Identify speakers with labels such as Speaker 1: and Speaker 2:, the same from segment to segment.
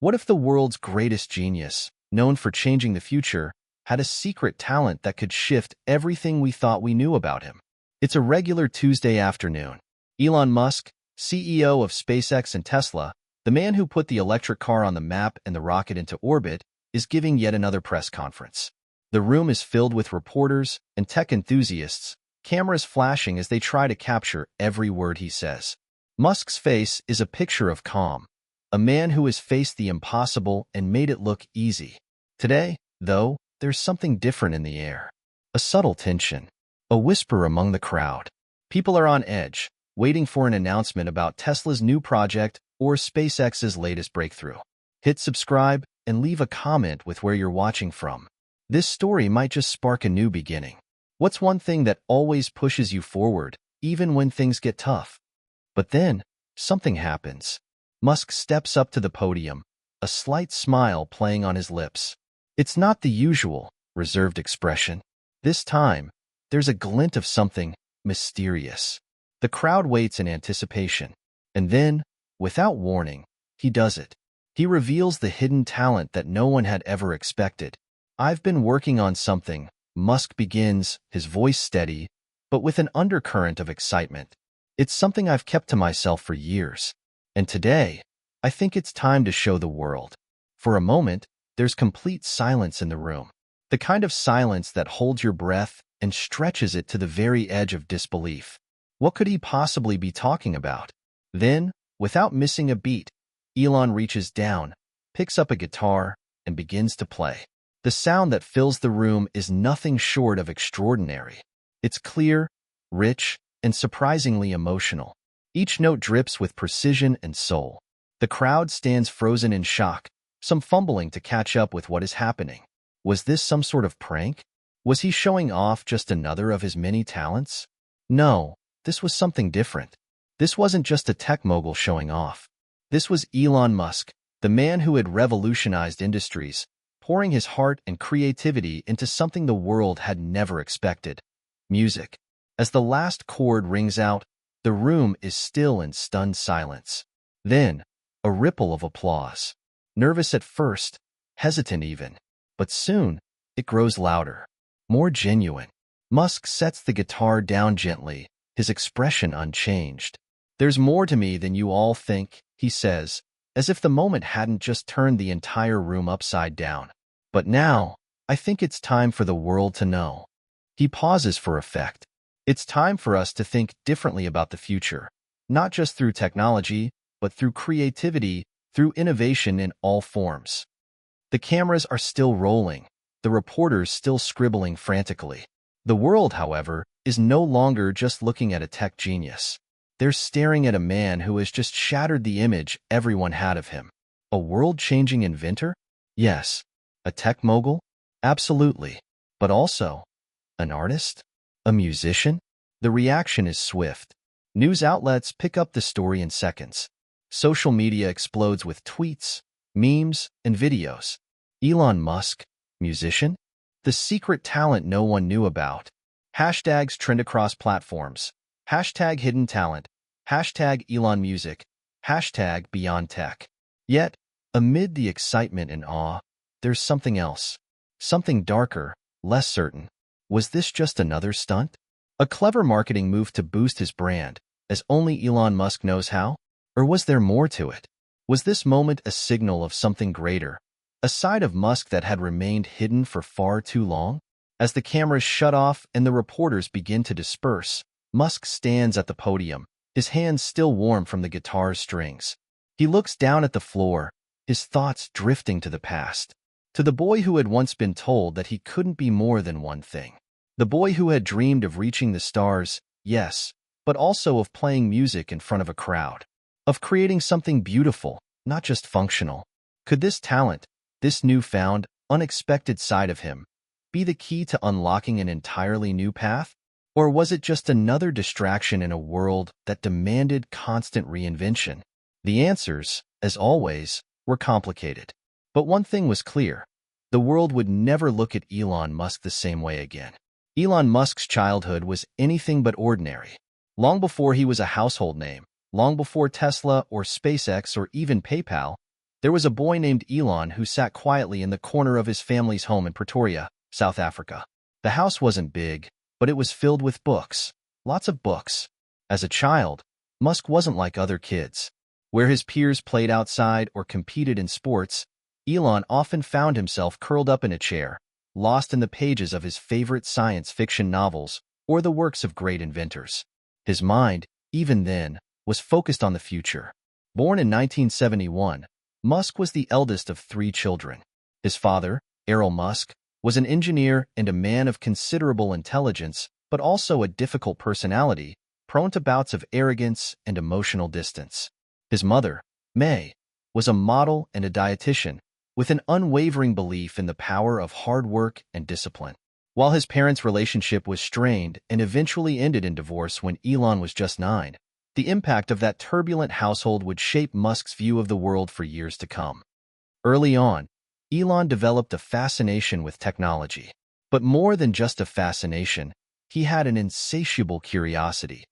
Speaker 1: What if the world's greatest genius, known for changing the future, had a secret talent that could shift everything we thought we knew about him? It's a regular Tuesday afternoon. Elon Musk, CEO of SpaceX and Tesla, the man who put the electric car on the map and the rocket into orbit, is giving yet another press conference. The room is filled with reporters and tech enthusiasts, cameras flashing as they try to capture every word he says. Musk's face is a picture of calm, a man who has faced the impossible and made it look easy. Today, though, there's something different in the air. A subtle tension, a whisper among the crowd. People are on edge, waiting for an announcement about Tesla's new project or SpaceX's latest breakthrough. Hit subscribe and leave a comment with where you're watching from. This story might just spark a new beginning. What's one thing that always pushes you forward, even when things get tough? But then, something happens. Musk steps up to the podium, a slight smile playing on his lips. It's not the usual, reserved expression. This time, there's a glint of something mysterious. The crowd waits in anticipation. And then, without warning, he does it. He reveals the hidden talent that no one had ever expected. "I've been working on something," Musk begins, his voice steady, but with an undercurrent of excitement. "It's something I've kept to myself for years. And today, I think it's time to show the world." For a moment, there's complete silence in the room. The kind of silence that holds your breath and stretches it to the very edge of disbelief. What could he possibly be talking about? Then, without missing a beat, Elon reaches down, picks up a guitar, and begins to play. The sound that fills the room is nothing short of extraordinary. It's clear, rich, and surprisingly emotional. Each note drips with precision and soul. The crowd stands frozen in shock, some fumbling to catch up with what is happening. Was this some sort of prank? Was he showing off just another of his many talents? No, this was something different. This wasn't just a tech mogul showing off. This was Elon Musk, the man who had revolutionized industries, pouring his heart and creativity into something the world had never expected: music. As the last chord rings out, the room is still in stunned silence. Then, a ripple of applause. Nervous at first, hesitant even, but soon it grows louder, more genuine. Musk sets the guitar down gently, his expression unchanged. "There's more to me than you all think," he says, as if the moment hadn't just turned the entire room upside down. "But now, I think it's time for the world to know." He pauses for effect. It's time for us to think differently about the future, not just through technology, but through creativity, through innovation in all forms. The cameras are still rolling, the reporters still scribbling frantically. The world, however, is no longer just looking at a tech genius. They're staring at a man who has just shattered the image everyone had of him. A world-changing inventor? Yes. A tech mogul? Absolutely. But also, an artist? A musician? The reaction is swift. News outlets pick up the story in seconds. Social media explodes with tweets, memes, and videos. Elon Musk, musician? The secret talent no one knew about. Hashtags trend across platforms. Hashtag hidden talent. Hashtag Elon music. Hashtag beyond tech. Yet, amid the excitement and awe, there's something else. Something darker, less certain. Was this just another stunt? A clever marketing move to boost his brand, as only Elon Musk knows how? Or was there more to it? Was this moment a signal of something greater? A side of Musk that had remained hidden for far too long? As the cameras shut off and the reporters begin to disperse, Musk stands at the podium, his hands still warm from the guitar's strings. He looks down at the floor, his thoughts drifting to the past. To the boy who had once been told that he couldn't be more than one thing. The boy who had dreamed of reaching the stars, yes, but also of playing music in front of a crowd. Of creating something beautiful, not just functional. Could this talent, this newfound, unexpected side of him, be the key to unlocking an entirely new path? Or was it just another distraction in a world that demanded constant reinvention? The answers, as always, were complicated. But one thing was clear. The world would never look at Elon Musk the same way again. Elon Musk's childhood was anything but ordinary. Long before he was a household name, long before Tesla or SpaceX or even PayPal, There was a boy named Elon who sat quietly in the corner of his family's home in Pretoria, South Africa. The house wasn't big, but it was filled with books. Lots of books. As a child, Musk wasn't like other kids. Where his peers played outside or competed in sports, Elon often found himself curled up in a chair, lost in the pages of his favorite science fiction novels or the works of great inventors. His mind, even then, was focused on the future. Born in 1971, Musk was the eldest of 3 children. His father, Elon Musk, was an engineer and a man of considerable intelligence, but also a difficult personality, prone to bouts of arrogance and emotional distance. His mother, May, was a model and a dietitian, with an unwavering belief in the power of hard work and discipline. While his parents' relationship was strained and eventually ended in divorce when Elon was just 9, the impact of that turbulent household would shape Musk's view of the world for years to come. Early on, Elon developed a fascination with technology. But more than just a fascination, he had an insatiable curiosity,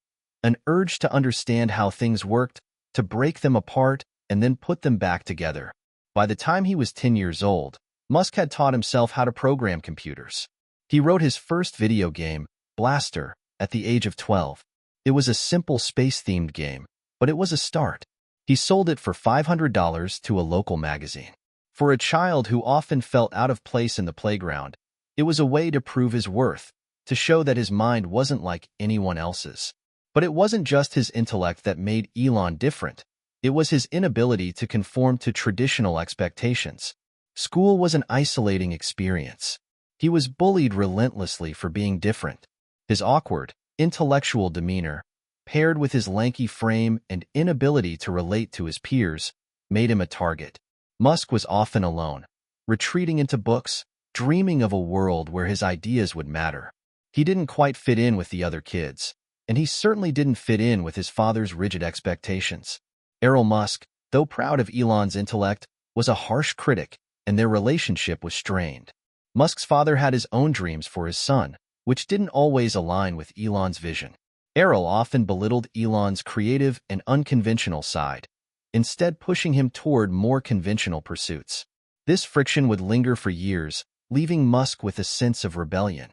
Speaker 1: an urge to understand how things worked, to break them apart, and then put them back together. By the time he was 10 years old, Musk had taught himself how to program computers. He wrote his first video game, Blaster, at the age of 12. It was a simple space-themed game, but it was a start. He sold it for $500 to a local magazine. For a child who often felt out of place in the playground, it was a way to prove his worth, to show that his mind wasn't like anyone else's. But it wasn't just his intellect that made Elon different. It was his inability to conform to traditional expectations. School was an isolating experience. He was bullied relentlessly for being different. His awkward, intellectual demeanor, paired with his lanky frame and inability to relate to his peers, made him a target. Musk was often alone, retreating into books, dreaming of a world where his ideas would matter. He didn't quite fit in with the other kids, and he certainly didn't fit in with his father's rigid expectations. Elon Musk, though proud of Elon's intellect, was a harsh critic, and their relationship was strained. Musk's father had his own dreams for his son, which didn't always align with Elon's vision. Elon often belittled Elon's creative and unconventional side, instead pushing him toward more conventional pursuits. This friction would linger for years, leaving Musk with a sense of rebellion,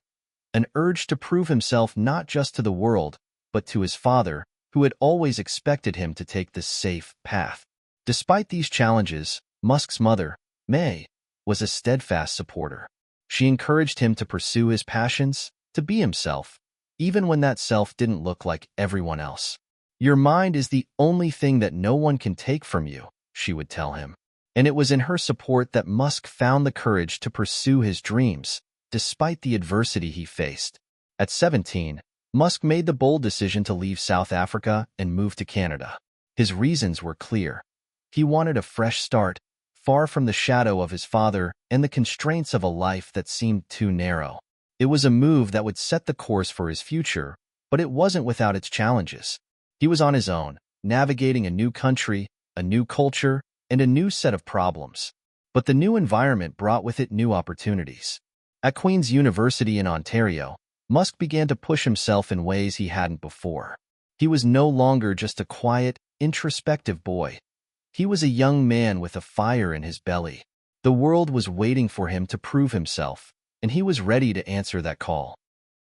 Speaker 1: an urge to prove himself not just to the world, but to his father, who had always expected him to take the safe path. Despite these challenges, Musk's mother, May, was a steadfast supporter. She encouraged him to pursue his passions, to be himself, even when that self didn't look like everyone else. "Your mind is the only thing that no one can take from you," she would tell him. And it was in her support that Musk found the courage to pursue his dreams, despite the adversity he faced. At 17, Musk made the bold decision to leave South Africa and move to Canada. His reasons were clear. He wanted a fresh start, far from the shadow of his father and the constraints of a life that seemed too narrow. It was a move that would set the course for his future, but it wasn't without its challenges. He was on his own, navigating a new country, a new culture, and a new set of problems. But the new environment brought with it new opportunities. At Queen's University in Ontario, Musk began to push himself in ways he hadn't before. He was no longer just a quiet, introspective boy. He was a young man with a fire in his belly. The world was waiting for him to prove himself, and he was ready to answer that call.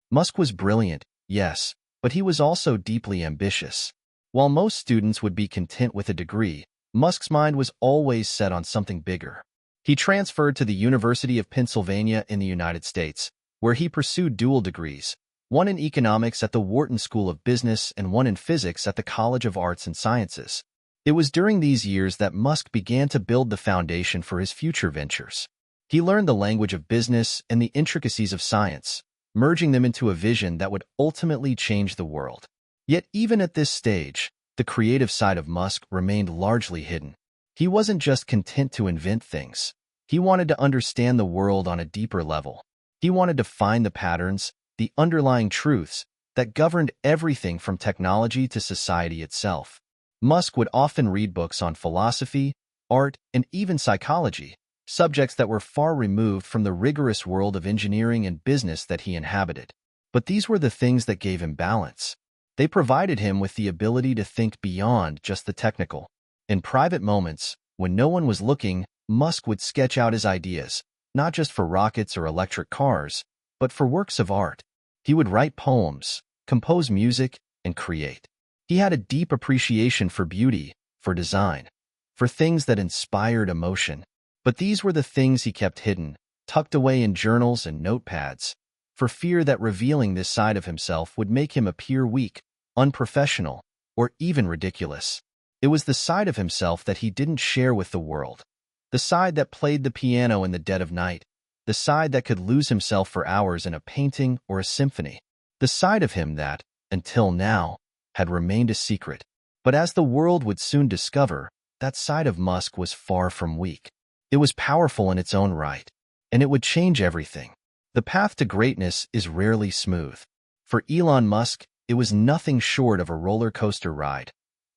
Speaker 1: Musk was brilliant, yes, but he was also deeply ambitious. While most students would be content with a degree, Musk's mind was always set on something bigger. He transferred to the University of Pennsylvania in the United States, where he pursued dual degrees, one in economics at the Wharton School of Business and one in physics at the College of Arts and Sciences. It was during these years that Musk began to build the foundation for his future ventures. He learned the language of business and the intricacies of science, merging them into a vision that would ultimately change the world. Yet even at this stage, the creative side of Musk remained largely hidden. He wasn't just content to invent things. He wanted to understand the world on a deeper level. He wanted to find the patterns, the underlying truths, that governed everything from technology to society itself. Musk would often read books on philosophy, art, and even psychology, subjects that were far removed from the rigorous world of engineering and business that he inhabited. But these were the things that gave him balance. They provided him with the ability to think beyond just the technical. In private moments, When no one was looking, Musk would sketch out his ideas, not just for rockets or electric cars, but for works of art. He would write poems, compose music, and create. He had a deep appreciation for beauty, for design, for things that inspired emotion. But these were the things he kept hidden, tucked away in journals and notepads, for fear that revealing this side of himself would make him appear weak, unprofessional, or even ridiculous. It was the side of himself that he didn't share with the world. The side that played the piano in the dead of night. The side that could lose himself for hours in a painting or a symphony. The side of him that, until now, had remained a secret. But as the world would soon discover, that side of Musk was far from weak. It was powerful in its own right, and it would change everything. The path to greatness is rarely smooth. For Elon Musk, it was nothing short of a roller coaster ride,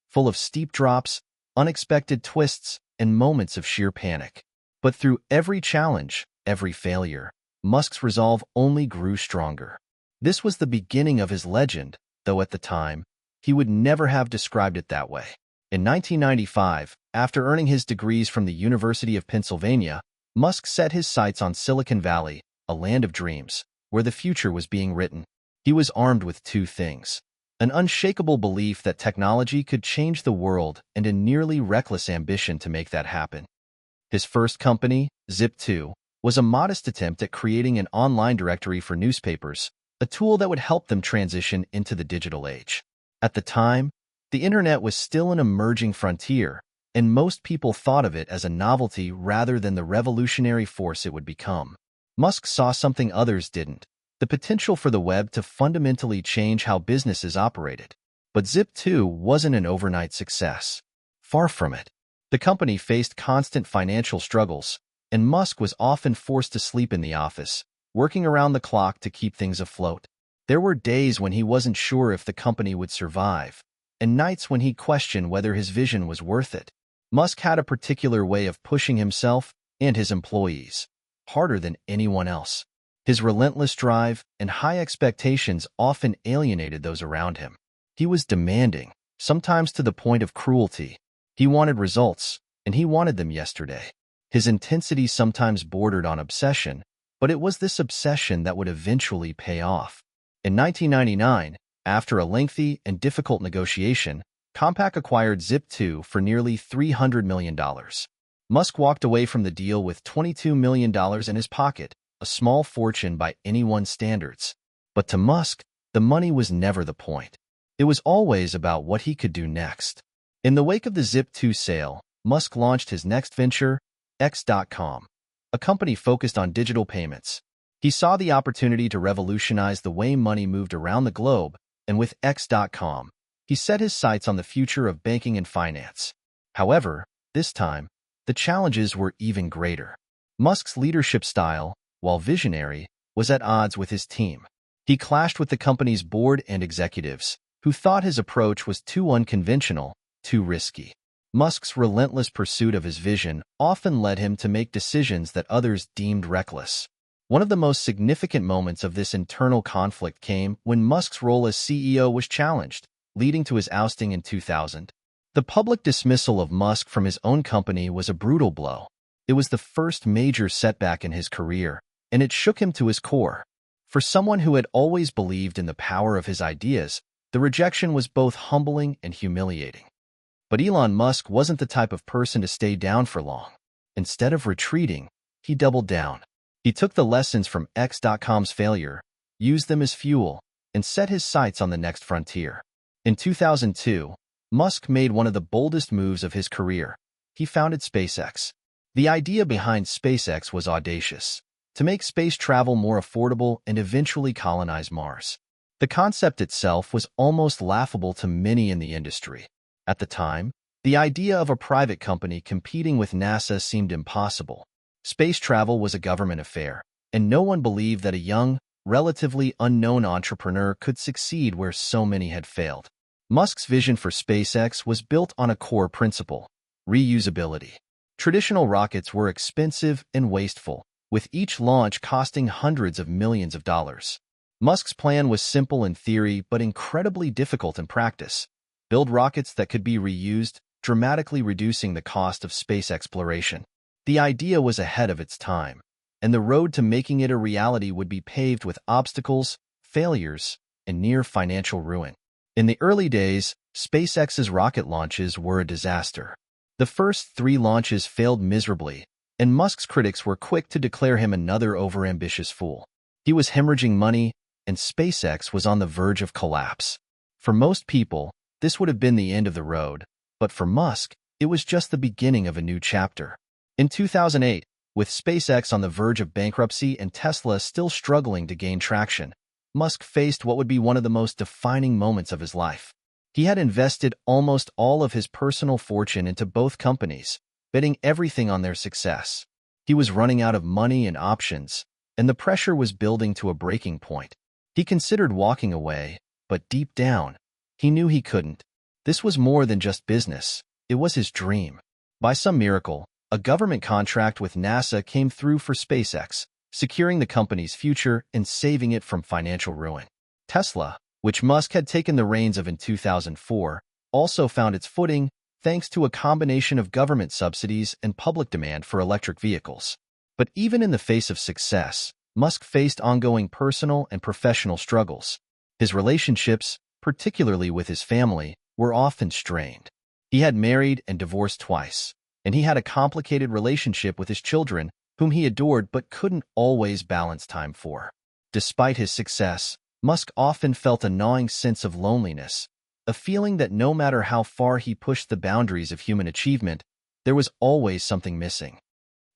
Speaker 1: full of steep drops, unexpected twists, and moments of sheer panic. But through every challenge, every failure, Musk's resolve only grew stronger. This was the beginning of his legend, though at the time, he would never have described it that way. In 1995, after earning his degrees from the University of Pennsylvania, Musk set his sights on Silicon Valley, a land of dreams, where the future was being written. He was armed with two things: an unshakable belief that technology could change the world and a nearly reckless ambition to make that happen. His first company, Zip2, was a modest attempt at creating an online directory for newspapers, a tool that would help them transition into the digital age. At the time, the internet was still an emerging frontier, and most people thought of it as a novelty rather than the revolutionary force it would become. Musk saw something others didn't: the potential for the web to fundamentally change how businesses operated. But Zip2 wasn't an overnight success. Far from it. The company faced constant financial struggles, and Musk was often forced to sleep in the office, working around the clock to keep things afloat. There were days when he wasn't sure if the company would survive, and nights when he questioned whether his vision was worth it. Musk had a particular way of pushing himself and his employees harder than anyone else. His relentless drive and high expectations often alienated those around him. He was demanding, sometimes to the point of cruelty. He wanted results, and he wanted them yesterday. His intensity sometimes bordered on obsession, but it was this obsession that would eventually pay off. In 1999, after a lengthy and difficult negotiation, Compaq acquired Zip2 for nearly $300 million. Musk walked away from the deal with $22 million in his pocket, a small fortune by anyone's standards. But to Musk, the money was never the point. It was always about what he could do next. In the wake of the Zip2 sale, Musk launched his next venture, X.com, a company focused on digital payments. He saw the opportunity to revolutionize the way money moved around the globe, and with X.com, he set his sights on the future of banking and finance. However, this time, the challenges were even greater. Musk's leadership style, while visionary, was at odds with his team. He clashed with the company's board and executives, who thought his approach was too unconventional, too risky. Musk's relentless pursuit of his vision often led him to make decisions that others deemed reckless. One of the most significant moments of this internal conflict came when Musk's role as CEO was challenged, leading to his ousting in 2000. The public dismissal of Musk from his own company was a brutal blow. It was the first major setback in his career, and it shook him to his core. For someone who had always believed in the power of his ideas, the rejection was both humbling and humiliating. But Elon Musk wasn't the type of person to stay down for long. Instead of retreating, he doubled down. He took the lessons from X.com's failure, used them as fuel, and set his sights on the next frontier. In 2002, Musk made one of the boldest moves of his career. He founded SpaceX. The idea behind SpaceX was audacious: to make space travel more affordable and eventually colonize Mars. The concept itself was almost laughable to many in the industry. At the time, the idea of a private company competing with NASA seemed impossible. Space travel was a government affair, and no one believed that a young, relatively unknown entrepreneur could succeed where so many had failed. Musk's vision for SpaceX was built on a core principle: reusability. Traditional rockets were expensive and wasteful, with each launch costing hundreds of millions of dollars. Musk's plan was simple in theory but incredibly difficult in practice: build rockets that could be reused, dramatically reducing the cost of space exploration. The idea was ahead of its time, and the road to making it a reality would be paved with obstacles, failures, and near financial ruin. In the early days, SpaceX's rocket launches were a disaster. The first 3 launches failed miserably, and Musk's critics were quick to declare him another overambitious fool. He was hemorrhaging money, and SpaceX was on the verge of collapse. For most people, this would have been the end of the road, but for Musk, it was just the beginning of a new chapter. In 2008, with SpaceX on the verge of bankruptcy and Tesla still struggling to gain traction, Musk faced what would be one of the most defining moments of his life. He had invested almost all of his personal fortune into both companies, betting everything on their success. He was running out of money and options, and the pressure was building to a breaking point. He considered walking away, but deep down, he knew he couldn't. This was more than just business. It was his dream. By some miracle, a government contract with NASA came through for SpaceX, securing the company's future and saving it from financial ruin. Tesla, which Musk had taken the reins of in 2004, also found its footing thanks to a combination of government subsidies and public demand for electric vehicles. But even in the face of success, Musk faced ongoing personal and professional struggles. His relationships, particularly with his family, were often strained. He had married and divorced twice, and he had a complicated relationship with his children, whom he adored but couldn't always balance time for. Despite his success, Musk often felt a gnawing sense of loneliness, a feeling that no matter how far he pushed the boundaries of human achievement, there was always something missing.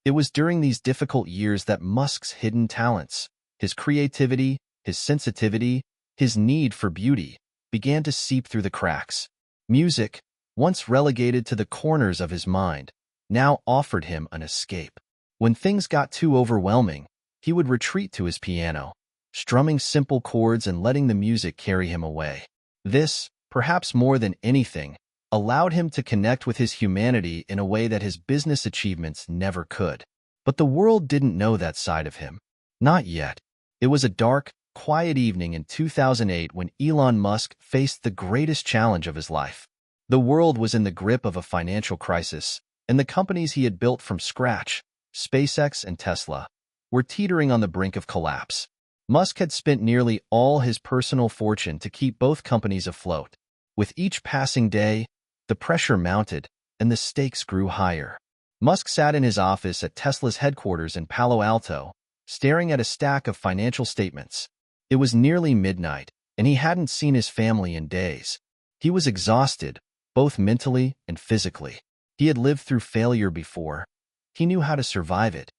Speaker 1: It was during these difficult years that Musk's hidden talents, his creativity, his sensitivity, his need for beauty, began to seep through the cracks. Music, once relegated to the corners of his mind, now offered him an escape. When things got too overwhelming, he would retreat to his piano, strumming simple chords and letting the music carry him away. This, perhaps more than anything, allowed him to connect with his humanity in a way that his business achievements never could. But the world didn't know that side of him. Not yet. It was a dark, quiet evening in 2008 when Elon Musk faced the greatest challenge of his life. The world was in the grip of a financial crisis, and the companies he had built from scratch, SpaceX and Tesla, were teetering on the brink of collapse. Musk had spent nearly all his personal fortune to keep both companies afloat. With each passing day, the pressure mounted, and the stakes grew higher. Musk sat in his office at Tesla's headquarters in Palo Alto, staring at a stack of financial statements. It was nearly midnight, and he hadn't seen his family in days. He was exhausted, both mentally and physically. He had lived through failure before. He knew how to survive it.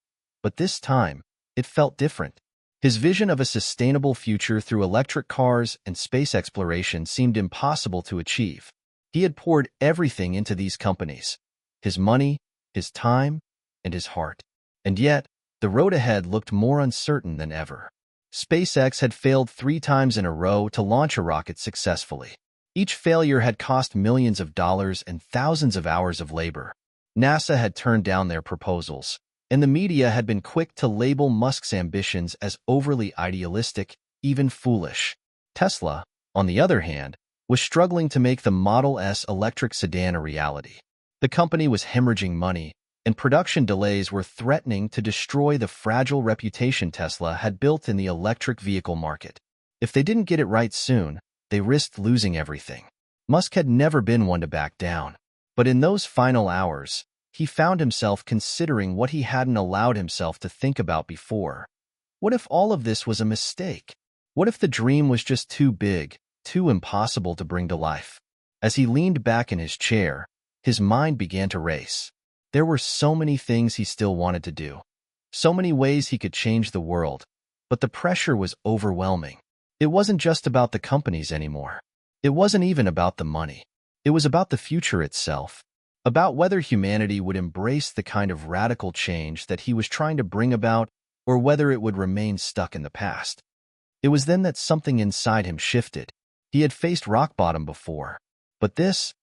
Speaker 1: But this time, it felt different. His vision of a sustainable future through electric cars and space exploration seemed impossible to achieve. He had poured everything into these companies, his money, his time, and his heart. And yet, the road ahead looked more uncertain than ever. SpaceX had failed 3 times in a row to launch a rocket successfully. Each failure had cost millions of dollars and thousands of hours of labor. NASA had turned down their proposals, and the media had been quick to label Musk's ambitions as overly idealistic, even foolish. Tesla, on the other hand, was struggling to make the Model S electric sedan a reality. The company was hemorrhaging money, and production delays were threatening to destroy the fragile reputation Tesla had built in the electric vehicle market. If they didn't get it right soon, they risked losing everything. Musk had never been one to back down. But in those final hours, he found himself considering what he hadn't allowed himself to think about before. What if all of this was a mistake? What if the dream was just too big, too impossible to bring to life? As he leaned back in his chair, his mind began to race. There were so many things he still wanted to do, so many ways he could change the world, but the pressure was overwhelming. It wasn't just about the companies anymore. It wasn't even about the money. It was about the future itself, about whether humanity would embrace the kind of radical change that he was trying to bring about or whether it would remain stuck in the past. It was then that something inside him shifted. He had faced rock bottom before, but this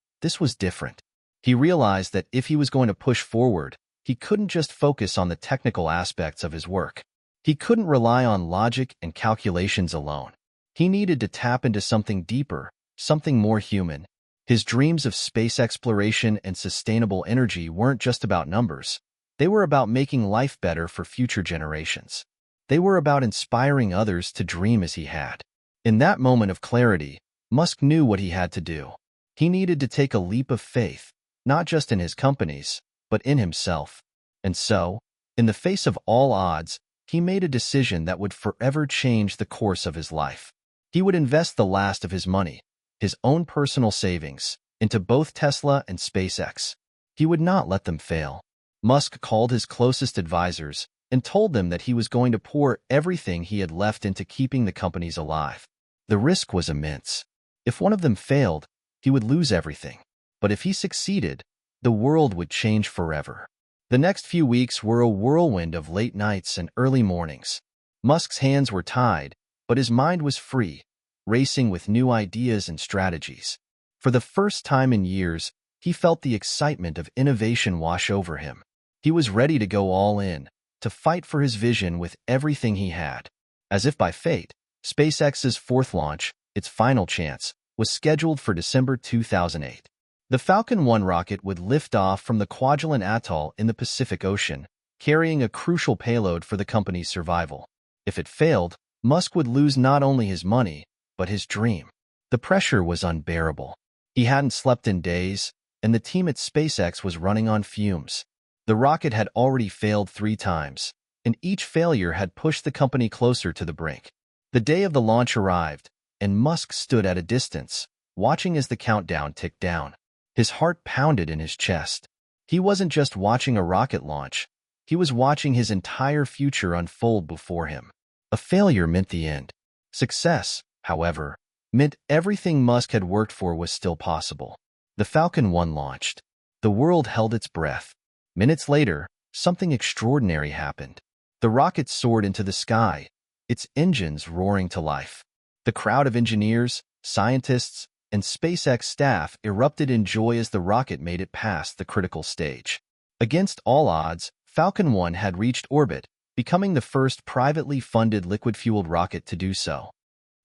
Speaker 1: was different. He realized that if he was going to push forward, he couldn't just focus on the technical aspects of his work. He couldn't rely on logic and calculations alone. He needed to tap into something deeper, something more human. His dreams of space exploration and sustainable energy weren't just about numbers. They were about making life better for future generations. They were about inspiring others to dream as he had. In that moment of clarity, Musk knew what he had to do. He needed to take a leap of faith, not just in his companies, but in himself. And so, in the face of all odds, he made a decision that would forever change the course of his life. He would invest the last of his money, his own personal savings, into both Tesla and SpaceX. He would not let them fail. Musk called his closest advisors and told them that he was going to pour everything he had left into keeping the companies alive. The risk was immense. If one of them failed, he would lose everything. But if he succeeded, the world would change forever. The next few weeks were a whirlwind of late nights and early mornings. Musk's hands were tied, but his mind was free, racing with new ideas and strategies. For the first time in years, he felt the excitement of innovation wash over him. He was ready to go all in, to fight for his vision with everything he had. As if by fate, SpaceX's fourth launch, its final chance, was scheduled for December 2008. The Falcon 1 rocket would lift off from the Kwajalein Atoll in the Pacific Ocean, carrying a crucial payload for the company's survival. If it failed, Musk would lose not only his money, but his dream. The pressure was unbearable. He hadn't slept in days, and the team at SpaceX was running on fumes. The rocket had already failed 3 times, and each failure had pushed the company closer to the brink. The day of the launch arrived, and Musk stood at a distance, watching as the countdown ticked down. His heart pounded in his chest. He wasn't just watching a rocket launch. He was watching his entire future unfold before him. A failure meant the end. Success, however, meant everything Musk had worked for was still possible. The Falcon 1 launched. The world held its breath. Minutes later, something extraordinary happened. The rocket soared into the sky, its engines roaring to life. The crowd of engineers, scientists, and SpaceX staff erupted in joy as the rocket made it past the critical stage. Against all odds, Falcon 1 had reached orbit, becoming the first privately funded liquid-fueled rocket to do so.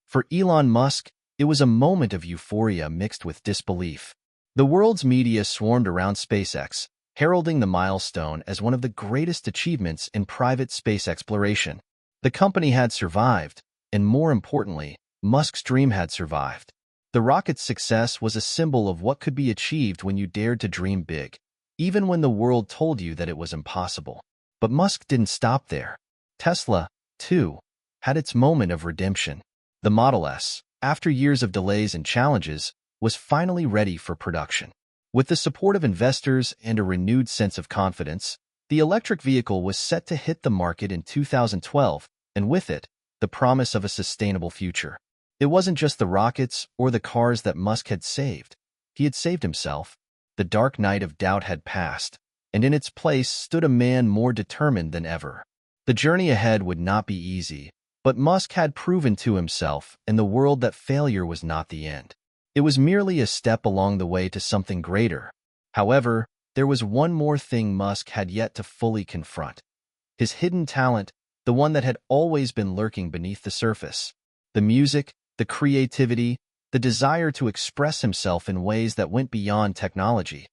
Speaker 1: For Elon Musk, it was a moment of euphoria mixed with disbelief. The world's media swarmed around SpaceX, heralding the milestone as one of the greatest achievements in private space exploration. The company had survived, and more importantly, Musk's dream had survived. The rocket's success was a symbol of what could be achieved when you dared to dream big, even when the world told you that it was impossible. But Musk didn't stop there. Tesla, too, had its moment of redemption. The Model S, after years of delays and challenges, was finally ready for production. With the support of investors and a renewed sense of confidence, the electric vehicle was set to hit the market in 2012, and with it, the promise of a sustainable future. It wasn't just the rockets or the cars that Musk had saved. He had saved himself. The dark night of doubt had passed, and in its place stood a man more determined than ever. The journey ahead would not be easy, but Musk had proven to himself and the world that failure was not the end. It was merely a step along the way to something greater. However, there was one more thing Musk had yet to fully confront. His hidden talent, the one that had always been lurking beneath the surface. The music, the creativity, the desire to express himself in ways that went beyond technology.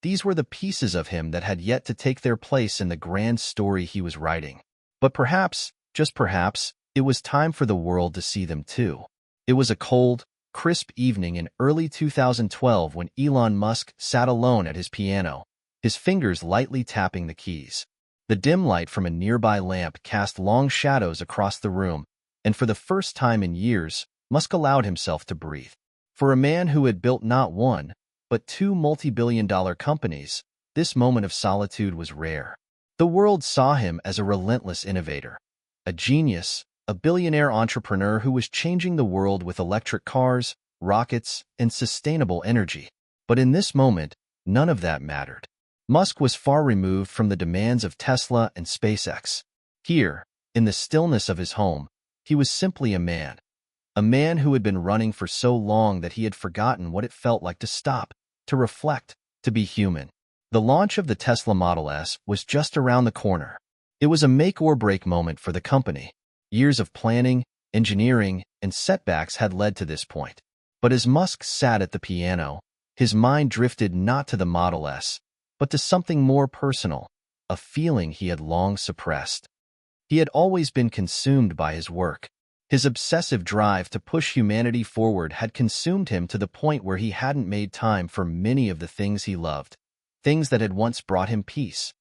Speaker 1: These were the pieces of him that had yet to take their place in the grand story he was writing. But perhaps, just perhaps, it was time for the world to see them too. It was a cold, crisp evening in early 2012 when Elon Musk sat alone at his piano, his fingers lightly tapping the keys. The dim light from a nearby lamp cast long shadows across the room, and for the first time in years, Musk allowed himself to breathe. For a man who had built not one, but 2 multi-billion-dollar companies, this moment of solitude was rare. The world saw him as a relentless innovator, a genius, a billionaire entrepreneur who was changing the world with electric cars, rockets, and sustainable energy. But in this moment, none of that mattered. Musk was far removed from the demands of Tesla and SpaceX. Here, in the stillness of his home, he was simply a man who had been running for so long that he had forgotten what it felt like to stop, to reflect, to be human. The launch of the Tesla Model S was just around the corner. It was a make-or-break moment for the company. Years of planning, engineering, and setbacks had led to this point. But as Musk sat at the piano, His mind drifted not to the Model S, but to something more personal, a feeling he had long suppressed. He had always been consumed by his work. His obsessive drive to push humanity forward had consumed him to the point where he hadn't made time for many of the things he loved, things that had once brought him peace: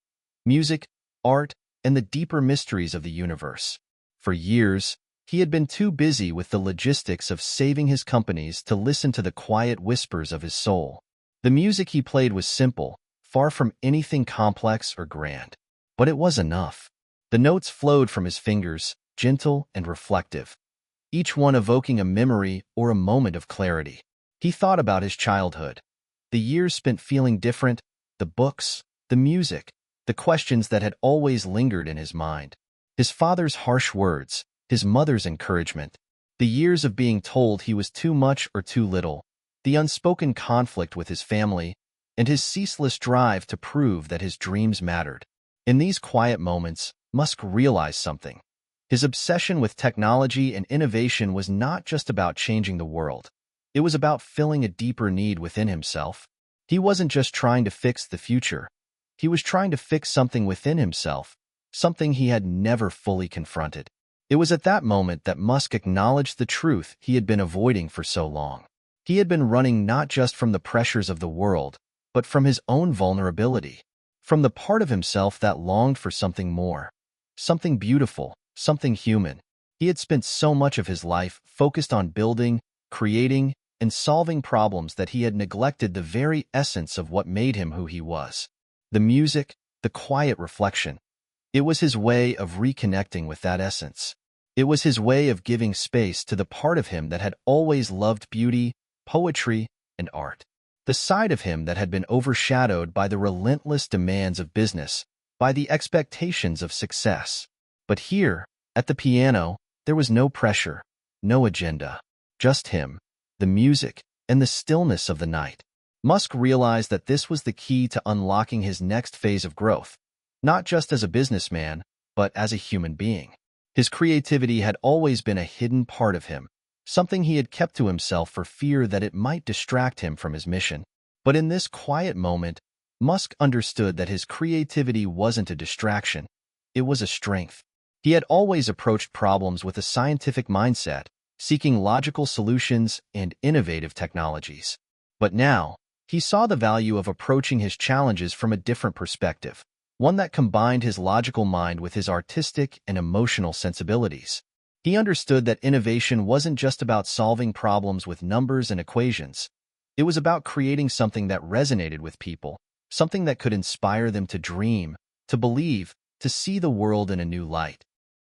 Speaker 1: music, art, and the deeper mysteries of the universe. For years, he had been too busy with the logistics of saving his companies to listen to the quiet whispers of his soul. The music he played was simple, far from anything complex or grand. But it was enough. The notes flowed from his fingers, gentle and reflective, each one evoking a memory or a moment of clarity. He thought about his childhood, the years spent feeling different, the books, the music, the questions that had always lingered in his mind. His father's harsh words, his mother's encouragement, the years of being told he was too much or too little, the unspoken conflict with his family, and his ceaseless drive to prove that his dreams mattered. In these quiet moments, Musk realized something. His obsession with technology and innovation was not just about changing the world. It was about filling a deeper need within himself. He wasn't just trying to fix the future. He was trying to fix something within himself, something he had never fully confronted. It was at that moment that Musk acknowledged the truth he had been avoiding for so long. He had been running not just from the pressures of the world, but from his own vulnerability, from the part of himself that longed for something more, something beautiful, something human. He had spent so much of his life focused on building, creating, and solving problems that he had neglected the very essence of what made him who he was. The music, the quiet reflection. It was his way of reconnecting with that essence. It was his way of giving space to the part of him that had always loved beauty, poetry, and art. The side of him that had been overshadowed by the relentless demands of business, by the expectations of success. But here, at the piano, there was no pressure, no agenda, just him, the music, and the stillness of the night. Musk realized that this was the key to unlocking his next phase of growth, not just as a businessman, but as a human being. His creativity had always been a hidden part of him, something he had kept to himself for fear that it might distract him from his mission. But in this quiet moment, Musk understood that his creativity wasn't a distraction, it was a strength. He had always approached problems with a scientific mindset, seeking logical solutions and innovative technologies. But now, he saw the value of approaching his challenges from a different perspective, one that combined his logical mind with his artistic and emotional sensibilities. He understood that innovation wasn't just about solving problems with numbers and equations. It was about creating something that resonated with people, something that could inspire them to dream, to believe, to see the world in a new light.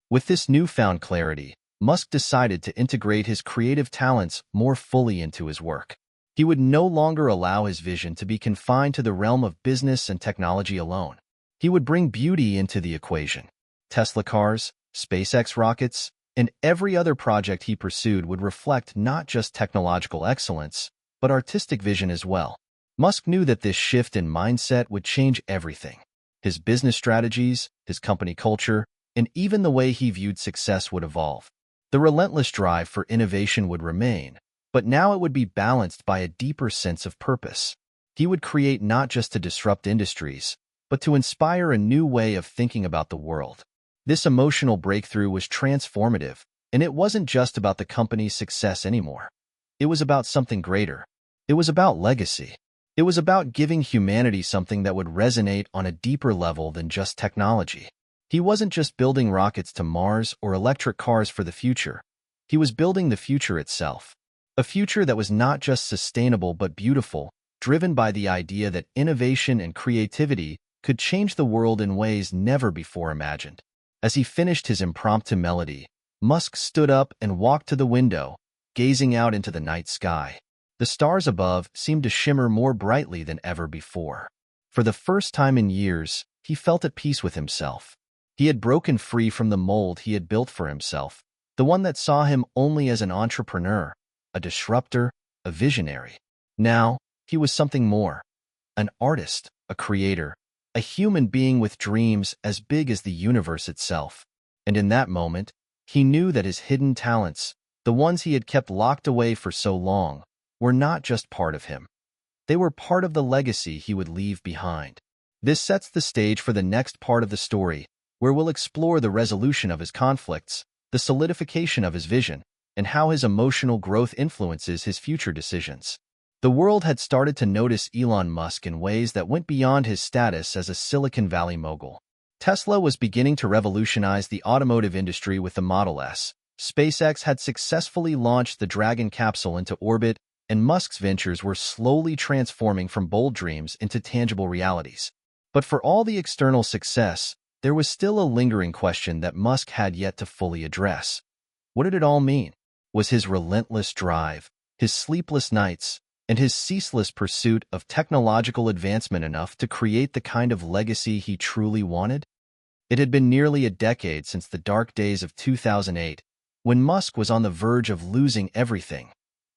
Speaker 1: With this newfound clarity, Musk decided to integrate his creative talents more fully into his work. He would no longer allow his vision to be confined to the realm of business and technology alone. He would bring beauty into the equation. Tesla cars, SpaceX rockets, and every other project he pursued would reflect not just technological excellence, but artistic vision as well. Musk knew that this shift in mindset would change everything. His business strategies, his company culture, and even the way he viewed success would evolve. The relentless drive for innovation would remain, but now it would be balanced by a deeper sense of purpose. He would create not just to disrupt industries, but to inspire a new way of thinking about the world. This emotional breakthrough was transformative, and it wasn't just about the company's success anymore. It was about something greater. It was about legacy. It was about giving humanity something that would resonate on a deeper level than just technology. He wasn't just building rockets to Mars or electric cars for the future. He was building the future itself. A future that was not just sustainable but beautiful, driven by the idea that innovation and creativity could change the world in ways never before imagined. As he finished his impromptu melody, Musk stood up and walked to the window, gazing out into the night sky. The stars above seemed to shimmer more brightly than ever before. For the first time in years, he felt at peace with himself. He had broken free from the mold he had built for himself, the one that saw him only as an entrepreneur, a disruptor, a visionary. Now, he was something more. An artist, a creator, a human being with dreams as big as the universe itself. And in that moment, he knew that his hidden talents, the ones he had kept locked away for so long, were not just part of him. They were part of the legacy he would leave behind. This sets the stage for the next part of the story, where we'll explore the resolution of his conflicts, the solidification of his vision, and how his emotional growth influences his future decisions. The world had started to notice Elon Musk in ways that went beyond his status as a Silicon Valley mogul. Tesla was beginning to revolutionize the automotive industry with the Model S. SpaceX had successfully launched the Dragon capsule into orbit, and Musk's ventures were slowly transforming from bold dreams into tangible realities. But for all the external success, there was still a lingering question that Musk had yet to fully address. What did it all mean? Was his relentless drive, his sleepless nights, and his ceaseless pursuit of technological advancement enough to create the kind of legacy he truly wanted? It had been nearly a decade since the dark days of 2008, when Musk was on the verge of losing everything,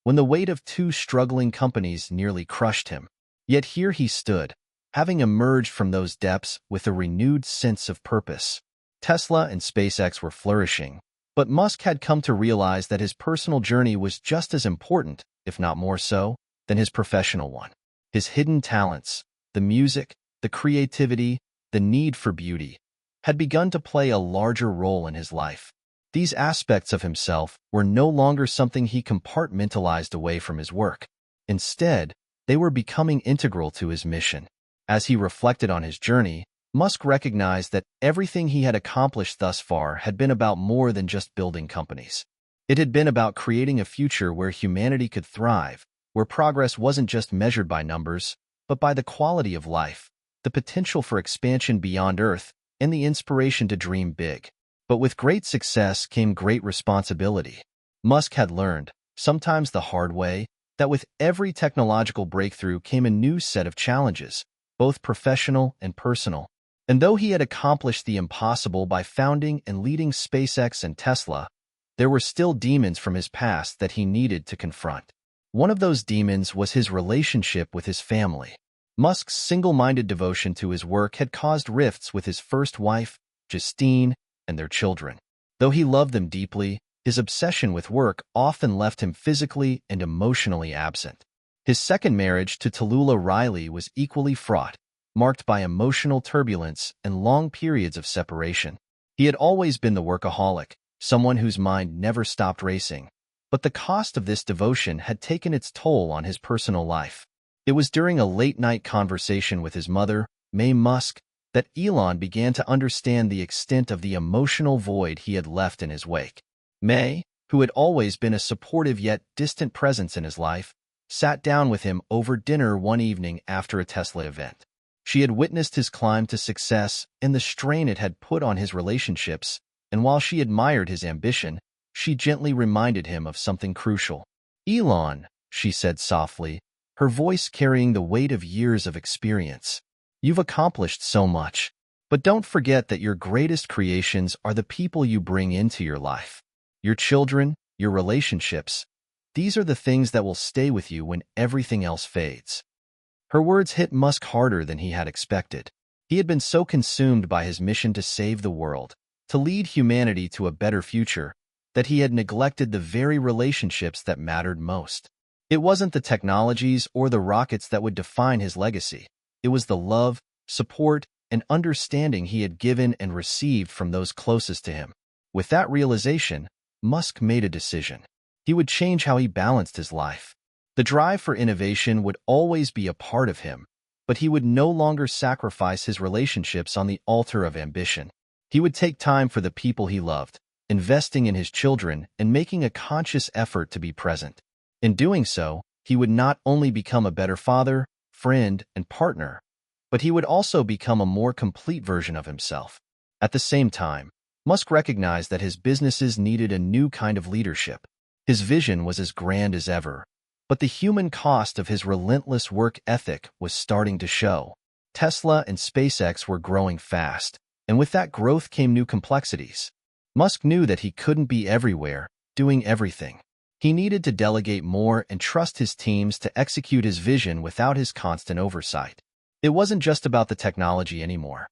Speaker 1: when the weight of two struggling companies nearly crushed him. Yet here he stood, having emerged from those depths with a renewed sense of purpose. Tesla and SpaceX were flourishing, but Musk had come to realize that his personal journey was just as important, if not more so, than his professional one. His hidden talents, the music, the creativity, the need for beauty, had begun to play a larger role in his life. These aspects of himself were no longer something he compartmentalized away from his work. Instead, they were becoming integral to his mission. As he reflected on his journey, Musk recognized that everything he had accomplished thus far had been about more than just building companies. It had been about creating a future where humanity could thrive, where progress wasn't just measured by numbers, but by the quality of life, the potential for expansion beyond Earth, and the inspiration to dream big. But with great success came great responsibility. Musk had learned, sometimes the hard way, that with every technological breakthrough came a new set of challenges, both professional and personal. And though he had accomplished the impossible by founding and leading SpaceX and Tesla, there were still demons from his past that he needed to confront. One of those demons was his relationship with his family. Musk's single-minded devotion to his work had caused rifts with his first wife, Justine, and their children. Though he loved them deeply, his obsession with work often left him physically and emotionally absent. His second marriage to Tallulah Riley was equally fraught, marked by emotional turbulence and long periods of separation. He had always been the workaholic, someone whose mind never stopped racing. But the cost of this devotion had taken its toll on his personal life. It was during a late-night conversation with his mother, Mae Musk, that Elon began to understand the extent of the emotional void he had left in his wake. Mae, who had always been a supportive yet distant presence in his life, sat down with him over dinner one evening after a Tesla event. She had witnessed his climb to success and the strain it had put on his relationships, and while she admired his ambition, she gently reminded him of something crucial. "Elon," she said softly, her voice carrying the weight of years of experience. "You've accomplished so much, but don't forget that your greatest creations are the people you bring into your life. Your children, your relationships. These are the things that will stay with you when everything else fades." Her words hit Musk harder than he had expected. He had been so consumed by his mission to save the world, to lead humanity to a better future, that he had neglected the very relationships that mattered most. It wasn't the technologies or the rockets that would define his legacy. It was the love, support, and understanding he had given and received from those closest to him. With that realization, Musk made a decision. He would change how he balanced his life. The drive for innovation would always be a part of him, but he would no longer sacrifice his relationships on the altar of ambition. He would take time for the people he loved, investing in his children and making a conscious effort to be present. In doing so, he would not only become a better father, friend, and partner, but he would also become a more complete version of himself. At the same time, Musk recognized that his businesses needed a new kind of leadership. His vision was as grand as ever, but the human cost of his relentless work ethic was starting to show. Tesla and SpaceX were growing fast, and with that growth came new complexities. Musk knew that he couldn't be everywhere, doing everything. He needed to delegate more and trust his teams to execute his vision without his constant oversight. It wasn't just about the technology anymore.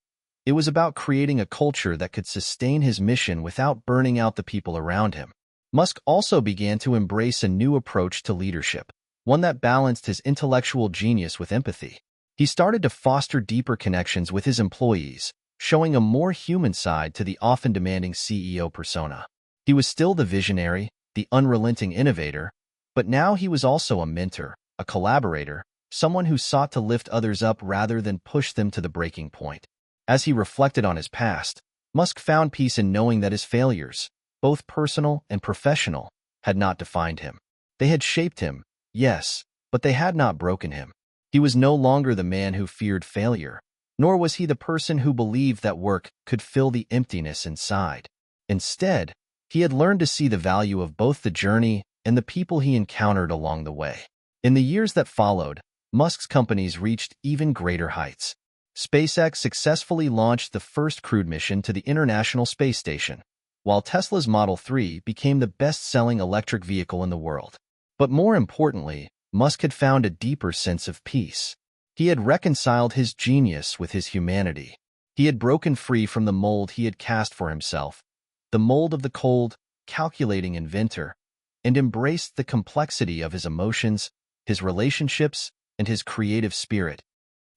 Speaker 1: It was about creating a culture that could sustain his mission without burning out the people around him. Musk also began to embrace a new approach to leadership. one that balanced his intellectual genius with empathy. He started to foster deeper connections with his employees, showing a more human side to the often demanding CEO persona. He was still the visionary, the unrelenting innovator, but now he was also a mentor, a collaborator, someone who sought to lift others up rather than push them to the breaking point. As he reflected on his past, Musk found peace in knowing that his failures, both personal and professional, had not defined him. They had shaped him, yes, but they had not broken him. He was no longer the man who feared failure, nor was he the person who believed that work could fill the emptiness inside. Instead, he had learned to see the value of both the journey and the people he encountered along the way. In the years that followed, Musk's companies reached even greater heights. SpaceX successfully launched the first crewed mission to the International Space Station, while Tesla's Model 3 became the best-selling electric vehicle in the world. But more importantly, Musk had found a deeper sense of peace. He had reconciled his genius with his humanity. He had broken free from the mold he had cast for himself, the mold of the cold, calculating inventor, and embraced the complexity of his emotions, his relationships, and his creative spirit.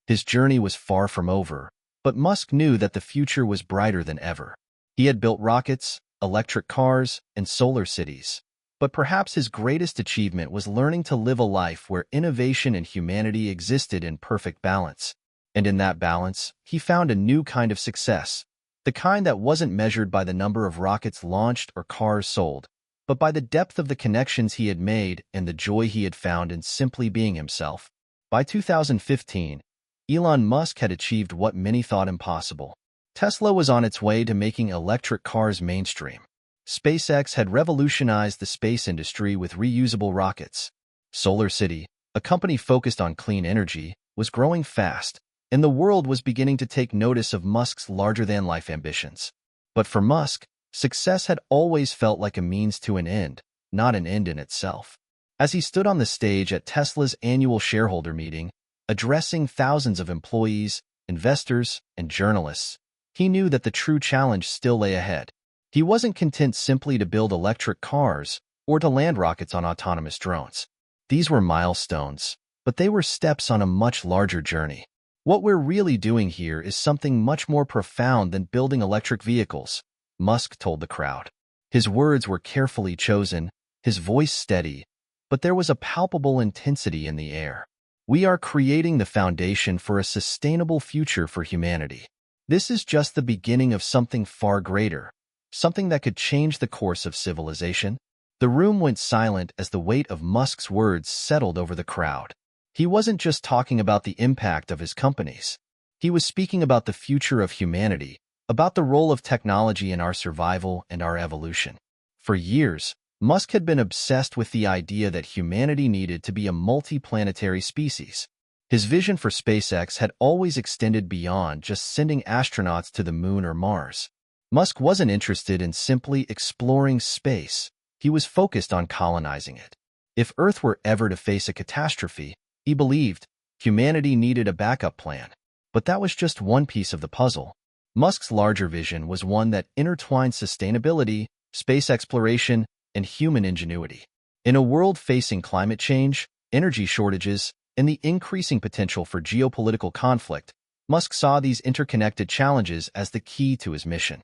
Speaker 1: His journey was far from over, but Musk knew that the future was brighter than ever. He had built rockets, electric cars, and solar cities. But perhaps his greatest achievement was learning to live a life where innovation and humanity existed in perfect balance. And in that balance, he found a new kind of success, the kind that wasn't measured by the number of rockets launched or cars sold, but by the depth of the connections he had made and the joy he had found in simply being himself. By 2015, Elon Musk had achieved what many thought impossible. Tesla was on its way to making electric cars mainstream. SpaceX had revolutionized the space industry with reusable rockets. Solar City, a company focused on clean energy, was growing fast, and the world was beginning to take notice of Musk's larger-than-life ambitions. But for Musk, success had always felt like a means to an end, not an end in itself. As he stood on the stage at Tesla's annual shareholder meeting, addressing thousands of employees, investors, and journalists, he knew that the true challenge still lay ahead. He wasn't content simply to build electric cars or to land rockets on autonomous drones. These were milestones, but they were steps on a much larger journey. What we're really doing here is something much more profound than building electric vehicles, Musk told the crowd. His words were carefully chosen, his voice steady, but there was a palpable intensity in the air. We are creating the foundation for a sustainable future for humanity. This is just the beginning of something far greater, something that could change the course of civilization. The room went silent as the weight of Musk's words settled over the crowd. He wasn't just talking about the impact of his companies. He was speaking about the future of humanity, about the role of technology in our survival and our evolution. For years, Musk had been obsessed with the idea that humanity needed to be a multi-planetary species. His vision for SpaceX had always extended beyond just sending astronauts to the moon or Mars. Musk wasn't interested in simply exploring space. He was focused on colonizing it. If Earth were ever to face a catastrophe, he believed, humanity needed a backup plan. But that was just one piece of the puzzle. Musk's larger vision was one that intertwined sustainability, space exploration, and human ingenuity. In a world facing climate change, energy shortages, and the increasing potential for geopolitical conflict, Musk saw these interconnected challenges as the key to his mission.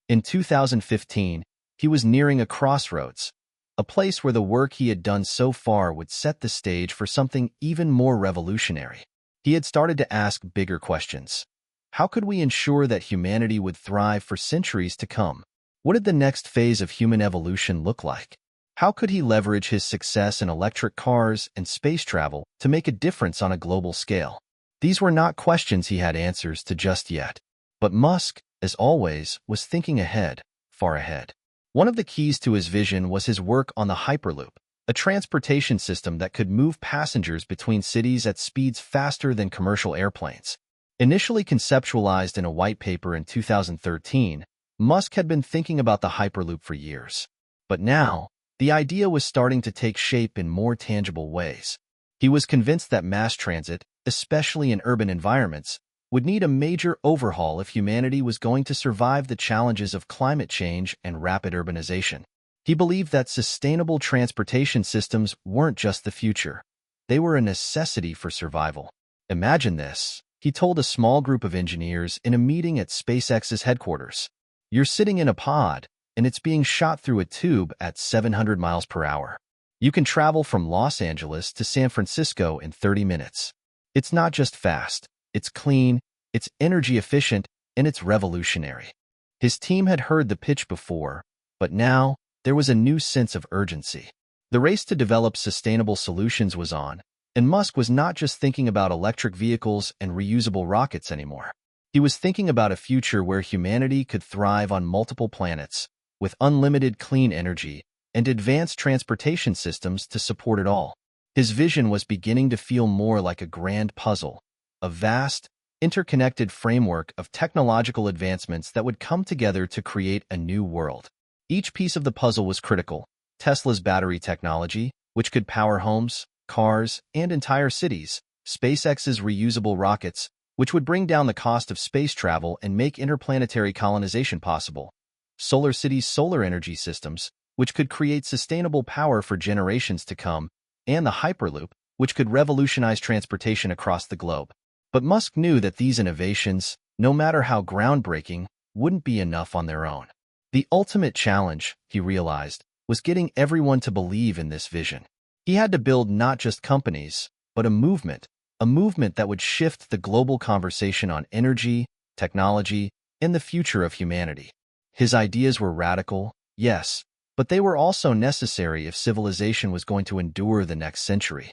Speaker 1: In 2015, he was nearing a crossroads, a place where the work he had done so far would set the stage for something even more revolutionary. He had started to ask bigger questions. How could we ensure that humanity would thrive for centuries to come? What did the next phase of human evolution look like? How could he leverage his success in electric cars and space travel to make a difference on a global scale? These were not questions he had answers to just yet. But Musk, as always, was thinking ahead, far ahead. One of the keys to his vision was his work on the Hyperloop, a transportation system that could move passengers between cities at speeds faster than commercial airplanes. Initially conceptualized in a white paper in 2013, Musk had been thinking about the Hyperloop for years. But now, the idea was starting to take shape in more tangible ways. He was convinced that mass transit, especially in urban environments, would need a major overhaul if humanity was going to survive the challenges of climate change and rapid urbanization. He believed that sustainable transportation systems weren't just the future. they were a necessity for survival. Imagine this, he told a small group of engineers in a meeting at SpaceX's headquarters. You're sitting in a pod, and it's being shot through a tube at 700 miles per hour. You can travel from Los Angeles to San Francisco in 30 minutes. It's not just fast, it's clean, it's energy efficient, and it's revolutionary. His team had heard the pitch before, but now there was a new sense of urgency. The race to develop sustainable solutions was on, and Musk was not just thinking about electric vehicles and reusable rockets anymore. He was thinking about a future where humanity could thrive on multiple planets, with unlimited clean energy and advanced transportation systems to support it all. His vision was beginning to feel more like a grand puzzle, a vast, interconnected framework of technological advancements that would come together to create a new world. Each piece of the puzzle was critical: Tesla's battery technology, which could power homes, cars, and entire cities; SpaceX's reusable rockets, which would bring down the cost of space travel and make interplanetary colonization possible; SolarCity's solar energy systems, which could create sustainable power for generations to come; and the Hyperloop, which could revolutionize transportation across the globe. But Musk knew that these innovations, no matter how groundbreaking, wouldn't be enough on their own. The ultimate challenge, he realized, was getting everyone to believe in this vision. He had to build not just companies, but a movement that would shift the global conversation on energy, technology, and the future of humanity. His ideas were radical, yes, but they were also necessary if civilization was going to endure the next century.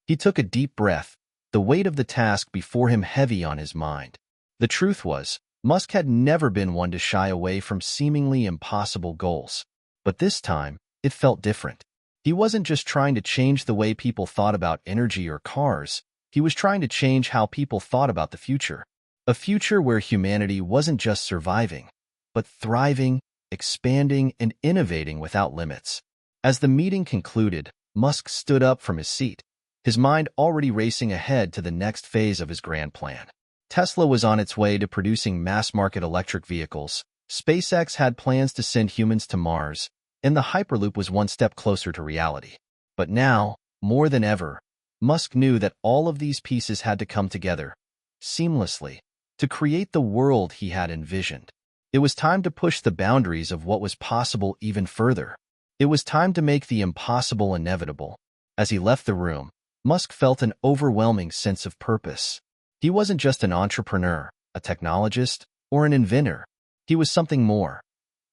Speaker 1: He took a deep breath, the weight of the task before him heavy on his mind. The truth was, Musk had never been one to shy away from seemingly impossible goals. But this time, it felt different. He wasn't just trying to change the way people thought about energy or cars. He was trying to change how people thought about the future. A future where humanity wasn't just surviving, but thriving, expanding, and innovating without limits. As the meeting concluded, Musk stood up from his seat, his mind already racing ahead to the next phase of his grand plan. Tesla was on its way to producing mass-market electric vehicles, SpaceX had plans to send humans to Mars, and the Hyperloop was one step closer to reality. But now, more than ever, Musk knew that all of these pieces had to come together, seamlessly, to create the world he had envisioned. It was time to push the boundaries of what was possible even further. It was time to make the impossible inevitable. As he left the room, Musk felt an overwhelming sense of purpose. He wasn't just an entrepreneur, a technologist, or an inventor. He was something more,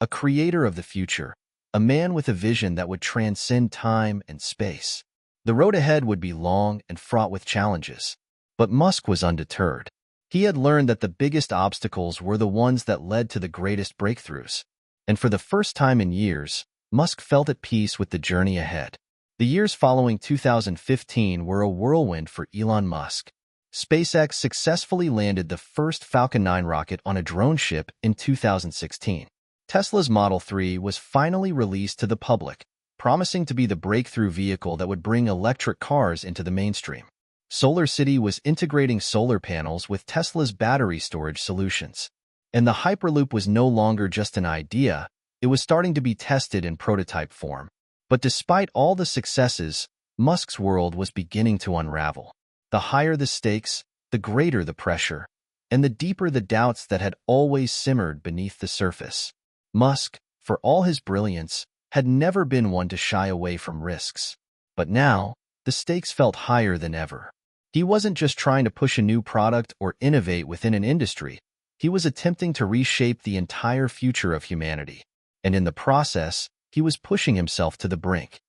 Speaker 1: a creator of the future, a man with a vision that would transcend time and space. The road ahead would be long and fraught with challenges. But Musk was undeterred. He had learned that the biggest obstacles were the ones that led to the greatest breakthroughs. And for the first time in years, Musk felt at peace with the journey ahead. The years following 2015 were a whirlwind for Elon Musk. SpaceX successfully landed the first Falcon 9 rocket on a drone ship in 2016. Tesla's Model 3 was finally released to the public, promising to be the breakthrough vehicle that would bring electric cars into the mainstream. SolarCity was integrating solar panels with Tesla's battery storage solutions. And the Hyperloop was no longer just an idea, it was starting to be tested in prototype form. But despite all the successes, Musk's world was beginning to unravel. The higher the stakes, the greater the pressure, and the deeper the doubts that had always simmered beneath the surface. Musk, for all his brilliance, had never been one to shy away from risks. But now, the stakes felt higher than ever. He wasn't just trying to push a new product or innovate within an industry. He was attempting to reshape the entire future of humanity. And in the process, he was pushing himself to the brink.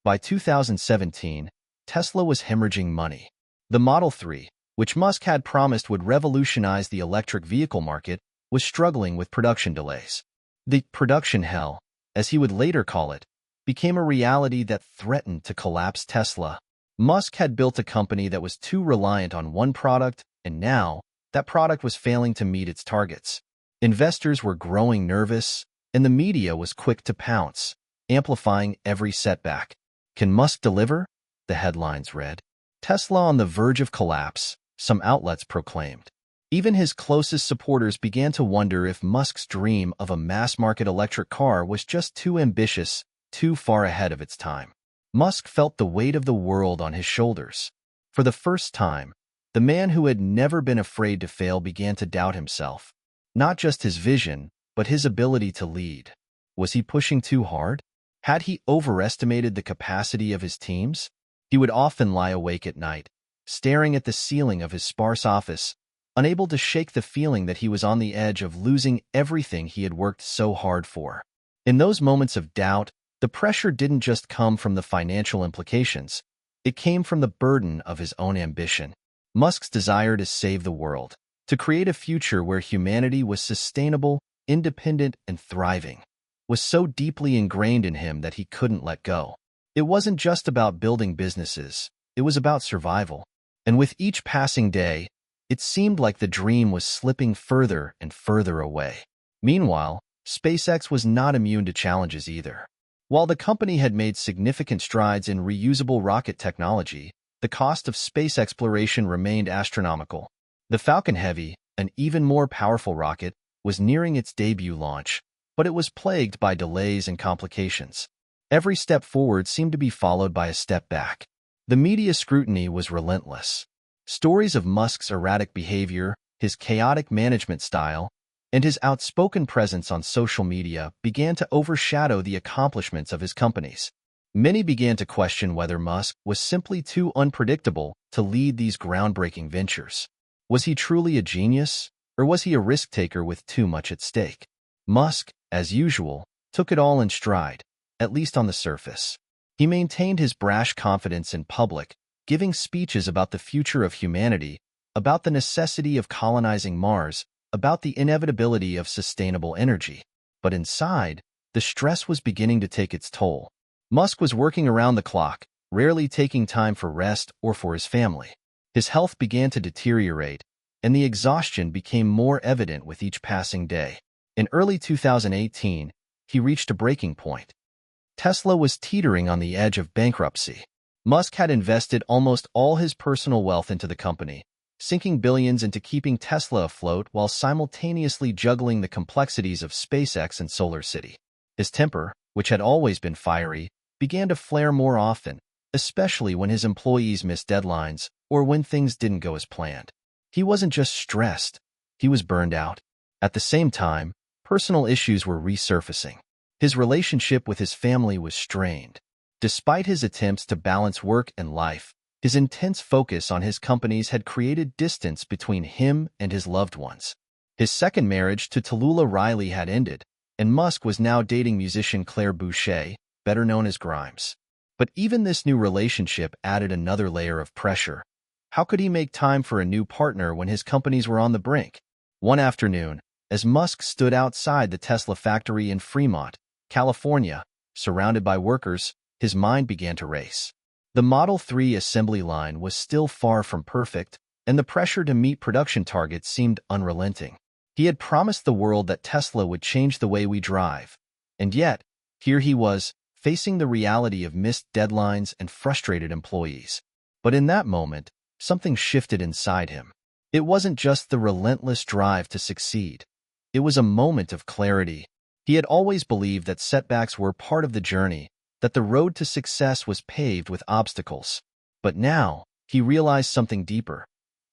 Speaker 1: By 2017, Tesla was hemorrhaging money. The Model 3, which Musk had promised would revolutionize the electric vehicle market, was struggling with production delays. The production hell, as he would later call it, became a reality that threatened to collapse Tesla. Musk had built a company that was too reliant on one product, and now, that product was failing to meet its targets. Investors were growing nervous, and the media was quick to pounce, amplifying every setback. Can Musk deliver? The headlines read. Tesla on the verge of collapse, some outlets proclaimed. Even his closest supporters began to wonder if Musk's dream of a mass-market electric car was just too ambitious, too far ahead of its time. Musk felt the weight of the world on his shoulders. For the first time, the man who had never been afraid to fail began to doubt himself. Not just his vision, but his ability to lead. Was he pushing too hard? Had he overestimated the capacity of his teams? He would often lie awake at night, staring at the ceiling of his sparse office, unable to shake the feeling that he was on the edge of losing everything he had worked so hard for. In those moments of doubt, the pressure didn't just come from the financial implications. It came from the burden of his own ambition. Musk's desire to save the world, to create a future where humanity was sustainable, independent, and thriving, was so deeply ingrained in him that he couldn't let go. It wasn't just about building businesses, it was about survival. And with each passing day, it seemed like the dream was slipping further and further away. Meanwhile, SpaceX was not immune to challenges either. While the company had made significant strides in reusable rocket technology, the cost of space exploration remained astronomical. The Falcon Heavy, an even more powerful rocket, was nearing its debut launch, but it was plagued by delays and complications. Every step forward seemed to be followed by a step back. The media scrutiny was relentless. Stories of Musk's erratic behavior, his chaotic management style, and his outspoken presence on social media began to overshadow the accomplishments of his companies. Many began to question whether Musk was simply too unpredictable to lead these groundbreaking ventures. Was he truly a genius, or was he a risk-taker with too much at stake? Musk, as usual, took it all in stride, at least on the surface. He maintained his brash confidence in public, giving speeches about the future of humanity, about the necessity of colonizing Mars, about the inevitability of sustainable energy. But inside, the stress was beginning to take its toll. Musk was working around the clock, rarely taking time for rest or for his family. His health began to deteriorate, and the exhaustion became more evident with each passing day. In early 2018, he reached a breaking point. Tesla was teetering on the edge of bankruptcy. Musk had invested almost all his personal wealth into the company, sinking billions into keeping Tesla afloat while simultaneously juggling the complexities of SpaceX and SolarCity. His temper, which had always been fiery, began to flare more often, especially when his employees missed deadlines or when things didn't go as planned. He wasn't just stressed, he was burned out. At the same time, personal issues were resurfacing. His relationship with his family was strained. Despite his attempts to balance work and life, his intense focus on his companies had created distance between him and his loved ones. His second marriage to Tallulah Riley had ended, and Musk was now dating musician Claire Boucher, better known as Grimes. But even this new relationship added another layer of pressure. How could he make time for a new partner when his companies were on the brink? One afternoon, as Musk stood outside the Tesla factory in Fremont, California, surrounded by workers, his mind began to race. The Model 3 assembly line was still far from perfect, and the pressure to meet production targets seemed unrelenting. He had promised the world that Tesla would change the way we drive. And yet, here he was, facing the reality of missed deadlines and frustrated employees. But in that moment, something shifted inside him. It wasn't just the relentless drive to succeed. It was a moment of clarity. He had always believed that setbacks were part of the journey, that the road to success was paved with obstacles. But now, he realized something deeper.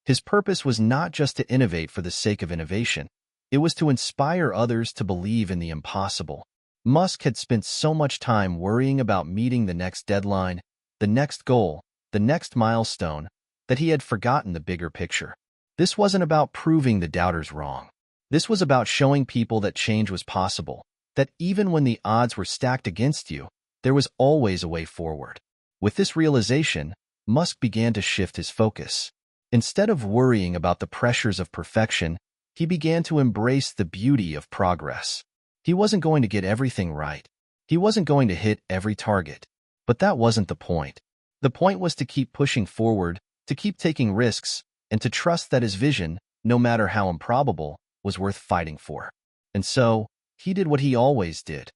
Speaker 1: His purpose was not just to innovate for the sake of innovation. It was to inspire others to believe in the impossible. Musk had spent so much time worrying about meeting the next deadline, the next goal, the next milestone, that he had forgotten the bigger picture. This wasn't about proving the doubters wrong. This was about showing people that change was possible, that even when the odds were stacked against you, there was always a way forward. With this realization, Musk began to shift his focus. Instead of worrying about the pressures of perfection, he began to embrace the beauty of progress. He wasn't going to get everything right. He wasn't going to hit every target. But that wasn't the point. The point was to keep pushing forward, to keep taking risks, and to trust that his vision, no matter how improbable, was worth fighting for. And so, he did what he always did.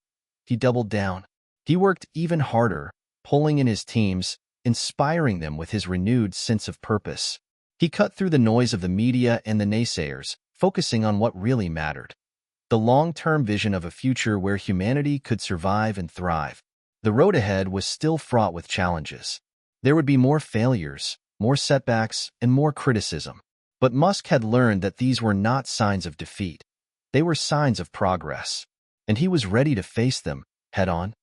Speaker 1: He doubled down. He worked even harder, pulling in his teams, inspiring them with his renewed sense of purpose. He cut through the noise of the media and the naysayers, focusing on what really mattered. The long-term vision of a future where humanity could survive and thrive. The road ahead was still fraught with challenges. There would be more failures, more setbacks, and more criticism. But Musk had learned that these were not signs of defeat. They were signs of progress. And he was ready to face them, head on.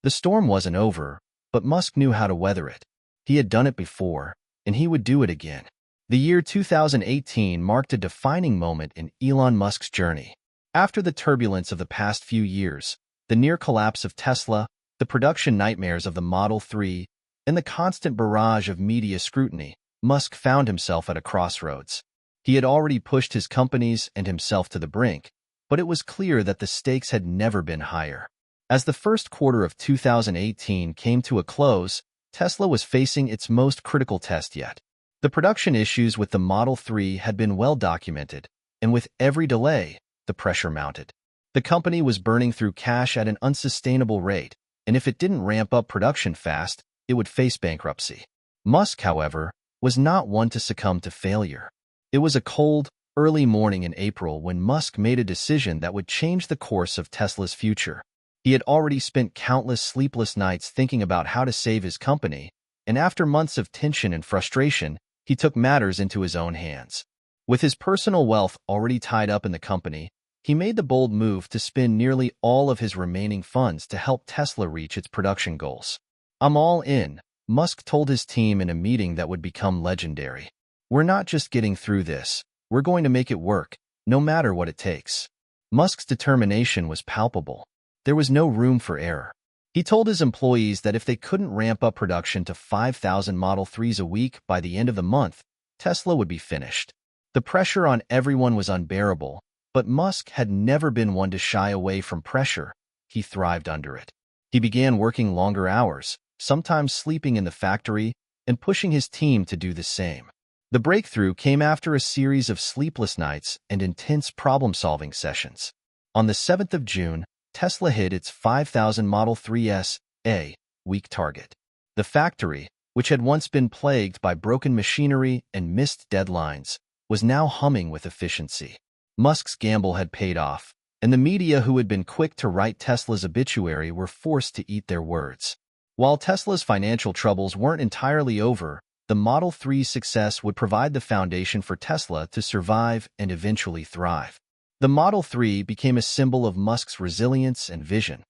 Speaker 1: The storm wasn't over, but Musk knew how to weather it. He had done it before, and he would do it again. The year 2018 marked a defining moment in Elon Musk's journey. After the turbulence of the past few years, the near collapse of Tesla, the production nightmares of the Model 3, and the constant barrage of media scrutiny, Musk found himself at a crossroads. He had already pushed his companies and himself to the brink, but it was clear that the stakes had never been higher. As the first quarter of 2018 came to a close, Tesla was facing its most critical test yet. The production issues with the Model 3 had been well documented, and with every delay, the pressure mounted. The company was burning through cash at an unsustainable rate, and if it didn't ramp up production fast, it would face bankruptcy. Musk, however, was not one to succumb to failure. It was a cold, early morning in April when Musk made a decision that would change the course of Tesla's future. He had already spent countless sleepless nights thinking about how to save his company, and after months of tension and frustration, he took matters into his own hands. With his personal wealth already tied up in the company, he made the bold move to spend nearly all of his remaining funds to help Tesla reach its production goals. "I'm all in," Musk told his team in a meeting that would become legendary. "We're not just getting through this, we're going to make it work, no matter what it takes." Musk's determination was palpable. There was no room for error. He told his employees that if they couldn't ramp up production to 5,000 Model 3s a week by the end of the month, Tesla would be finished. The pressure on everyone was unbearable, but Musk had never been one to shy away from pressure. He thrived under it. He began working longer hours, sometimes sleeping in the factory, and pushing his team to do the same. The breakthrough came after a series of sleepless nights and intense problem-solving sessions. On the 7th of June, Tesla hit its 5,000 Model 3s a week target. The factory, which had once been plagued by broken machinery and missed deadlines, was now humming with efficiency. Musk's gamble had paid off, and the media who had been quick to write Tesla's obituary were forced to eat their words. While Tesla's financial troubles weren't entirely over, the Model 3's success would provide the foundation for Tesla to survive and eventually thrive. The Model 3 became a symbol of Musk's resilience and vision,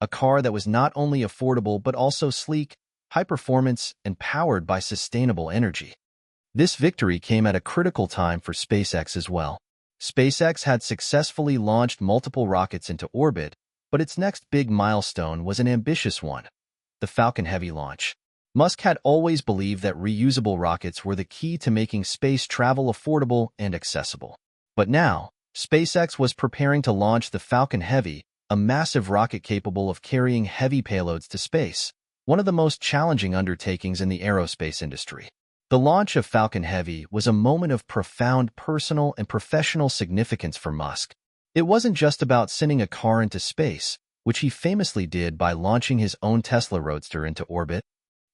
Speaker 1: a car that was not only affordable but also sleek, high-performance, and powered by sustainable energy. This victory came at a critical time for SpaceX as well. SpaceX had successfully launched multiple rockets into orbit, but its next big milestone was an ambitious one: the Falcon Heavy launch. Musk had always believed that reusable rockets were the key to making space travel affordable and accessible. But now, SpaceX was preparing to launch the Falcon Heavy, a massive rocket capable of carrying heavy payloads to space, one of the most challenging undertakings in the aerospace industry. The launch of Falcon Heavy was a moment of profound personal and professional significance for Musk. It wasn't just about sending a car into space, which he famously did by launching his own Tesla Roadster into orbit.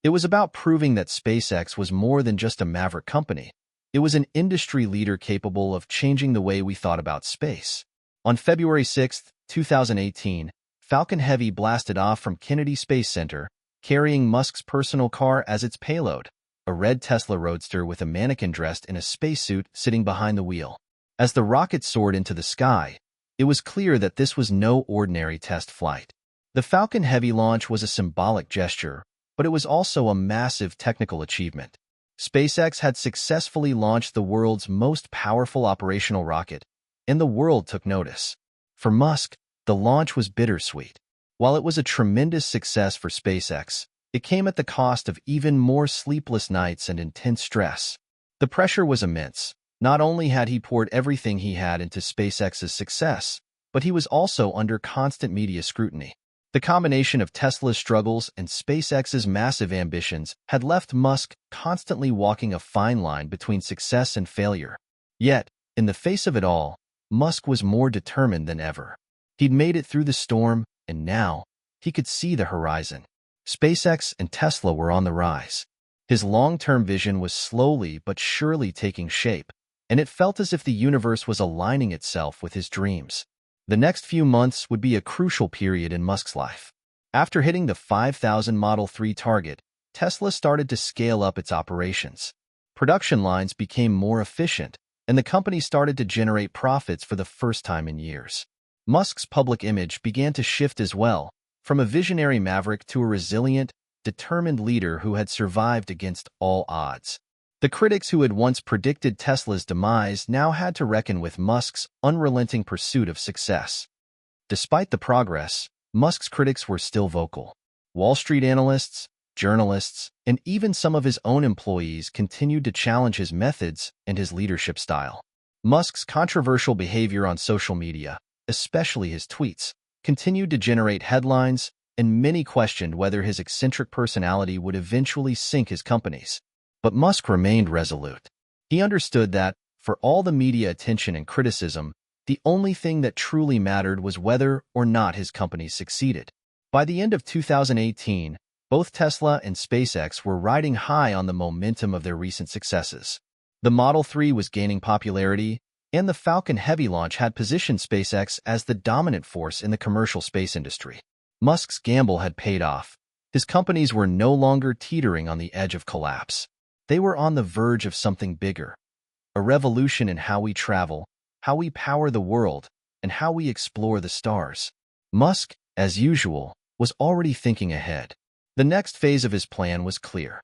Speaker 1: It was about proving that SpaceX was more than just a maverick company. It was an industry leader capable of changing the way we thought about space. On February 6, 2018, Falcon Heavy blasted off from Kennedy Space Center, carrying Musk's personal car as its payload, a red Tesla Roadster with a mannequin dressed in a spacesuit sitting behind the wheel. As the rocket soared into the sky, it was clear that this was no ordinary test flight. The Falcon Heavy launch was a symbolic gesture, but it was also a massive technical achievement. SpaceX had successfully launched the world's most powerful operational rocket, and the world took notice. For Musk, the launch was bittersweet. While it was a tremendous success for SpaceX, it came at the cost of even more sleepless nights and intense stress. The pressure was immense. Not only had he poured everything he had into SpaceX's success, but he was also under constant media scrutiny. The combination of Tesla's struggles and SpaceX's massive ambitions had left Musk constantly walking a fine line between success and failure. Yet, in the face of it all, Musk was more determined than ever. He'd made it through the storm, and now, he could see the horizon. SpaceX and Tesla were on the rise. His long-term vision was slowly but surely taking shape, and it felt as if the universe was aligning itself with his dreams. The next few months would be a crucial period in Musk's life. After hitting the 5,000 Model 3 target, Tesla started to scale up its operations. Production lines became more efficient, and the company started to generate profits for the first time in years. Musk's public image began to shift as well, from a visionary maverick to a resilient, determined leader who had survived against all odds. The critics who had once predicted Tesla's demise now had to reckon with Musk's unrelenting pursuit of success. Despite the progress, Musk's critics were still vocal. Wall Street analysts, journalists, and even some of his own employees continued to challenge his methods and his leadership style. Musk's controversial behavior on social media, especially his tweets, continued to generate headlines, and many questioned whether his eccentric personality would eventually sink his companies. But Musk remained resolute. He understood that, for all the media attention and criticism, the only thing that truly mattered was whether or not his companies succeeded. By the end of 2018, both Tesla and SpaceX were riding high on the momentum of their recent successes. The Model 3 was gaining popularity, and the Falcon Heavy launch had positioned SpaceX as the dominant force in the commercial space industry. Musk's gamble had paid off. His companies were no longer teetering on the edge of collapse. They were on the verge of something bigger, a revolution in how we travel, how we power the world, and how we explore the stars. Musk, as usual, was already thinking ahead. The next phase of his plan was clear.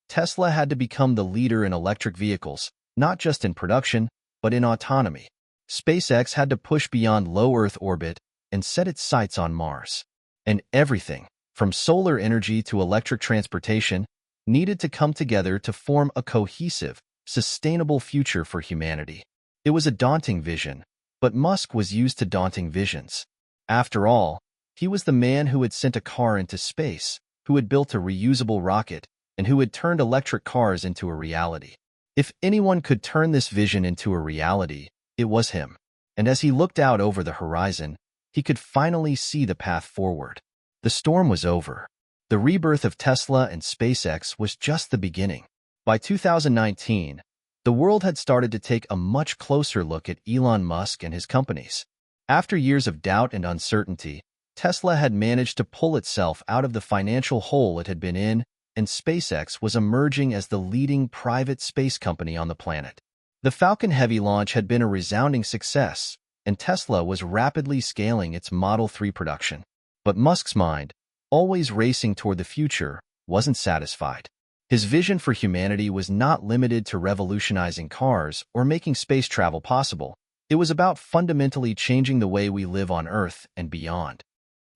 Speaker 1: Tesla had to become the leader in electric vehicles, not just in production, but in autonomy. SpaceX had to push beyond low Earth orbit and set its sights on Mars. And everything, from solar energy to electric transportation, needed to come together to form a cohesive, sustainable future for humanity. It was a daunting vision, but Musk was used to daunting visions. After all, he was the man who had sent a car into space, who had built a reusable rocket, and who had turned electric cars into a reality. If anyone could turn this vision into a reality, it was him. And as he looked out over the horizon, he could finally see the path forward. The storm was over. The rebirth of Tesla and SpaceX was just the beginning. By 2019, the world had started to take a much closer look at Elon Musk and his companies. After years of doubt and uncertainty, Tesla had managed to pull itself out of the financial hole it had been in, and SpaceX was emerging as the leading private space company on the planet. The Falcon Heavy launch had been a resounding success, and Tesla was rapidly scaling its Model 3 production. But Musk's mind, always racing toward the future, wasn't satisfied. His vision for humanity was not limited to revolutionizing cars or making space travel possible. It was about fundamentally changing the way we live on Earth and beyond.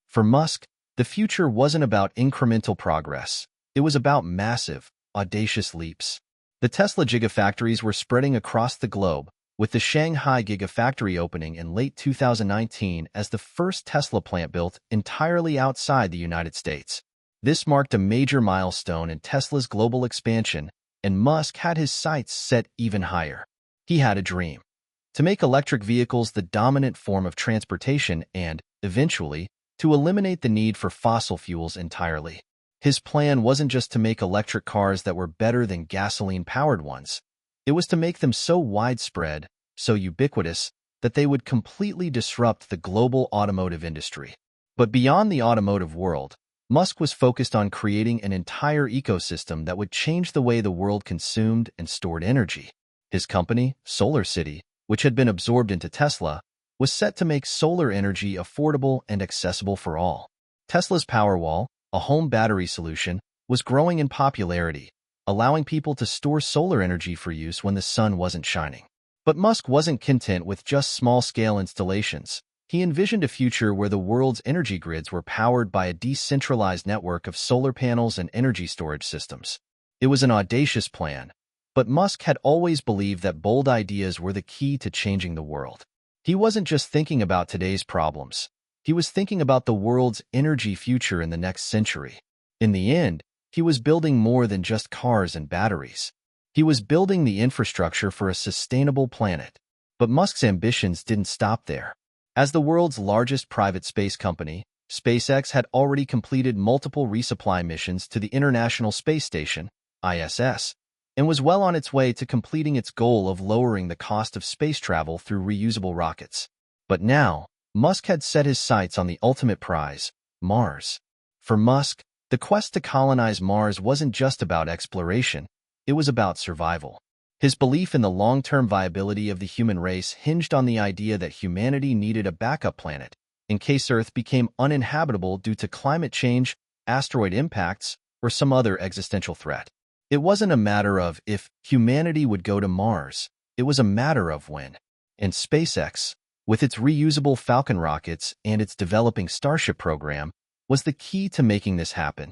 Speaker 1: For Musk, the future wasn't about incremental progress. It was about massive, audacious leaps. The Tesla Gigafactories were spreading across the globe, with the Shanghai Gigafactory opening in late 2019 as the first Tesla plant built entirely outside the United States. This marked a major milestone in Tesla's global expansion, and Musk had his sights set even higher. He had a dream: to make electric vehicles the dominant form of transportation and, eventually, to eliminate the need for fossil fuels entirely. His plan wasn't just to make electric cars that were better than gasoline-powered ones. It was to make them so widespread, so ubiquitous, that they would completely disrupt the global automotive industry. But beyond the automotive world, Musk was focused on creating an entire ecosystem that would change the way the world consumed and stored energy. His company, SolarCity, which had been absorbed into Tesla, was set to make solar energy affordable and accessible for all. Tesla's Powerwall, a home battery solution, was growing in popularity, allowing people to store solar energy for use when the sun wasn't shining. But Musk wasn't content with just small-scale installations. He envisioned a future where the world's energy grids were powered by a decentralized network of solar panels and energy storage systems. It was an audacious plan, but Musk had always believed that bold ideas were the key to changing the world. He wasn't just thinking about today's problems. He was thinking about the world's energy future in the next century. In the end, he was building more than just cars and batteries. He was building the infrastructure for a sustainable planet. But Musk's ambitions didn't stop there. As the world's largest private space company, SpaceX had already completed multiple resupply missions to the International Space Station, ISS, and was well on its way to completing its goal of lowering the cost of space travel through reusable rockets. But now, Musk had set his sights on the ultimate prize, Mars. For Musk, the quest to colonize Mars wasn't just about exploration, it was about survival. His belief in the long-term viability of the human race hinged on the idea that humanity needed a backup planet in case Earth became uninhabitable due to climate change, asteroid impacts, or some other existential threat. It wasn't a matter of if humanity would go to Mars, it was a matter of when. And SpaceX, with its reusable Falcon rockets and its developing Starship program, was the key to making this happen.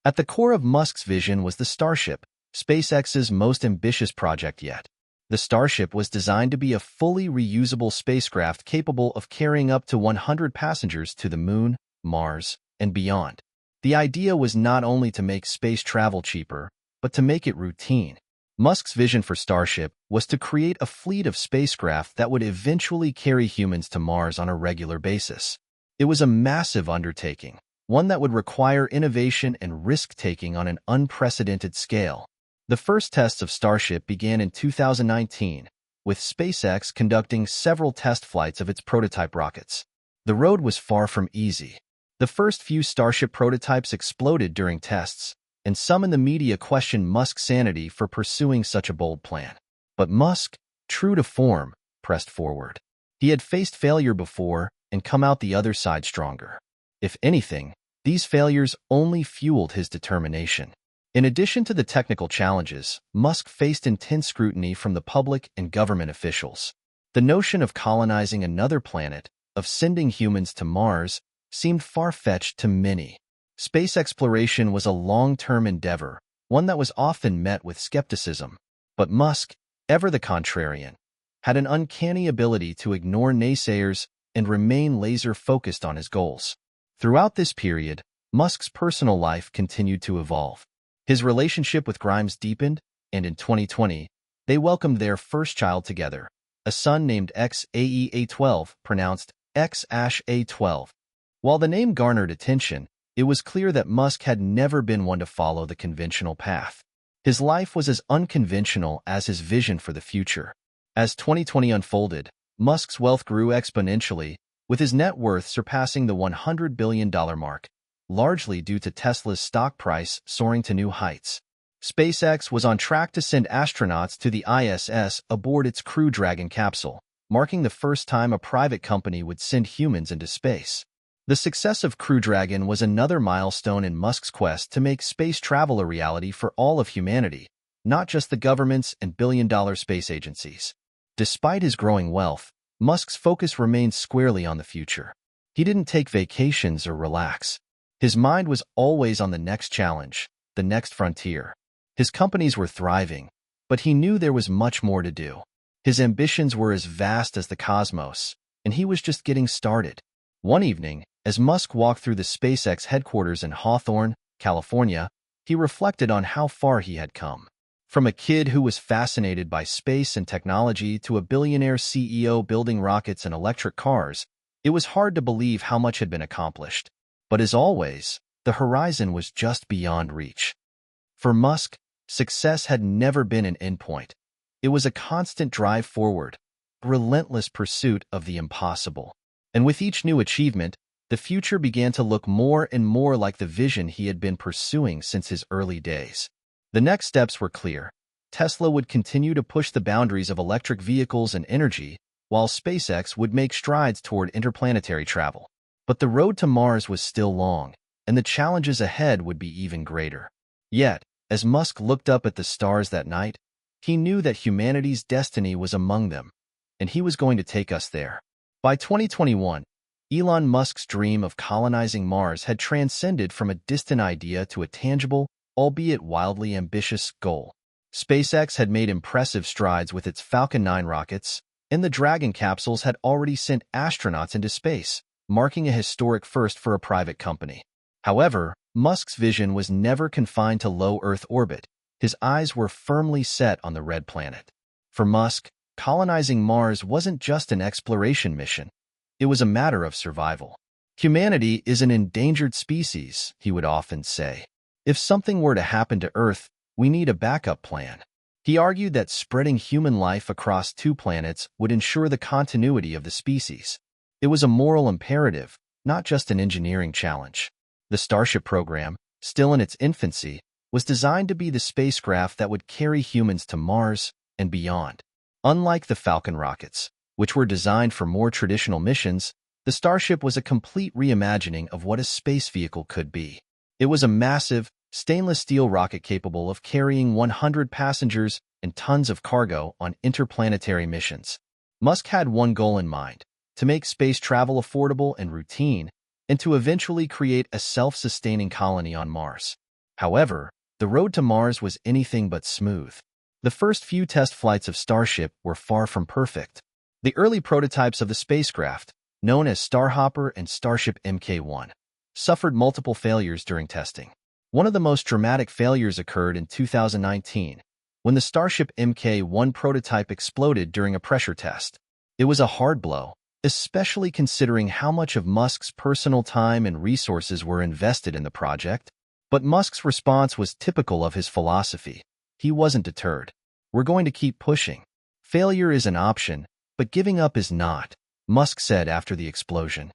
Speaker 1: At the core of Musk's vision was the Starship, SpaceX's most ambitious project yet. The Starship was designed to be a fully reusable spacecraft capable of carrying up to 100 passengers to the Moon, Mars, and beyond. The idea was not only to make space travel cheaper, but to make it routine. Musk's vision for Starship was to create a fleet of spacecraft that would eventually carry humans to Mars on a regular basis. It was a massive undertaking, one that would require innovation and risk-taking on an unprecedented scale. The first tests of Starship began in 2019, with SpaceX conducting several test flights of its prototype rockets. The road was far from easy. The first few Starship prototypes exploded during tests, and some in the media questioned Musk's sanity for pursuing such a bold plan. But Musk, true to form, pressed forward. He had faced failure before and come out the other side stronger. If anything, these failures only fueled his determination. In addition to the technical challenges, Musk faced intense scrutiny from the public and government officials. The notion of colonizing another planet, of sending humans to Mars, seemed far-fetched to many. Space exploration was a long-term endeavor, one that was often met with skepticism. But Musk, ever the contrarian, had an uncanny ability to ignore naysayers and remain laser-focused on his goals. Throughout this period, Musk's personal life continued to evolve. His relationship with Grimes deepened, and in 2020, they welcomed their first child together, a son named XAEA12, pronounced X-A12. While the name garnered attention, it was clear that Musk had never been one to follow the conventional path. His life was as unconventional as his vision for the future. As 2020 unfolded, Musk's wealth grew exponentially, with his net worth surpassing the $100 billion mark, largely due to Tesla's stock price soaring to new heights. SpaceX was on track to send astronauts to the ISS aboard its Crew Dragon capsule, marking the first time a private company would send humans into space. The success of Crew Dragon was another milestone in Musk's quest to make space travel a reality for all of humanity, not just the governments and billion-dollar space agencies. Despite his growing wealth, Musk's focus remained squarely on the future. He didn't take vacations or relax. His mind was always on the next challenge, the next frontier. His companies were thriving, but he knew there was much more to do. His ambitions were as vast as the cosmos, and he was just getting started. One evening, as Musk walked through the SpaceX headquarters in Hawthorne, California, he reflected on how far he had come. From a kid who was fascinated by space and technology to a billionaire CEO building rockets and electric cars, it was hard to believe how much had been accomplished. But as always, the horizon was just beyond reach. For Musk, success had never been an endpoint. It was a constant drive forward, a relentless pursuit of the impossible. And with each new achievement, the future began to look more and more like the vision he had been pursuing since his early days. The next steps were clear. Tesla would continue to push the boundaries of electric vehicles and energy, while SpaceX would make strides toward interplanetary travel. But the road to Mars was still long, and the challenges ahead would be even greater. Yet, as Musk looked up at the stars that night, he knew that humanity's destiny was among them, and he was going to take us there. By 2021, Elon Musk's dream of colonizing Mars had transcended from a distant idea to a tangible, albeit wildly ambitious, goal. SpaceX had made impressive strides with its Falcon 9 rockets, and the Dragon capsules had already sent astronauts into space, marking a historic first for a private company. However, Musk's vision was never confined to low Earth orbit. His eyes were firmly set on the Red Planet. For Musk, colonizing Mars wasn't just an exploration mission. It was a matter of survival. Humanity is an endangered species, he would often say. If something were to happen to Earth, we need a backup plan. He argued that spreading human life across 2 planets would ensure the continuity of the species. It was a moral imperative, not just an engineering challenge. The Starship program, still in its infancy, was designed to be the spacecraft that would carry humans to Mars and beyond. Unlike the Falcon rockets, which were designed for more traditional missions, the Starship was a complete reimagining of what a space vehicle could be. It was a massive, stainless steel rocket capable of carrying 100 passengers and tons of cargo on interplanetary missions. Musk had one goal in mind: to make space travel affordable and routine, and to eventually create a self-sustaining colony on Mars. However, the road to Mars was anything but smooth. The first few test flights of Starship were far from perfect. The early prototypes of the spacecraft, known as Starhopper and Starship Mk1, suffered multiple failures during testing. One of the most dramatic failures occurred in 2019, when the Starship Mk1 prototype exploded during a pressure test. It was a hard blow, especially considering how much of Musk's personal time and resources were invested in the project. But Musk's response was typical of his philosophy. He wasn't deterred. "We're going to keep pushing. Failure is an option, but giving up is not," Musk said after the explosion.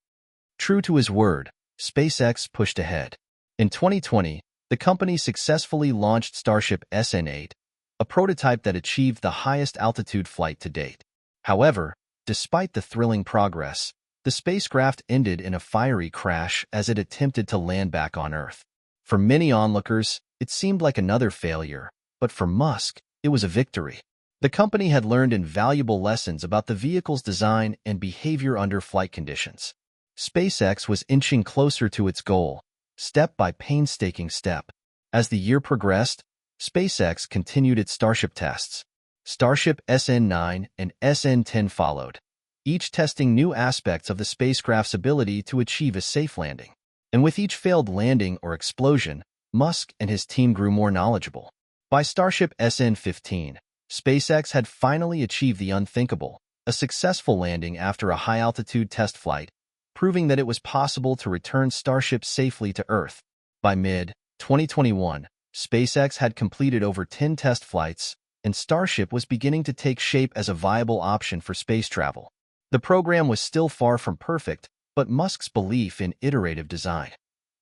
Speaker 1: True to his word, SpaceX pushed ahead. In 2020, the company successfully launched Starship SN8, a prototype that achieved the highest altitude flight to date. However, despite the thrilling progress, the spacecraft ended in a fiery crash as it attempted to land back on Earth. For many onlookers, it seemed like another failure, but for Musk, it was a victory. The company had learned invaluable lessons about the vehicle's design and behavior under flight conditions. SpaceX was inching closer to its goal, step by painstaking step. As the year progressed, SpaceX continued its Starship tests. Starship SN9 and SN10 followed, each testing new aspects of the spacecraft's ability to achieve a safe landing. And with each failed landing or explosion, Musk and his team grew more knowledgeable. By Starship SN15, SpaceX had finally achieved the unthinkable, a successful landing after a high-altitude test flight, proving that it was possible to return Starship safely to Earth. By mid-2021, SpaceX had completed over 10 test flights, and Starship was beginning to take shape as a viable option for space travel. The program was still far from perfect, but Musk's belief in iterative design,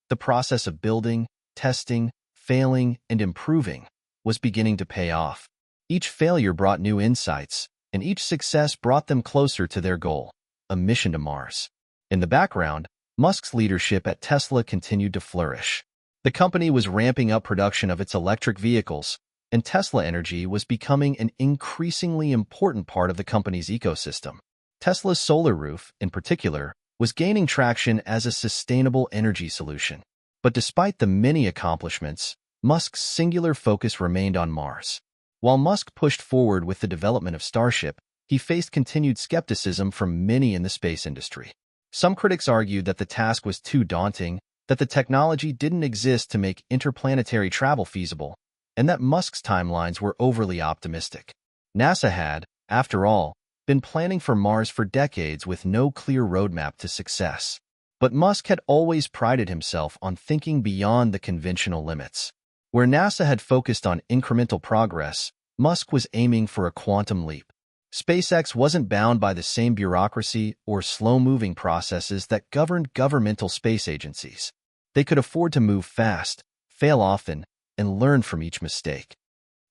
Speaker 1: the process of building, testing, failing, and improving, was beginning to pay off. Each failure brought new insights, and each success brought them closer to their goal, a mission to Mars. In the background, Musk's leadership at Tesla continued to flourish. The company was ramping up production of its electric vehicles, and Tesla Energy was becoming an increasingly important part of the company's ecosystem. Tesla's solar roof, in particular, was gaining traction as a sustainable energy solution. But despite the many accomplishments, Musk's singular focus remained on Mars. While Musk pushed forward with the development of Starship, he faced continued skepticism from many in the space industry. Some critics argued that the task was too daunting, that the technology didn't exist to make interplanetary travel feasible, and that Musk's timelines were overly optimistic. NASA had, after all, been planning for Mars for decades with no clear roadmap to success. But Musk had always prided himself on thinking beyond the conventional limits. Where NASA had focused on incremental progress, Musk was aiming for a quantum leap. SpaceX wasn't bound by the same bureaucracy or slow-moving processes that governed governmental space agencies. They could afford to move fast, fail often, and learn from each mistake.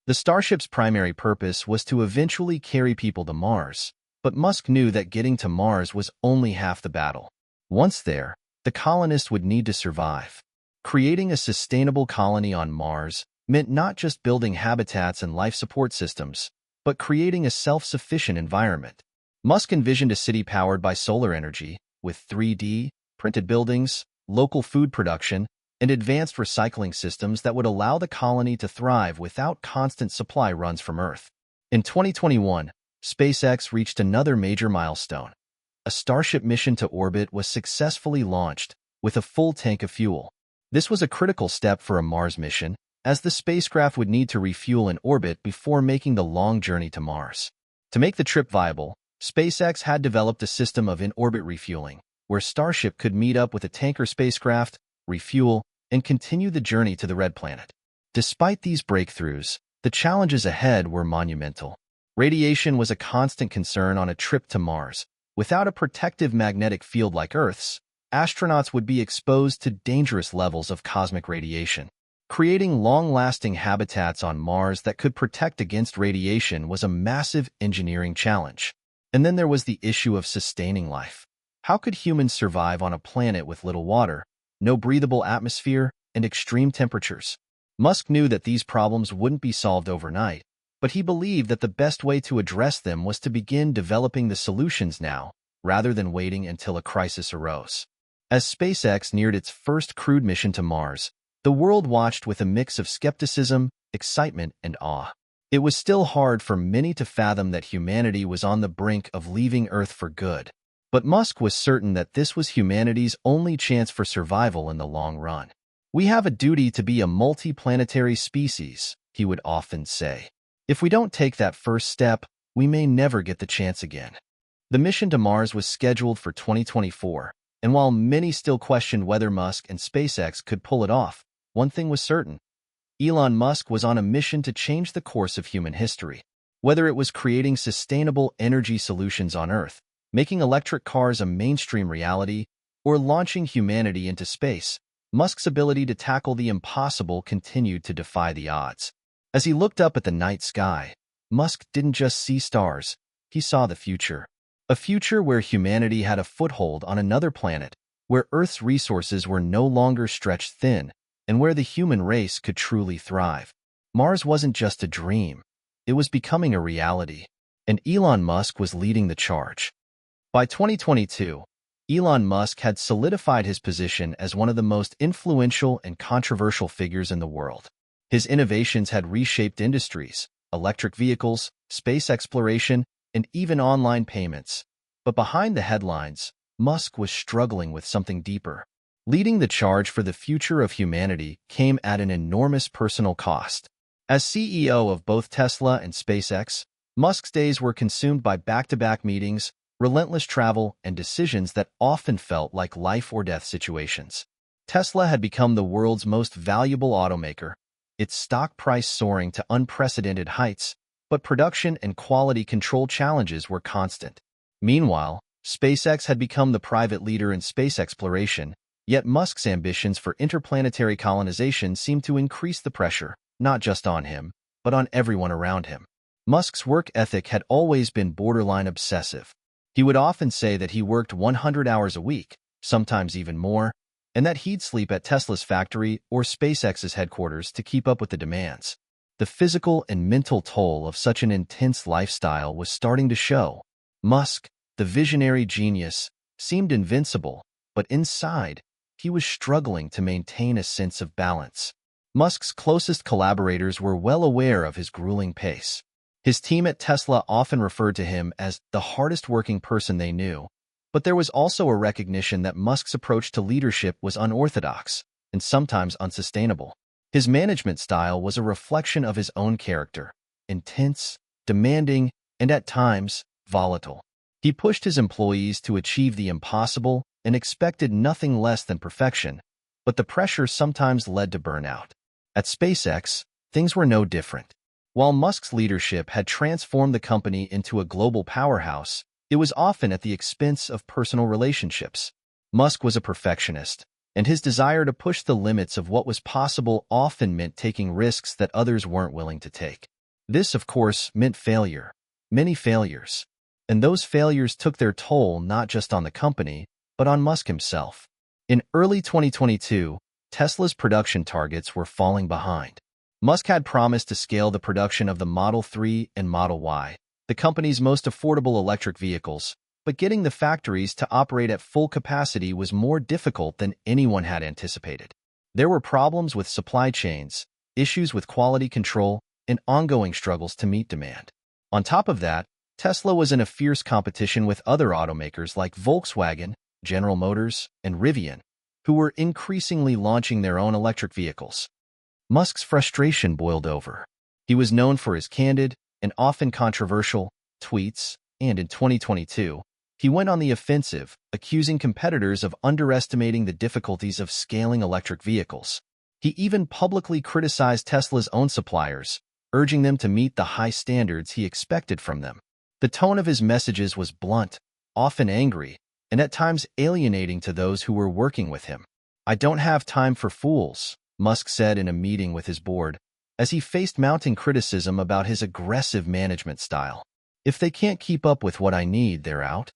Speaker 1: The Starship's primary purpose was to eventually carry people to Mars, but Musk knew that getting to Mars was only half the battle. Once there, the colonists would need to survive. Creating a sustainable colony on Mars meant not just building habitats and life support systems, but creating a self-sufficient environment. Musk envisioned a city powered by solar energy, with 3D printed buildings, local food production, and advanced recycling systems that would allow the colony to thrive without constant supply runs from Earth. In 2021, SpaceX reached another major milestone. A Starship mission to orbit was successfully launched, with a full tank of fuel. This was a critical step for a Mars mission, as the spacecraft would need to refuel in orbit before making the long journey to Mars. To make the trip viable, SpaceX had developed a system of in-orbit refueling, where Starship could meet up with a tanker spacecraft, refuel, and continue the journey to the Red Planet. Despite these breakthroughs, the challenges ahead were monumental. Radiation was a constant concern on a trip to Mars. Without a protective magnetic field like Earth's, astronauts would be exposed to dangerous levels of cosmic radiation. Creating long-lasting habitats on Mars that could protect against radiation was a massive engineering challenge. And then there was the issue of sustaining life. How could humans survive on a planet with little water, no breathable atmosphere, and extreme temperatures? Musk knew that these problems wouldn't be solved overnight, but he believed that the best way to address them was to begin developing the solutions now, rather than waiting until a crisis arose. As SpaceX neared its first crewed mission to Mars, the world watched with a mix of skepticism, excitement, and awe. It was still hard for many to fathom that humanity was on the brink of leaving Earth for good. But Musk was certain that this was humanity's only chance for survival in the long run. "We have a duty to be a multi-planetary species," he would often say. "If we don't take that first step, we may never get the chance again." The mission to Mars was scheduled for 2024, and while many still questioned whether Musk and SpaceX could pull it off, one thing was certain. Elon Musk was on a mission to change the course of human history. Whether it was creating sustainable energy solutions on Earth, making electric cars a mainstream reality, or launching humanity into space, Musk's ability to tackle the impossible continued to defy the odds. As he looked up at the night sky, Musk didn't just see stars, he saw the future. A future where humanity had a foothold on another planet, where Earth's resources were no longer stretched thin, and where the human race could truly thrive. Mars wasn't just a dream, it was becoming a reality, and Elon Musk was leading the charge. By 2022, Elon Musk had solidified his position as one of the most influential and controversial figures in the world. His innovations had reshaped industries, electric vehicles, space exploration, and even online payments. But behind the headlines, Musk was struggling with something deeper. Leading the charge for the future of humanity came at an enormous personal cost. As CEO of both Tesla and SpaceX, Musk's days were consumed by back-to-back meetings, relentless travel, and decisions that often felt like life-or-death situations. Tesla had become the world's most valuable automaker, its stock price soaring to unprecedented heights, but production and quality control challenges were constant. Meanwhile, SpaceX had become the private leader in space exploration, yet Musk's ambitions for interplanetary colonization seemed to increase the pressure, not just on him, but on everyone around him. Musk's work ethic had always been borderline obsessive. He would often say that he worked 100 hours a week, sometimes even more, and that he'd sleep at Tesla's factory or SpaceX's headquarters to keep up with the demands. The physical and mental toll of such an intense lifestyle was starting to show. Musk, the visionary genius, seemed invincible, but inside, he was struggling to maintain a sense of balance. Musk's closest collaborators were well aware of his grueling pace. His team at Tesla often referred to him as the hardest working person they knew, but there was also a recognition that Musk's approach to leadership was unorthodox and sometimes unsustainable. His management style was a reflection of his own character, intense, demanding, and at times, volatile. He pushed his employees to achieve the impossible and expected nothing less than perfection, but the pressure sometimes led to burnout. At SpaceX, things were no different. While Musk's leadership had transformed the company into a global powerhouse, it was often at the expense of personal relationships. Musk was a perfectionist, and his desire to push the limits of what was possible often meant taking risks that others weren't willing to take. This, of course, meant failure, many failures. And those failures took their toll not just on the company, but on Musk himself. In early 2022, Tesla's production targets were falling behind. Musk had promised to scale the production of the Model 3 and Model Y, the company's most affordable electric vehicles, but getting the factories to operate at full capacity was more difficult than anyone had anticipated. There were problems with supply chains, issues with quality control, and ongoing struggles to meet demand. On top of that, Tesla was in a fierce competition with other automakers like Volkswagen, General Motors, and Rivian, who were increasingly launching their own electric vehicles. Musk's frustration boiled over. He was known for his candid and often controversial tweets, and in 2022, he went on the offensive, accusing competitors of underestimating the difficulties of scaling electric vehicles. He even publicly criticized Tesla's own suppliers, urging them to meet the high standards he expected from them. The tone of his messages was blunt, often angry, and at times alienating to those who were working with him. "I don't have time for fools," Musk said in a meeting with his board, as he faced mounting criticism about his aggressive management style. "If they can't keep up with what I need, they're out."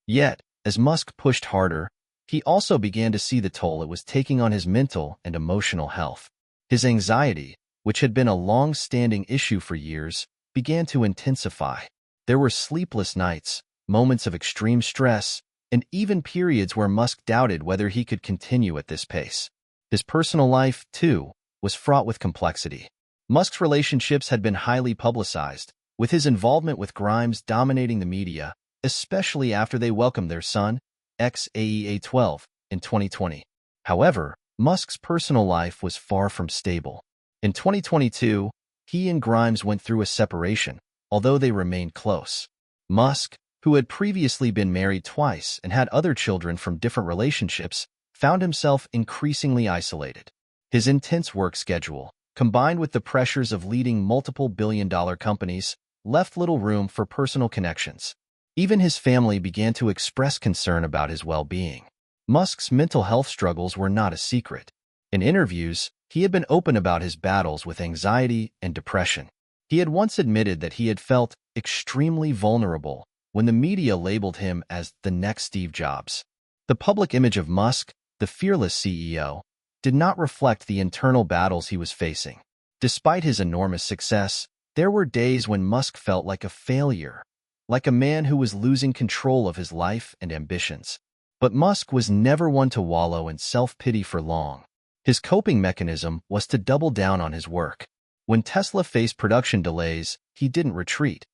Speaker 1: Yet, as Musk pushed harder, he also began to see the toll it was taking on his mental and emotional health. His anxiety, which had been a long-standing issue for years, began to intensify. There were sleepless nights, moments of extreme stress, and even periods where Musk doubted whether he could continue at this pace. His personal life, too, was fraught with complexity. Musk's relationships had been highly publicized, with his involvement with Grimes dominating the media, especially after they welcomed their son, XAEA12, in 2020. However, Musk's personal life was far from stable. In 2022, he and Grimes went through a separation, although they remained close. Musk, who had previously been married twice and had other children from different relationships, found himself increasingly isolated. His intense work schedule, combined with the pressures of leading multiple billion-dollar companies, left little room for personal connections. Even his family began to express concern about his well-being. Musk's mental health struggles were not a secret. In interviews, he had been open about his battles with anxiety and depression. He had once admitted that he had felt extremely vulnerable when the media labeled him as the next Steve Jobs. The public image of Musk, the fearless CEO, did not reflect the internal battles he was facing. Despite his enormous success, there were days when Musk felt like a failure, like a man who was losing control of his life and ambitions. But Musk was never one to wallow in self-pity for long. His coping mechanism was to double down on his work. When Tesla faced production delays, he didn't retreat.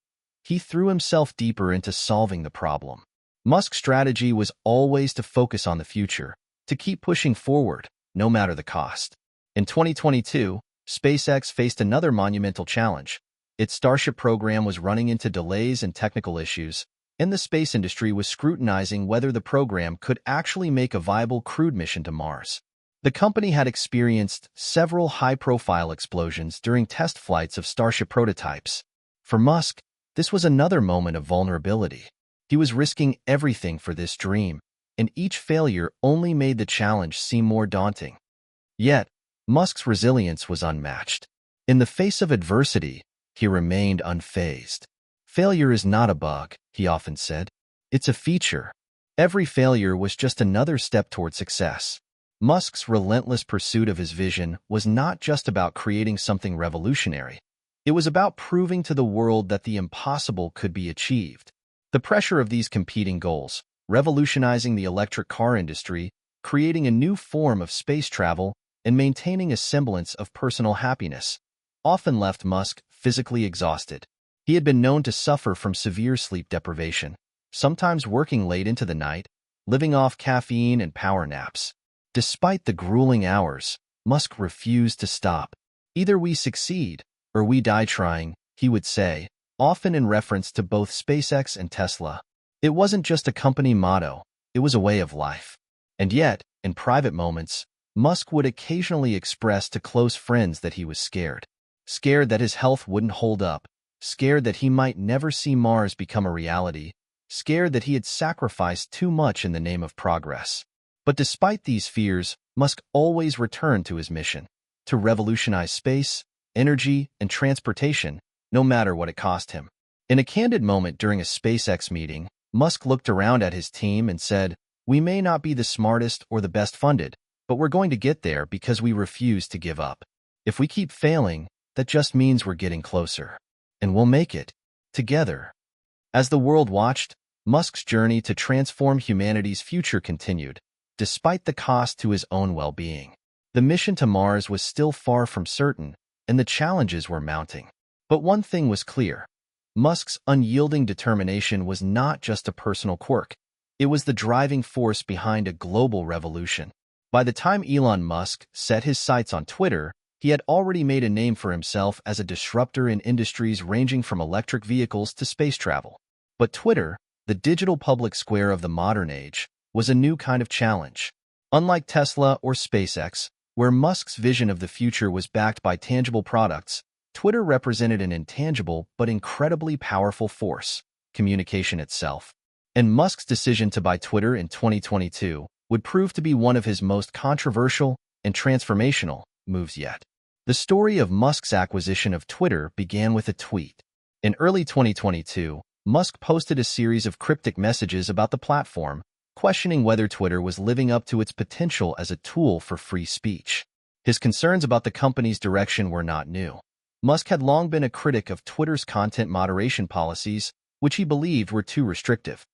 Speaker 1: He threw himself deeper into solving the problem. Musk's strategy was always to focus on the future, to keep pushing forward, no matter the cost. In 2022, SpaceX faced another monumental challenge. Its Starship program was running into delays and technical issues, and the space industry was scrutinizing whether the program could actually make a viable crewed mission to Mars. The company had experienced several high-profile explosions during test flights of Starship prototypes. For Musk, this was another moment of vulnerability. He was risking everything for this dream, and each failure only made the challenge seem more daunting. Yet, Musk's resilience was unmatched. In the face of adversity, he remained unfazed. "Failure is not a bug," he often said. "It's a feature." Every failure was just another step toward success. Musk's relentless pursuit of his vision was not just about creating something revolutionary. It was about proving to the world that the impossible could be achieved. The pressure of these competing goals, revolutionizing the electric car industry, creating a new form of space travel, and maintaining a semblance of personal happiness, often left Musk physically exhausted. He had been known to suffer from severe sleep deprivation, sometimes working late into the night, living off caffeine and power naps. Despite the grueling hours, Musk refused to stop. "Either we succeed, or we die trying," he would say, often in reference to both SpaceX and Tesla. It wasn't just a company motto, it was a way of life. And yet, in private moments, Musk would occasionally express to close friends that he was scared. Scared that his health wouldn't hold up, scared that he might never see Mars become a reality, scared that he had sacrificed too much in the name of progress. But despite these fears, Musk always returned to his mission, to revolutionize space, energy, and transportation, no matter what it cost him. In a candid moment during a SpaceX meeting, Musk looked around at his team and said, "We may not be the smartest or the best funded, but we're going to get there because we refuse to give up. If we keep failing, that just means we're getting closer. And we'll make it. Together." As the world watched, Musk's journey to transform humanity's future continued, despite the cost to his own well-being. The mission to Mars was still far from certain, and the challenges were mounting. But one thing was clear. Musk's unyielding determination was not just a personal quirk. It was the driving force behind a global revolution. By the time Elon Musk set his sights on Twitter, he had already made a name for himself as a disruptor in industries ranging from electric vehicles to space travel. But Twitter, the digital public square of the modern age, was a new kind of challenge. Unlike Tesla or SpaceX, where Musk's vision of the future was backed by tangible products, Twitter represented an intangible but incredibly powerful force: communication itself. And Musk's decision to buy Twitter in 2022 would prove to be one of his most controversial and transformational moves yet. The story of Musk's acquisition of Twitter began with a tweet. In early 2022, Musk posted a series of cryptic messages about the platform, questioning whether Twitter was living up to its potential as a tool for free speech. His concerns about the company's direction were not new. Musk had long been a critic of Twitter's content moderation policies, which he believed were too restrictive.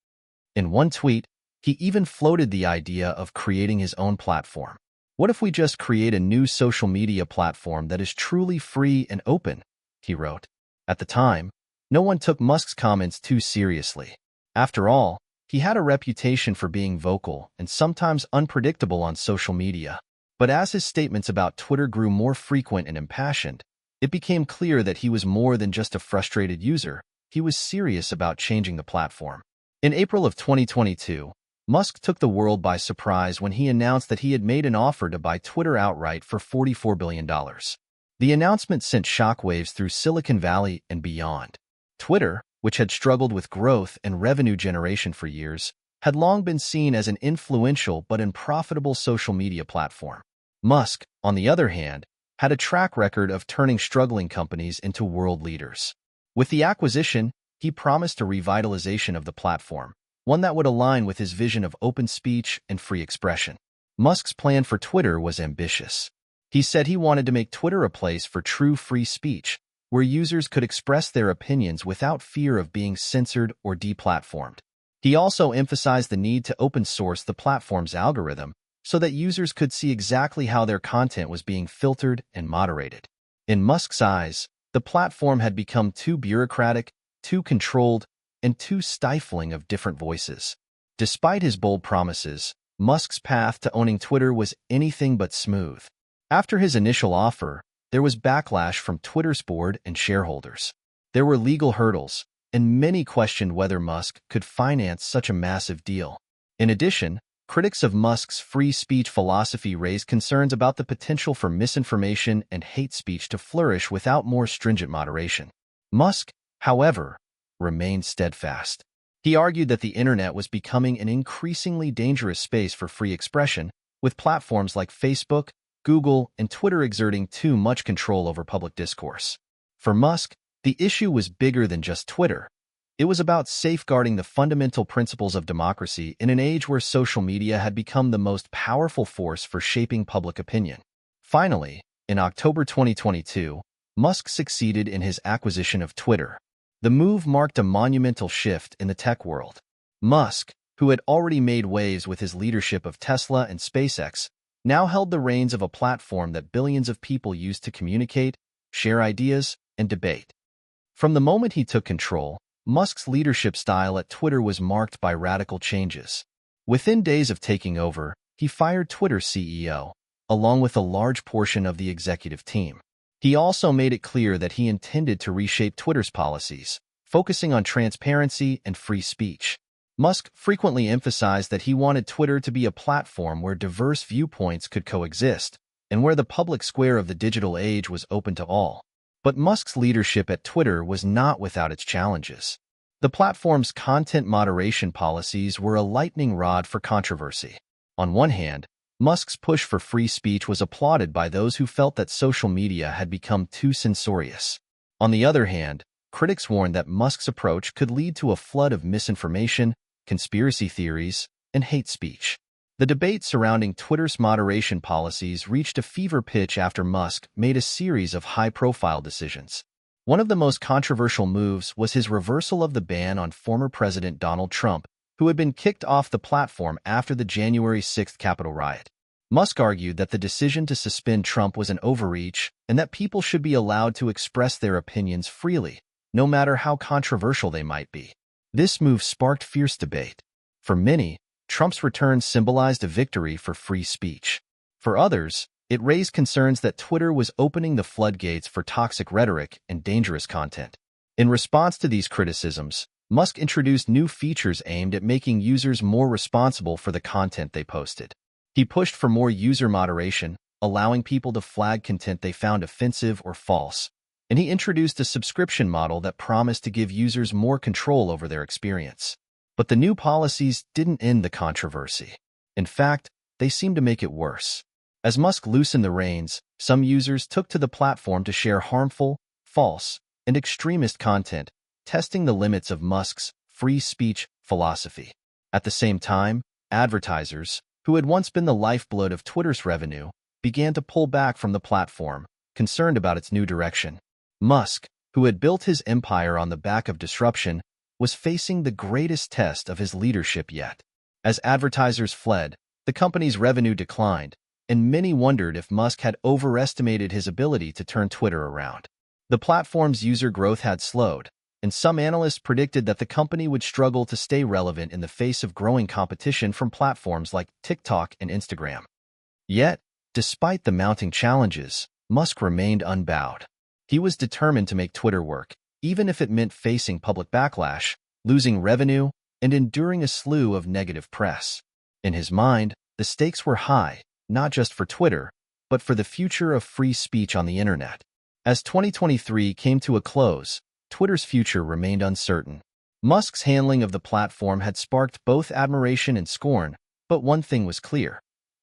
Speaker 1: In one tweet, he even floated the idea of creating his own platform. "What if we just create a new social media platform that is truly free and open?" he wrote. At the time, no one took Musk's comments too seriously. After all, he had a reputation for being vocal and sometimes unpredictable on social media. But as his statements about Twitter grew more frequent and impassioned, it became clear that he was more than just a frustrated user. He was serious about changing the platform. In April of 2022, Musk took the world by surprise when he announced that he had made an offer to buy Twitter outright for $44 billion. The announcement sent shockwaves through Silicon Valley and beyond. Twitter, which had struggled with growth and revenue generation for years, had long been seen as an influential but unprofitable social media platform. Musk, on the other hand, had a track record of turning struggling companies into world leaders. With the acquisition, he promised a revitalization of the platform, one that would align with his vision of open speech and free expression. Musk's plan for Twitter was ambitious. He said he wanted to make Twitter a place for true free speech, where users could express their opinions without fear of being censored or deplatformed. He also emphasized the need to open source the platform's algorithm so that users could see exactly how their content was being filtered and moderated. In Musk's eyes, the platform had become too bureaucratic, too controlled, and too stifling of different voices. Despite his bold promises, Musk's path to owning Twitter was anything but smooth. After his initial offer, there was backlash from Twitter's board and shareholders. There were legal hurdles, and many questioned whether Musk could finance such a massive deal. In addition, critics of Musk's free speech philosophy raised concerns about the potential for misinformation and hate speech to flourish without more stringent moderation. Musk, however, remained steadfast. He argued that the internet was becoming an increasingly dangerous space for free expression, with platforms like Facebook, Google, and Twitter exerting too much control over public discourse. For Musk, the issue was bigger than just Twitter. It was about safeguarding the fundamental principles of democracy in an age where social media had become the most powerful force for shaping public opinion. Finally, in October 2022, Musk succeeded in his acquisition of Twitter. The move marked a monumental shift in the tech world. Musk, who had already made waves with his leadership of Tesla and SpaceX, now held the reins of a platform that billions of people used to communicate, share ideas, and debate. From the moment he took control, Musk's leadership style at Twitter was marked by radical changes. Within days of taking over, he fired Twitter's CEO, along with a large portion of the executive team. He also made it clear that he intended to reshape Twitter's policies, focusing on transparency and free speech. Musk frequently emphasized that he wanted Twitter to be a platform where diverse viewpoints could coexist, and where the public square of the digital age was open to all. But Musk's leadership at Twitter was not without its challenges. The platform's content moderation policies were a lightning rod for controversy. On one hand, Musk's push for free speech was applauded by those who felt that social media had become too censorious. On the other hand, critics warned that Musk's approach could lead to a flood of misinformation, conspiracy theories, and hate speech. The debate surrounding Twitter's moderation policies reached a fever pitch after Musk made a series of high-profile decisions. One of the most controversial moves was his reversal of the ban on former President Donald Trump, who had been kicked off the platform after the January 6th Capitol riot. Musk argued that the decision to suspend Trump was an overreach and that people should be allowed to express their opinions freely, no matter how controversial they might be. This move sparked fierce debate. For many, Trump's return symbolized a victory for free speech. For others, it raised concerns that Twitter was opening the floodgates for toxic rhetoric and dangerous content. In response to these criticisms, Musk introduced new features aimed at making users more responsible for the content they posted. He pushed for more user moderation, allowing people to flag content they found offensive or false, and he introduced a subscription model that promised to give users more control over their experience. But the new policies didn't end the controversy. In fact, they seemed to make it worse. As Musk loosened the reins, some users took to the platform to share harmful, false, and extremist content, testing the limits of Musk's free speech philosophy. At the same time, advertisers, who had once been the lifeblood of Twitter's revenue, began to pull back from the platform, concerned about its new direction. Musk, who had built his empire on the back of disruption, was facing the greatest test of his leadership yet. As advertisers fled, the company's revenue declined, and many wondered if Musk had overestimated his ability to turn Twitter around. The platform's user growth had slowed, and some analysts predicted that the company would struggle to stay relevant in the face of growing competition from platforms like TikTok and Instagram. Yet, despite the mounting challenges, Musk remained unbowed. He was determined to make Twitter work, even if it meant facing public backlash, losing revenue, and enduring a slew of negative press. In his mind, the stakes were high, not just for Twitter, but for the future of free speech on the internet. As 2023 came to a close, Twitter's future remained uncertain. Musk's handling of the platform had sparked both admiration and scorn, but one thing was clear.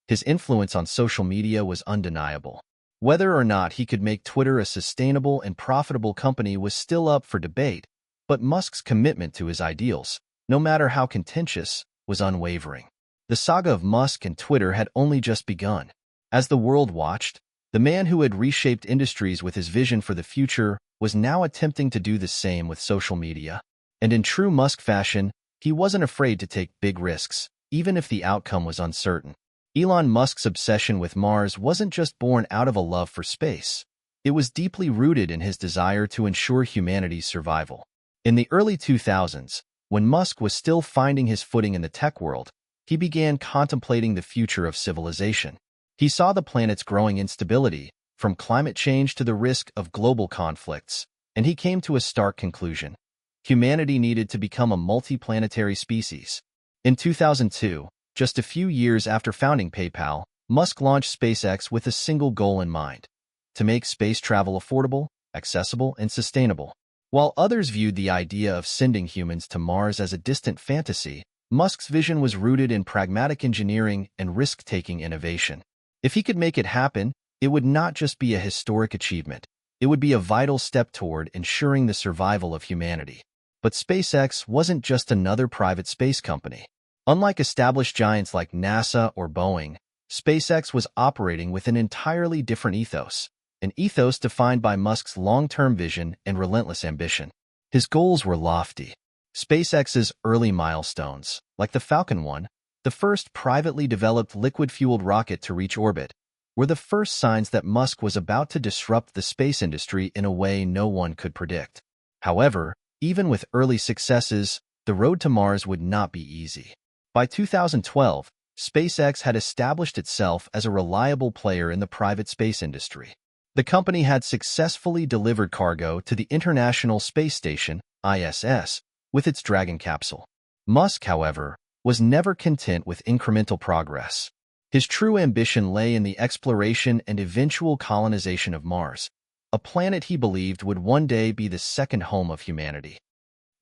Speaker 1: His influence on social media was undeniable. Whether or not he could make Twitter a sustainable and profitable company was still up for debate, but Musk's commitment to his ideals, no matter how contentious, was unwavering. The saga of Musk and Twitter had only just begun. As the world watched, the man who had reshaped industries with his vision for the future was now attempting to do the same with social media. And in true Musk fashion, he wasn't afraid to take big risks, even if the outcome was uncertain. Elon Musk's obsession with Mars wasn't just born out of a love for space. It was deeply rooted in his desire to ensure humanity's survival. In the early 2000s, when Musk was still finding his footing in the tech world, he began contemplating the future of civilization. He saw the planet's growing instability, from climate change to the risk of global conflicts, and he came to a stark conclusion. Humanity needed to become a multi-planetary species. In 2002, just a few years after founding PayPal, Musk launched SpaceX with a single goal in mind: to make space travel affordable, accessible, and sustainable. While others viewed the idea of sending humans to Mars as a distant fantasy, Musk's vision was rooted in pragmatic engineering and risk-taking innovation. If he could make it happen, it would not just be a historic achievement. It would be a vital step toward ensuring the survival of humanity. But SpaceX wasn't just another private space company. Unlike established giants like NASA or Boeing, SpaceX was operating with an entirely different ethos, an ethos defined by Musk's long-term vision and relentless ambition. His goals were lofty. SpaceX's early milestones, like the Falcon 1, the first privately developed liquid-fueled rocket to reach orbit, were the first signs that Musk was about to disrupt the space industry in a way no one could predict. However, even with early successes, the road to Mars would not be easy. By 2012, SpaceX had established itself as a reliable player in the private space industry. The company had successfully delivered cargo to the International Space Station, ISS, with its Dragon capsule. Musk, however, was never content with incremental progress. His true ambition lay in the exploration and eventual colonization of Mars, a planet he believed would one day be the second home of humanity.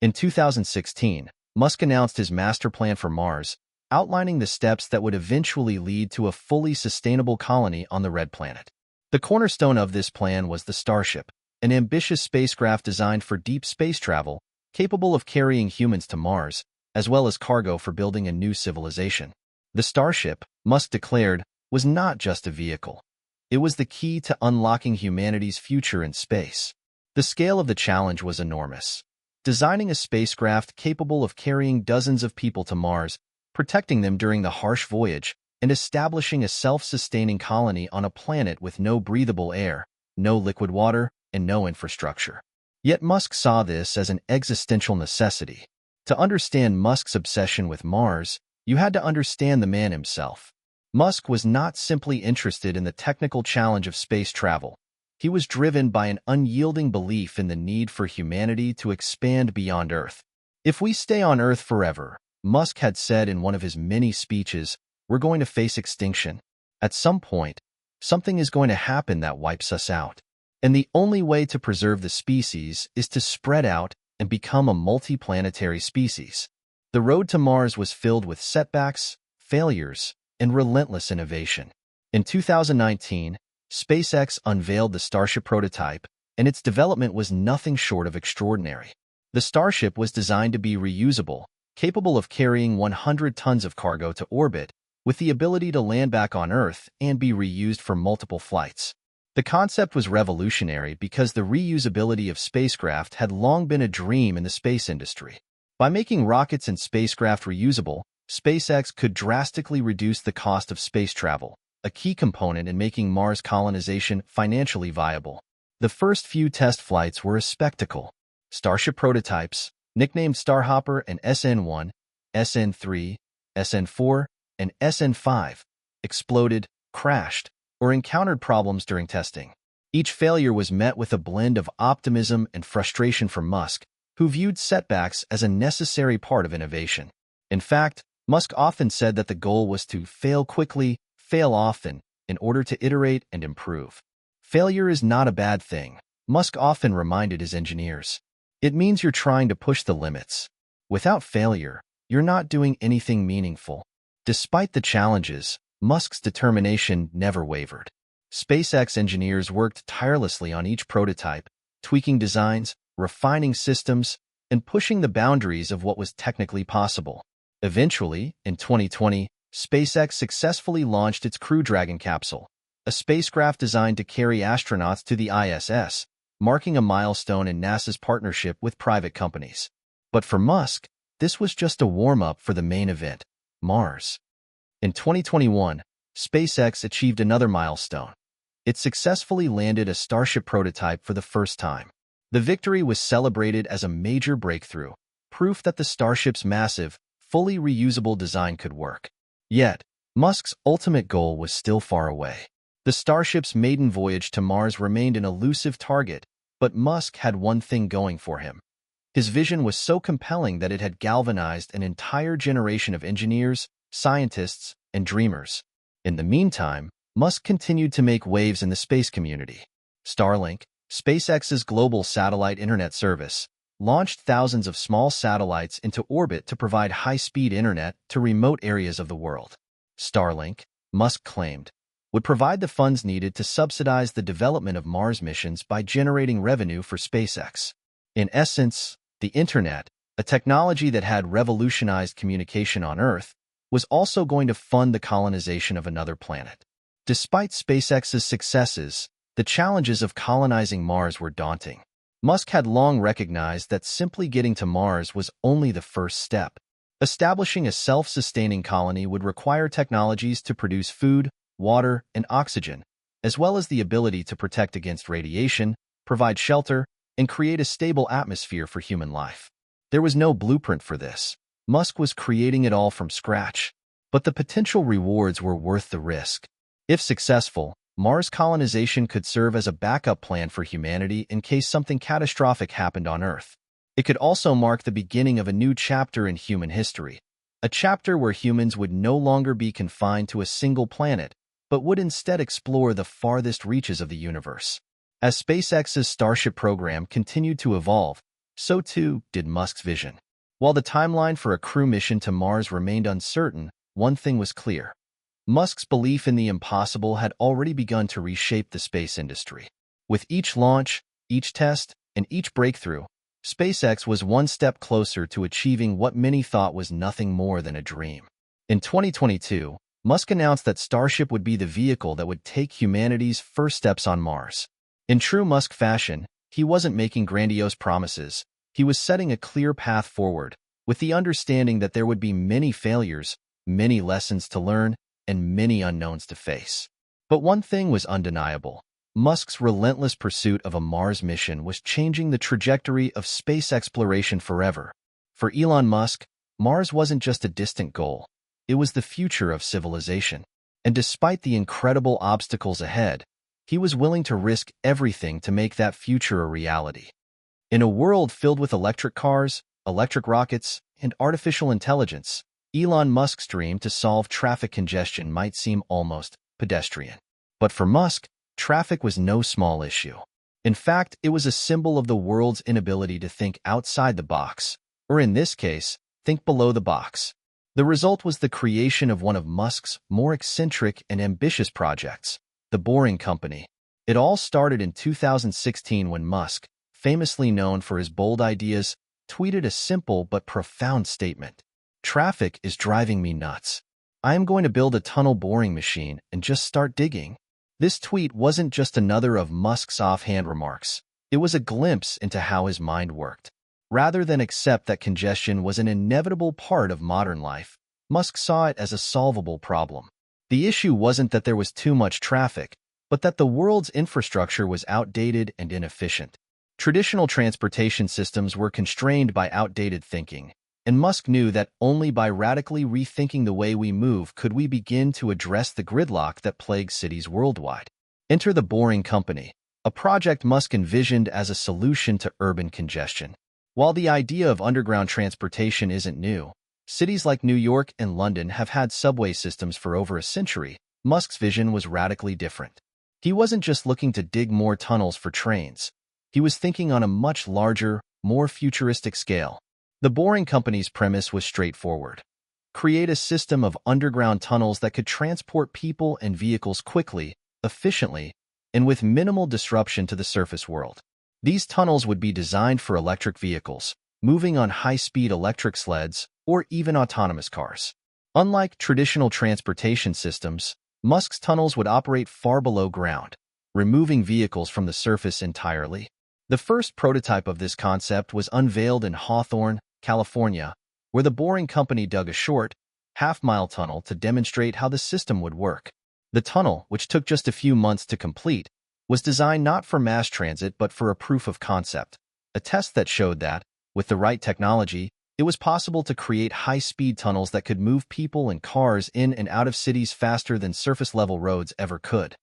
Speaker 1: In 2016, Musk announced his master plan for Mars, outlining the steps that would eventually lead to a fully sustainable colony on the Red Planet. The cornerstone of this plan was the Starship, an ambitious spacecraft designed for deep space travel, capable of carrying humans to Mars, as well as cargo for building a new civilization. The Starship, Musk declared, was not just a vehicle. It was the key to unlocking humanity's future in space. The scale of the challenge was enormous. Designing a spacecraft capable of carrying dozens of people to Mars, protecting them during the harsh voyage, and establishing a self-sustaining colony on a planet with no breathable air, no liquid water, and no infrastructure. Yet Musk saw this as an existential necessity. To understand Musk's obsession with Mars, you had to understand the man himself. Musk was not simply interested in the technical challenge of space travel. He was driven by an unyielding belief in the need for humanity to expand beyond Earth. If we stay on Earth forever, Musk had said in one of his many speeches, we're going to face extinction. At some point, something is going to happen that wipes us out. And the only way to preserve the species is to spread out and become a multi-planetary species. The road to Mars was filled with setbacks, failures, and relentless innovation. In 2019, SpaceX unveiled the Starship prototype, and its development was nothing short of extraordinary. The Starship was designed to be reusable, capable of carrying 100 tons of cargo to orbit, with the ability to land back on Earth and be reused for multiple flights. The concept was revolutionary because the reusability of spacecraft had long been a dream in the space industry. By making rockets and spacecraft reusable, SpaceX could drastically reduce the cost of space travel, a key component in making Mars colonization financially viable. The first few test flights were a spectacle. Starship prototypes, nicknamed Starhopper and SN1, SN3, SN4, and SN5, exploded, crashed, or encountered problems during testing. Each failure was met with a blend of optimism and frustration from Musk, who viewed setbacks as a necessary part of innovation. In fact, Musk often said that the goal was to fail quickly, fail often, in order to iterate and improve. Failure is not a bad thing, Musk often reminded his engineers. It means you're trying to push the limits. Without failure, you're not doing anything meaningful. Despite the challenges, Musk's determination never wavered. SpaceX engineers worked tirelessly on each prototype, tweaking designs, refining systems, and pushing the boundaries of what was technically possible. Eventually, in 2020, SpaceX successfully launched its Crew Dragon capsule, a spacecraft designed to carry astronauts to the ISS, marking a milestone in NASA's partnership with private companies. But for Musk, this was just a warm-up for the main event, Mars. In 2021, SpaceX achieved another milestone. It successfully landed a Starship prototype for the first time. The victory was celebrated as a major breakthrough, proof that the Starship's massive, fully reusable design could work. Yet, Musk's ultimate goal was still far away. The Starship's maiden voyage to Mars remained an elusive target, but Musk had one thing going for him. His vision was so compelling that it had galvanized an entire generation of engineers, scientists, and dreamers. In the meantime, Musk continued to make waves in the space community. Starlink, SpaceX's global satellite internet service, launched thousands of small satellites into orbit to provide high-speed internet to remote areas of the world. Starlink, Musk claimed, would provide the funds needed to subsidize the development of Mars missions by generating revenue for SpaceX. In essence, the internet, a technology that had revolutionized communication on Earth, was also going to fund the colonization of another planet. Despite SpaceX's successes, the challenges of colonizing Mars were daunting. Musk had long recognized that simply getting to Mars was only the first step. Establishing a self-sustaining colony would require technologies to produce food, water, and oxygen, as well as the ability to protect against radiation, provide shelter, and create a stable atmosphere for human life. There was no blueprint for this. Musk was creating it all from scratch, but the potential rewards were worth the risk. If successful, Mars colonization could serve as a backup plan for humanity in case something catastrophic happened on Earth. It could also mark the beginning of a new chapter in human history, a chapter where humans would no longer be confined to a single planet, but would instead explore the farthest reaches of the universe. As SpaceX's Starship program continued to evolve, so too did Musk's vision. While the timeline for a crew mission to Mars remained uncertain, one thing was clear. Musk's belief in the impossible had already begun to reshape the space industry. With each launch, each test, and each breakthrough, SpaceX was one step closer to achieving what many thought was nothing more than a dream. In 2022, Musk announced that Starship would be the vehicle that would take humanity's first steps on Mars. In true Musk fashion, he wasn't making grandiose promises. He was setting a clear path forward, with the understanding that there would be many failures, many lessons to learn, and many unknowns to face. But one thing was undeniable. Musk's relentless pursuit of a Mars mission was changing the trajectory of space exploration forever. For Elon Musk, Mars wasn't just a distant goal. It was the future of civilization. And despite the incredible obstacles ahead, he was willing to risk everything to make that future a reality. In a world filled with electric cars, electric rockets, and artificial intelligence, Elon Musk's dream to solve traffic congestion might seem almost pedestrian. But for Musk, traffic was no small issue. In fact, it was a symbol of the world's inability to think outside the box, or in this case, Think below the box. The result was the creation of one of Musk's more eccentric and ambitious projects, the Boring Company. It all started in 2016 when Musk, famously known for his bold ideas, tweeted a simple but profound statement. "Traffic is driving me nuts. I am going to build a tunnel boring machine and just start digging." This tweet wasn't just another of Musk's offhand remarks. It was a glimpse into how his mind worked. Rather than accept that congestion was an inevitable part of modern life, Musk saw it as a solvable problem. The issue wasn't that there was too much traffic, but that the world's infrastructure was outdated and inefficient. Traditional transportation systems were constrained by outdated thinking, and Musk knew that only by radically rethinking the way we move could we begin to address the gridlock that plagues cities worldwide. Enter the Boring Company, a project Musk envisioned as a solution to urban congestion. While the idea of underground transportation isn't new, cities like New York and London have had subway systems for over a century. Musk's vision was radically different. He wasn't just looking to dig more tunnels for trains. He was thinking on a much larger, more futuristic scale. The Boring Company's premise was straightforward. Create a system of underground tunnels that could transport people and vehicles quickly, efficiently, and with minimal disruption to the surface world. These tunnels would be designed for electric vehicles, moving on high-speed electric sleds, or even autonomous cars. Unlike traditional transportation systems, Musk's tunnels would operate far below ground, removing vehicles from the surface entirely. The first prototype of this concept was unveiled in Hawthorne, California, where the Boring Company dug a short, half-mile tunnel to demonstrate how the system would work. The tunnel, which took just a few months to complete, was designed not for mass transit but for a proof of concept, a test that showed that, with the right technology, it was possible to create high-speed tunnels that could move people and cars in and out of cities faster than surface-level roads ever could.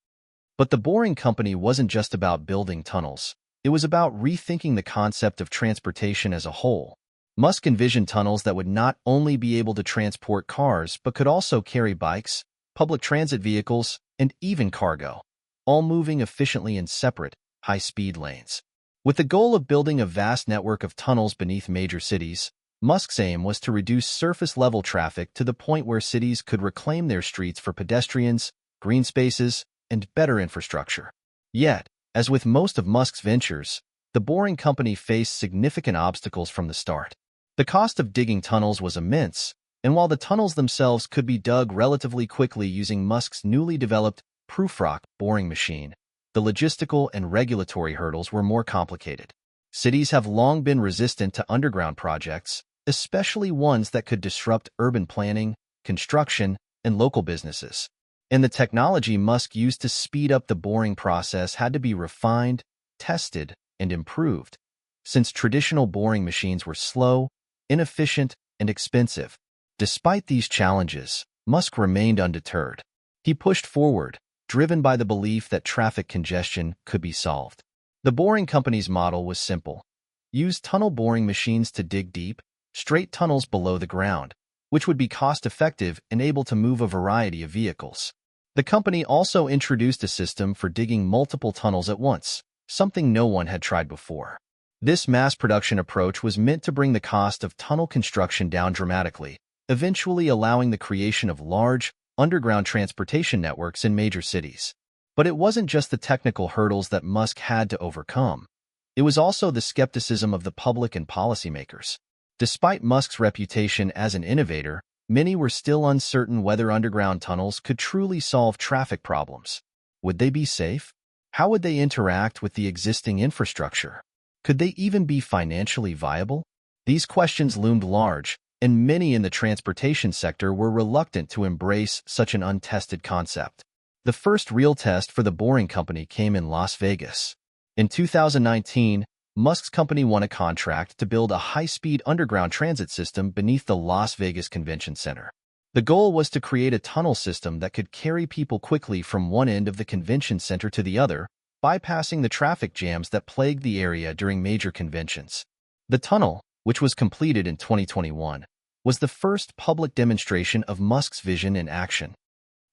Speaker 1: But the Boring Company wasn't just about building tunnels. It was about rethinking the concept of transportation as a whole. Musk envisioned tunnels that would not only be able to transport cars but could also carry bikes, public transit vehicles, and even cargo, all moving efficiently in separate, high-speed lanes. With the goal of building a vast network of tunnels beneath major cities, Musk's aim was to reduce surface-level traffic to the point where cities could reclaim their streets for pedestrians, green spaces, and better infrastructure. Yet, as with most of Musk's ventures, the Boring Company faced significant obstacles from the start. The cost of digging tunnels was immense, and while the tunnels themselves could be dug relatively quickly using Musk's newly developed Prufrock boring machine, the logistical and regulatory hurdles were more complicated. Cities have long been resistant to underground projects, especially ones that could disrupt urban planning, construction, and local businesses. And the technology Musk used to speed up the boring process had to be refined, tested, and improved. Since traditional boring machines were slow, inefficient, and expensive. Despite these challenges, Musk remained undeterred. He pushed forward, driven by the belief that traffic congestion could be solved. The Boring Company's model was simple. Use tunnel boring machines to dig deep, straight tunnels below the ground, which would be cost-effective and able to move a variety of vehicles. The company also introduced a system for digging multiple tunnels at once, something no one had tried before. This mass production approach was meant to bring the cost of tunnel construction down dramatically, eventually allowing the creation of large, underground transportation networks in major cities. But it wasn't just the technical hurdles that Musk had to overcome. It was also the skepticism of the public and policymakers. Despite Musk's reputation as an innovator, many were still uncertain whether underground tunnels could truly solve traffic problems. Would they be safe? How would they interact with the existing infrastructure? Could they even be financially viable? These questions loomed large, and many in the transportation sector were reluctant to embrace such an untested concept. The first real test for the Boring Company came in Las Vegas. In 2019, Musk's company won a contract to build a high-speed underground transit system beneath the Las Vegas Convention Center. The goal was to create a tunnel system that could carry people quickly from one end of the convention center to the other, bypassing the traffic jams that plagued the area during major conventions. The tunnel, which was completed in 2021, was the first public demonstration of Musk's vision in action.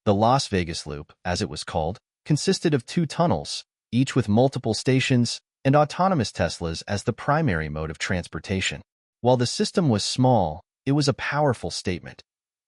Speaker 1: The Las Vegas Loop, as it was called, consisted of 2 tunnels, each with multiple stations, and autonomous Teslas as the primary mode of transportation. While the system was small, it was a powerful statement.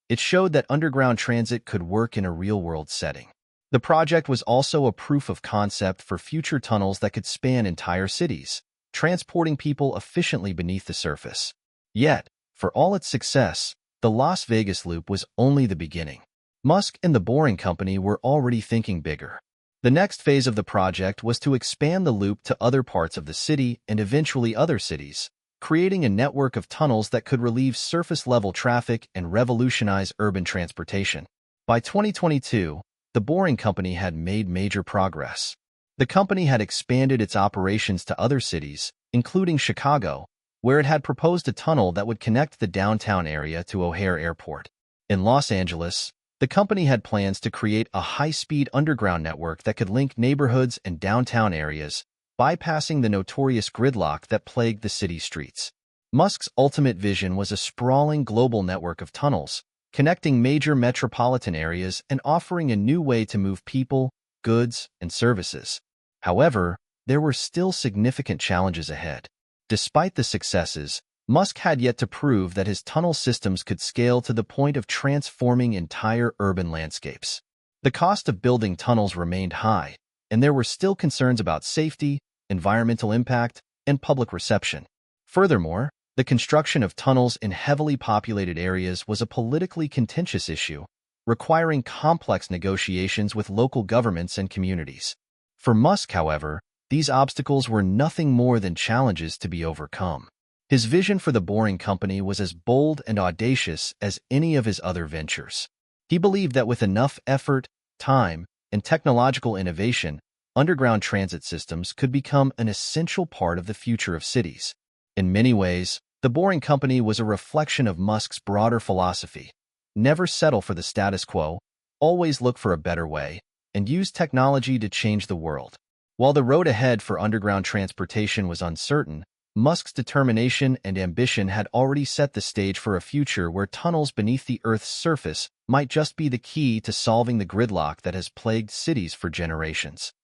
Speaker 1: It showed that underground transit could work in a real-world setting. The project was also a proof of concept for future tunnels that could span entire cities, transporting people efficiently beneath the surface. Yet, for all its success, the Las Vegas loop was only the beginning. Musk and the Boring Company were already thinking bigger. The next phase of the project was to expand the loop to other parts of the city and eventually other cities, creating a network of tunnels that could relieve surface-level traffic and revolutionize urban transportation. By 2022, the Boring Company had made major progress. The company had expanded its operations to other cities, including Chicago, where it had proposed a tunnel that would connect the downtown area to O'Hare Airport. In Los Angeles, the company had plans to create a high-speed underground network that could link neighborhoods and downtown areas, bypassing the notorious gridlock that plagued the city streets. Musk's ultimate vision was a sprawling global network of tunnels, connecting major metropolitan areas and offering a new way to move people, goods, and services. However, there were still significant challenges ahead. Despite the successes, Musk had yet to prove that his tunnel systems could scale to the point of transforming entire urban landscapes. The cost of building tunnels remained high, and there were still concerns about safety, environmental impact, and public reception. Furthermore, the construction of tunnels in heavily populated areas was a politically contentious issue, requiring complex negotiations with local governments and communities. For Musk, however, these obstacles were nothing more than challenges to be overcome. His vision for the Boring Company was as bold and audacious as any of his other ventures. He believed that with enough effort, time, and technological innovation, underground transit systems could become an essential part of the future of cities. In many ways, the Boring Company was a reflection of Musk's broader philosophy. Never settle for the status quo, always look for a better way, and use technology to change the world. While the road ahead for underground transportation was uncertain, Musk's determination and ambition had already set the stage for a future where tunnels beneath the Earth's surface might just be the key to solving the gridlock that has plagued cities for generations.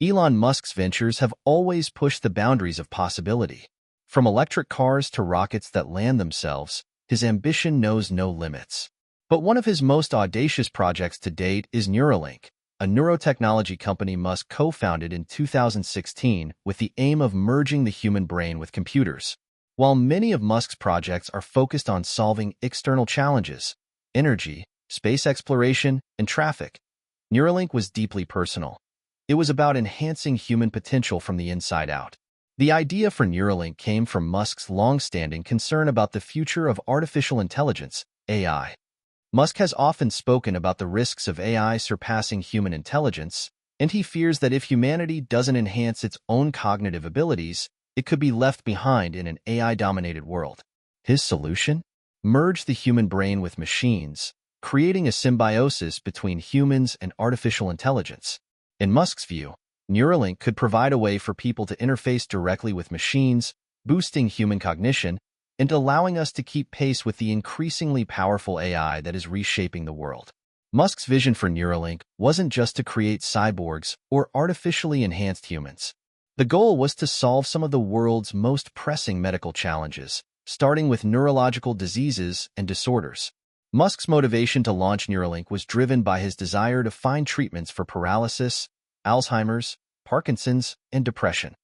Speaker 1: Elon Musk's ventures have always pushed the boundaries of possibility. From electric cars to rockets that land themselves, his ambition knows no limits. But one of his most audacious projects to date is Neuralink, a neurotechnology company Musk co-founded in 2016 with the aim of merging the human brain with computers. While many of Musk's projects are focused on solving external challenges, energy, space exploration, and traffic, Neuralink was deeply personal. It was about enhancing human potential from the inside out. The idea for Neuralink came from Musk's long-standing concern about the future of artificial intelligence, AI. Musk has often spoken about the risks of AI surpassing human intelligence, and he fears that if humanity doesn't enhance its own cognitive abilities, it could be left behind in an AI-dominated world. His solution? Merge the human brain with machines, creating a symbiosis between humans and artificial intelligence. In Musk's view, Neuralink could provide a way for people to interface directly with machines, boosting human cognition, and allowing us to keep pace with the increasingly powerful AI that is reshaping the world. Musk's vision for Neuralink wasn't just to create cyborgs or artificially enhanced humans. The goal was to solve some of the world's most pressing medical challenges, starting with neurological diseases and disorders. Musk's motivation to launch Neuralink was driven by his desire to find treatments for paralysis, Alzheimer's, Parkinson's, and depression,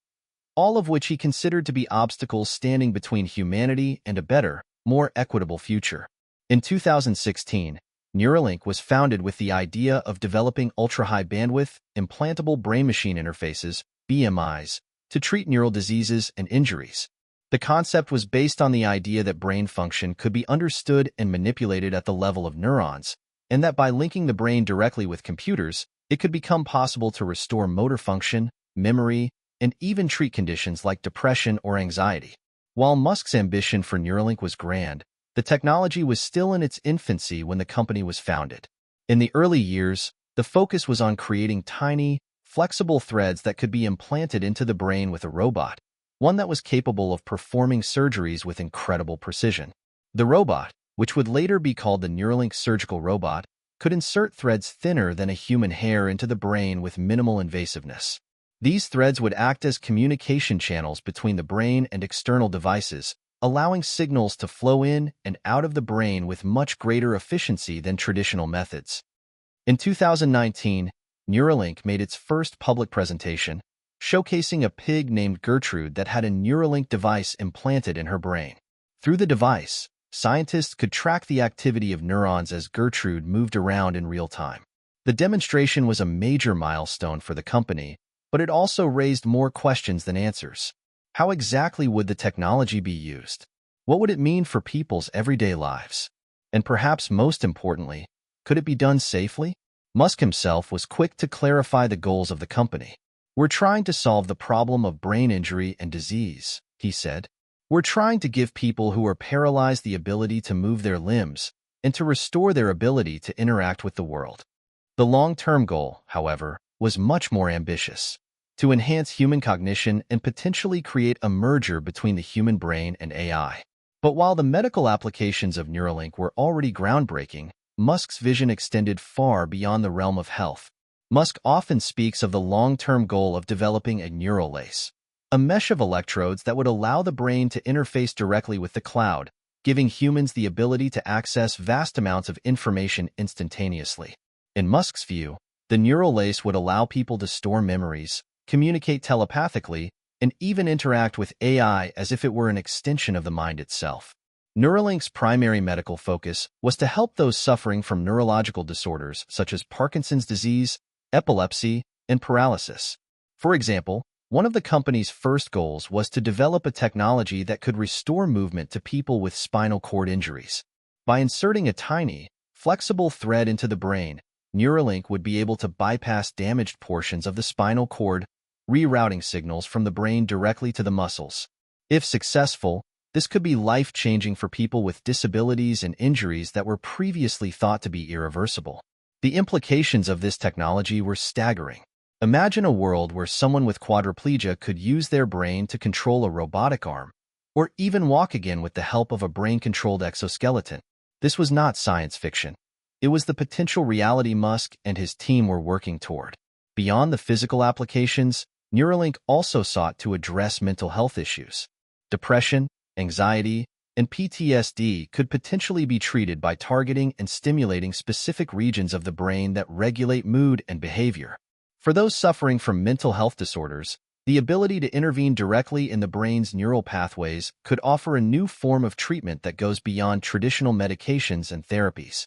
Speaker 1: all of which he considered to be obstacles standing between humanity and a better, more equitable future. In 2016, Neuralink was founded with the idea of developing ultra-high bandwidth, implantable brain-machine interfaces, BMIs, to treat neural diseases and injuries. The concept was based on the idea that brain function could be understood and manipulated at the level of neurons, and that by linking the brain directly with computers, it could become possible to restore motor function, memory, and even treat conditions like depression or anxiety. While Musk's ambition for Neuralink was grand, the technology was still in its infancy when the company was founded. In the early years, the focus was on creating tiny, flexible threads that could be implanted into the brain with a robot, one that was capable of performing surgeries with incredible precision. The robot, which would later be called the Neuralink surgical robot, could insert threads thinner than a human hair into the brain with minimal invasiveness. These threads would act as communication channels between the brain and external devices, allowing signals to flow in and out of the brain with much greater efficiency than traditional methods. In 2019, Neuralink made its first public presentation, showcasing a pig named Gertrude that had a Neuralink device implanted in her brain. Through the device, scientists could track the activity of neurons as Gertrude moved around in real time. The demonstration was a major milestone for the company, but it also raised more questions than answers. How exactly would the technology be used? What would it mean for people's everyday lives? And perhaps most importantly, could it be done safely? Musk himself was quick to clarify the goals of the company. "We're trying to solve the problem of brain injury and disease," he said. "We're trying to give people who are paralyzed the ability to move their limbs and to restore their ability to interact with the world." The long-term goal, however, was much more ambitious: to enhance human cognition and potentially create a merger between the human brain and AI. But while the medical applications of Neuralink were already groundbreaking, Musk's vision extended far beyond the realm of health. Musk often speaks of the long-term goal of developing a neural lace, a mesh of electrodes that would allow the brain to interface directly with the cloud, giving humans the ability to access vast amounts of information instantaneously. In Musk's view, the neural lace would allow people to store memories, communicate telepathically, and even interact with AI as if it were an extension of the mind itself. Neuralink's primary medical focus was to help those suffering from neurological disorders such as Parkinson's disease, epilepsy, and paralysis. For example, one of the company's first goals was to develop a technology that could restore movement to people with spinal cord injuries. By inserting a tiny, flexible thread into the brain, Neuralink would be able to bypass damaged portions of the spinal cord, rerouting signals from the brain directly to the muscles. If successful, this could be life-changing for people with disabilities and injuries that were previously thought to be irreversible. The implications of this technology were staggering. Imagine a world where someone with quadriplegia could use their brain to control a robotic arm, or even walk again with the help of a brain-controlled exoskeleton. This was not science fiction. It was the potential reality Musk and his team were working toward. Beyond the physical applications, Neuralink also sought to address mental health issues. Depression, anxiety, and PTSD could potentially be treated by targeting and stimulating specific regions of the brain that regulate mood and behavior. For those suffering from mental health disorders, the ability to intervene directly in the brain's neural pathways could offer a new form of treatment that goes beyond traditional medications and therapies.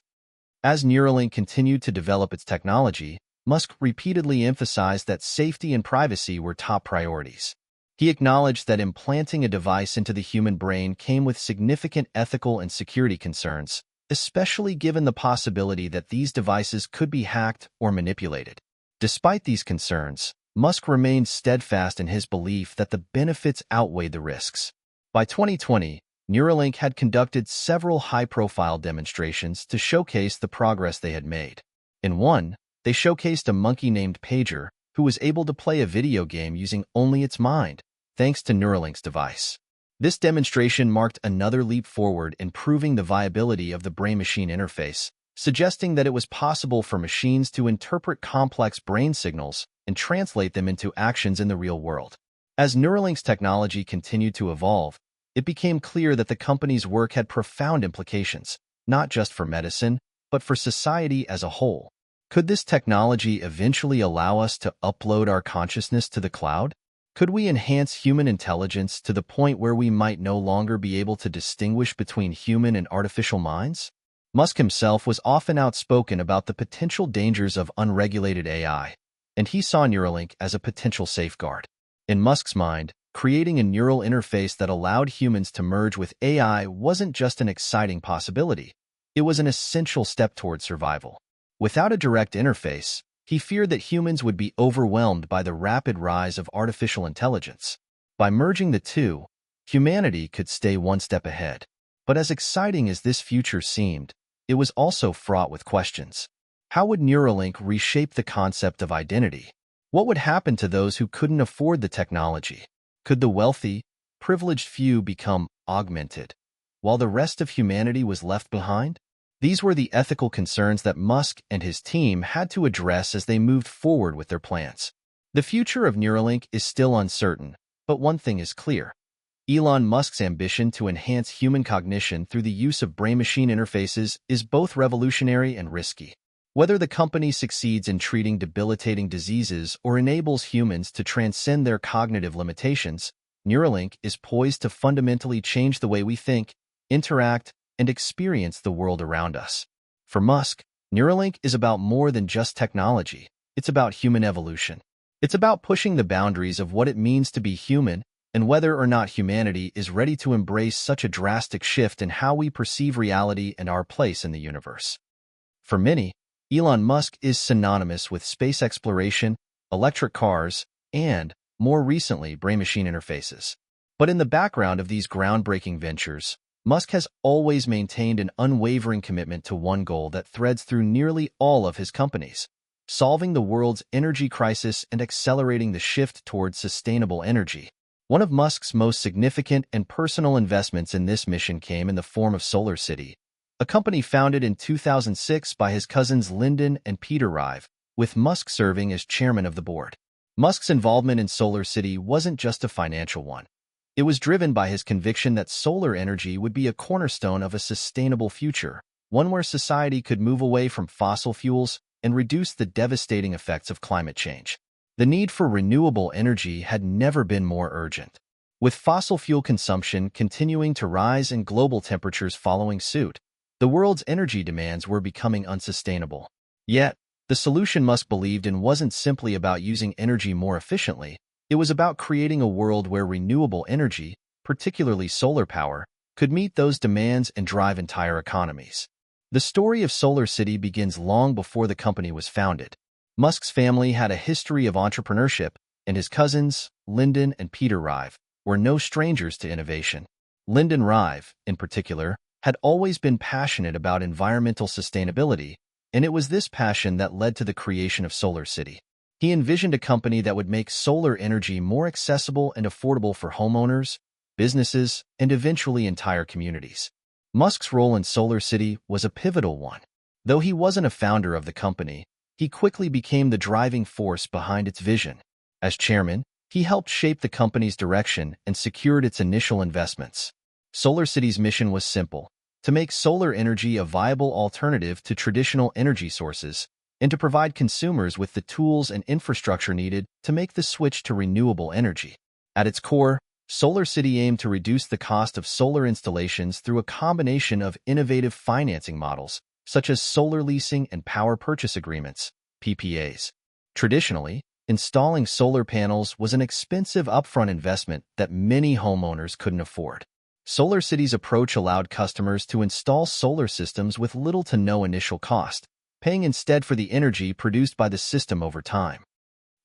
Speaker 1: As Neuralink continued to develop its technology, Musk repeatedly emphasized that safety and privacy were top priorities. He acknowledged that implanting a device into the human brain came with significant ethical and security concerns, especially given the possibility that these devices could be hacked or manipulated. Despite these concerns, Musk remained steadfast in his belief that the benefits outweighed the risks. By 2020, Neuralink had conducted several high-profile demonstrations to showcase the progress they had made. In one, they showcased a monkey named Pager, who was able to play a video game using only its mind, thanks to Neuralink's device. This demonstration marked another leap forward in proving the viability of the brain-machine interface, suggesting that it was possible for machines to interpret complex brain signals and translate them into actions in the real world. As Neuralink's technology continued to evolve, it became clear that the company's work had profound implications, not just for medicine, but for society as a whole. Could this technology eventually allow us to upload our consciousness to the cloud? Could we enhance human intelligence to the point where we might no longer be able to distinguish between human and artificial minds? Musk himself was often outspoken about the potential dangers of unregulated AI, and he saw Neuralink as a potential safeguard. In Musk's mind, creating a neural interface that allowed humans to merge with AI wasn't just an exciting possibility, it was an essential step toward survival. Without a direct interface, he feared that humans would be overwhelmed by the rapid rise of artificial intelligence. By merging the two, humanity could stay one step ahead. But as exciting as this future seemed, it was also fraught with questions. How would Neuralink reshape the concept of identity? What would happen to those who couldn't afford the technology? Could the wealthy, privileged few become augmented, while the rest of humanity was left behind? These were the ethical concerns that Musk and his team had to address as they moved forward with their plans. The future of Neuralink is still uncertain, but one thing is clear. Elon Musk's ambition to enhance human cognition through the use of brain-machine interfaces is both revolutionary and risky. Whether the company succeeds in treating debilitating diseases or enables humans to transcend their cognitive limitations, Neuralink is poised to fundamentally change the way we think, interact, and experience the world around us. For Musk, Neuralink is about more than just technology. It's about human evolution. It's about pushing the boundaries of what it means to be human and whether or not humanity is ready to embrace such a drastic shift in how we perceive reality and our place in the universe. For many, Elon Musk is synonymous with space exploration, electric cars, and, more recently, brain-machine interfaces. But in the background of these groundbreaking ventures, Musk has always maintained an unwavering commitment to one goal that threads through nearly all of his companies: solving the world's energy crisis and accelerating the shift towards sustainable energy. One of Musk's most significant and personal investments in this mission came in the form of SolarCity, a company founded in 2006 by his cousins Lyndon and Peter Rive, with Musk serving as chairman of the board. Musk's involvement in SolarCity wasn't just a financial one. It was driven by his conviction that solar energy would be a cornerstone of a sustainable future, one where society could move away from fossil fuels and reduce the devastating effects of climate change. The need for renewable energy had never been more urgent. With fossil fuel consumption continuing to rise and global temperatures following suit, the world's energy demands were becoming unsustainable. Yet, the solution Musk believed in wasn't simply about using energy more efficiently. It was about creating a world where renewable energy, particularly solar power, could meet those demands and drive entire economies. The story of SolarCity begins long before the company was founded. Musk's family had a history of entrepreneurship, and his cousins, Lyndon and Peter Rive, were no strangers to innovation. Lyndon Rive, in particular, had always been passionate about environmental sustainability, and it was this passion that led to the creation of SolarCity. He envisioned a company that would make solar energy more accessible and affordable for homeowners, businesses, and eventually entire communities. Musk's role in SolarCity was a pivotal one. Though he wasn't a founder of the company, he quickly became the driving force behind its vision. As chairman, he helped shape the company's direction and secured its initial investments. SolarCity's mission was simple: to make solar energy a viable alternative to traditional energy sources, and to provide consumers with the tools and infrastructure needed to make the switch to renewable energy. At its core, SolarCity aimed to reduce the cost of solar installations through a combination of innovative financing models, such as solar leasing and power purchase agreements, PPAs. Traditionally, installing solar panels was an expensive upfront investment that many homeowners couldn't afford. SolarCity's approach allowed customers to install solar systems with little to no initial cost, paying instead for the energy produced by the system over time.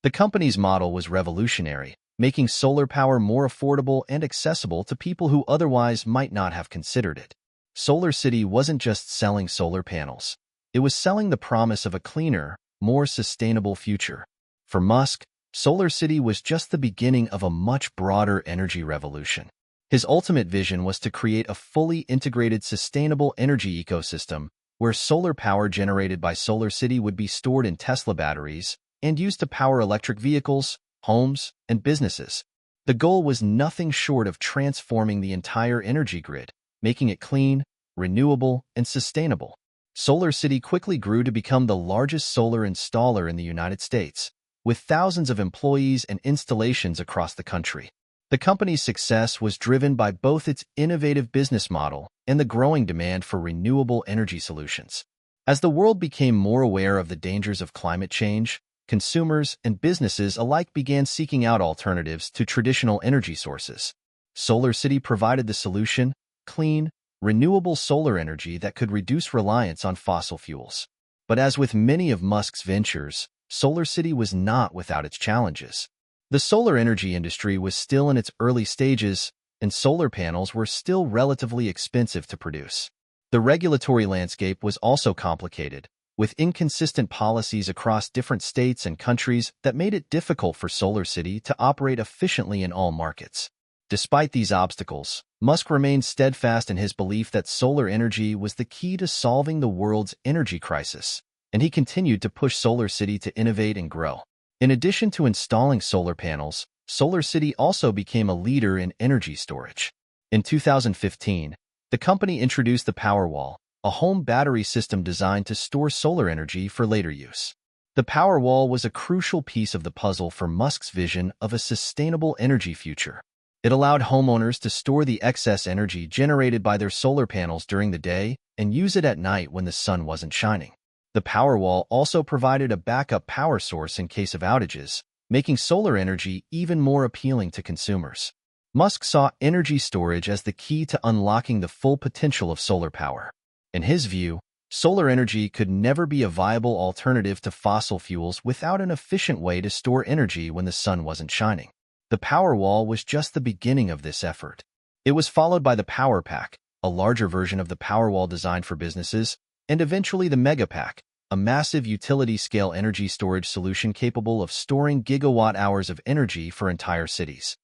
Speaker 1: The company's model was revolutionary, making solar power more affordable and accessible to people who otherwise might not have considered it. SolarCity wasn't just selling solar panels. It was selling the promise of a cleaner, more sustainable future. For Musk, SolarCity was just the beginning of a much broader energy revolution. His ultimate vision was to create a fully integrated sustainable energy ecosystem where solar power generated by SolarCity would be stored in Tesla batteries and used to power electric vehicles, homes, and businesses. The goal was nothing short of transforming the entire energy grid, making it clean, renewable, and sustainable. SolarCity quickly grew to become the largest solar installer in the United States, with thousands of employees and installations across the country. The company's success was driven by both its innovative business model and the growing demand for renewable energy solutions. As the world became more aware of the dangers of climate change, consumers and businesses alike began seeking out alternatives to traditional energy sources. SolarCity provided the solution: clean, renewable solar energy that could reduce reliance on fossil fuels. But as with many of Musk's ventures, SolarCity was not without its challenges. The solar energy industry was still in its early stages, and solar panels were still relatively expensive to produce. The regulatory landscape was also complicated, with inconsistent policies across different states and countries that made it difficult for SolarCity to operate efficiently in all markets. Despite these obstacles, Musk remained steadfast in his belief that solar energy was the key to solving the world's energy crisis, and he continued to push SolarCity to innovate and grow. In addition to installing solar panels, SolarCity also became a leader in energy storage. In 2015, the company introduced the Powerwall, a home battery system designed to store solar energy for later use. The Powerwall was a crucial piece of the puzzle for Musk's vision of a sustainable energy future. It allowed homeowners to store the excess energy generated by their solar panels during the day and use it at night when the sun wasn't shining. The Powerwall also provided a backup power source in case of outages, making solar energy even more appealing to consumers. Musk saw energy storage as the key to unlocking the full potential of solar power. In his view, solar energy could never be a viable alternative to fossil fuels without an efficient way to store energy when the sun wasn't shining. The Powerwall was just the beginning of this effort. It was followed by the Power Pack, a larger version of the Powerwall designed for businesses, and eventually the Mega Pack, a massive utility-scale energy storage solution capable of storing gigawatt-hours of energy for entire cities.